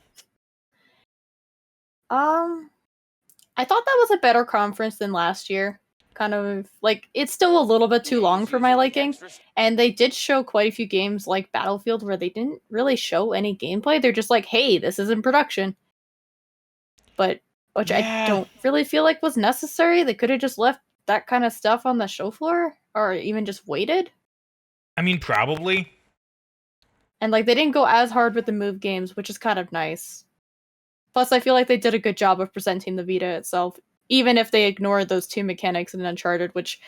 I thought that was a better conference than last year. Kind of, like, it's still a little bit too long for my liking. And they did show quite a few games like Battlefield where they didn't really show any gameplay. They're just like, hey, this is in production. But, which I don't really feel like was necessary. They could have just left that kind of stuff on the show floor. Or even just waited. I mean, probably. And, like, they didn't go as hard with the move games, which is kind of nice. Plus, I feel like they did a good job of presenting the Vita itself, even if they ignored those 2 mechanics in Uncharted, which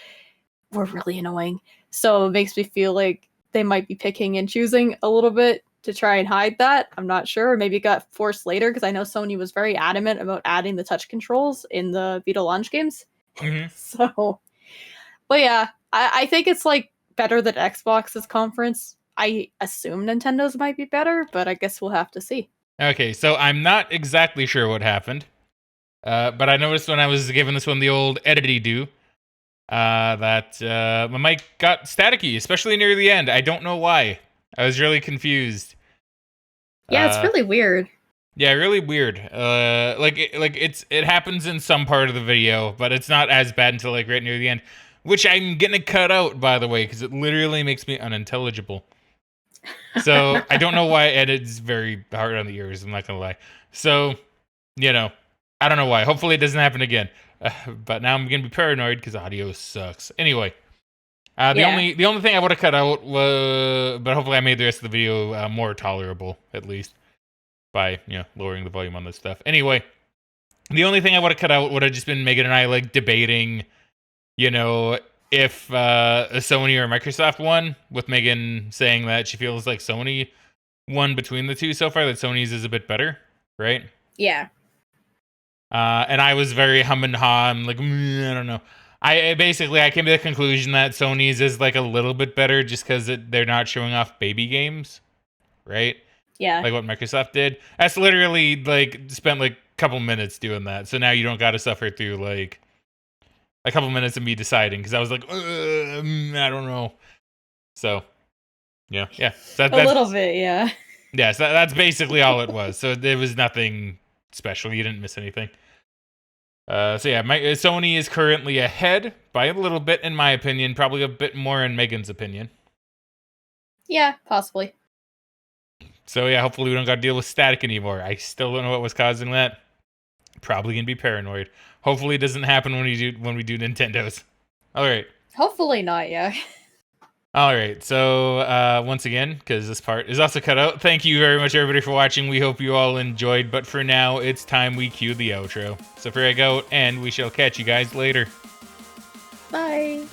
were really annoying. So it makes me feel like they might be picking and choosing a little bit to try and hide that. I'm not sure. Maybe it got forced later, because I know Sony was very adamant about adding the touch controls in the Vita launch games. Mm-hmm. So, but yeah, I think it's, like, better than Xbox's conference. I assume Nintendo's might be better, but I guess we'll have to see. Okay, so I'm not exactly sure what happened, but I noticed when I was giving this one the old edity-do, that my mic got staticky, especially near the end. I don't know why. I was really confused. Yeah, it's really weird. Yeah, really weird. It happens in some part of the video, but it's not as bad until like right near the end, which I'm gonna cut out, by the way, because it literally makes me unintelligible. So I don't know why it's very hard on the ears. I'm not gonna lie. So, you know, I don't know why. Hopefully it doesn't happen again. But now I'm gonna be paranoid because audio sucks. Anyway, the only thing I would have cut out was, but hopefully I made the rest of the video more tolerable at least by lowering the volume on this stuff. Anyway, the only thing I would have cut out would have just been Megan and I like debating, if Sony or Microsoft won, with Megan saying that she feels like Sony won between the two so far, that Sony's is a bit better, right? Yeah. And I was very hum and haw. I'm like, I don't know. I came to the conclusion that Sony's is like a little bit better just because they're not showing off baby games, right? Yeah. Like what Microsoft did. That's literally like spent like a couple minutes doing that. So now you don't got to suffer through like a couple minutes of me deciding, because I was like, I don't know. So, yeah. A little bit, yeah. Yeah, so that's basically all it was. So there was nothing special. You didn't miss anything. Sony is currently ahead by a little bit, in my opinion. Probably a bit more in Megan's opinion. Yeah, possibly. So yeah, hopefully we don't got to deal with static anymore. I still don't know what was causing that. Probably gonna be paranoid. Hopefully it doesn't happen when we do Nintendo's. All right. Hopefully not, yeah. All right. So once again, because this part is also cut out, thank you very much everybody for watching. We hope you all enjoyed. But for now, it's time we cue the outro. So Frag out, and we shall catch you guys later. Bye.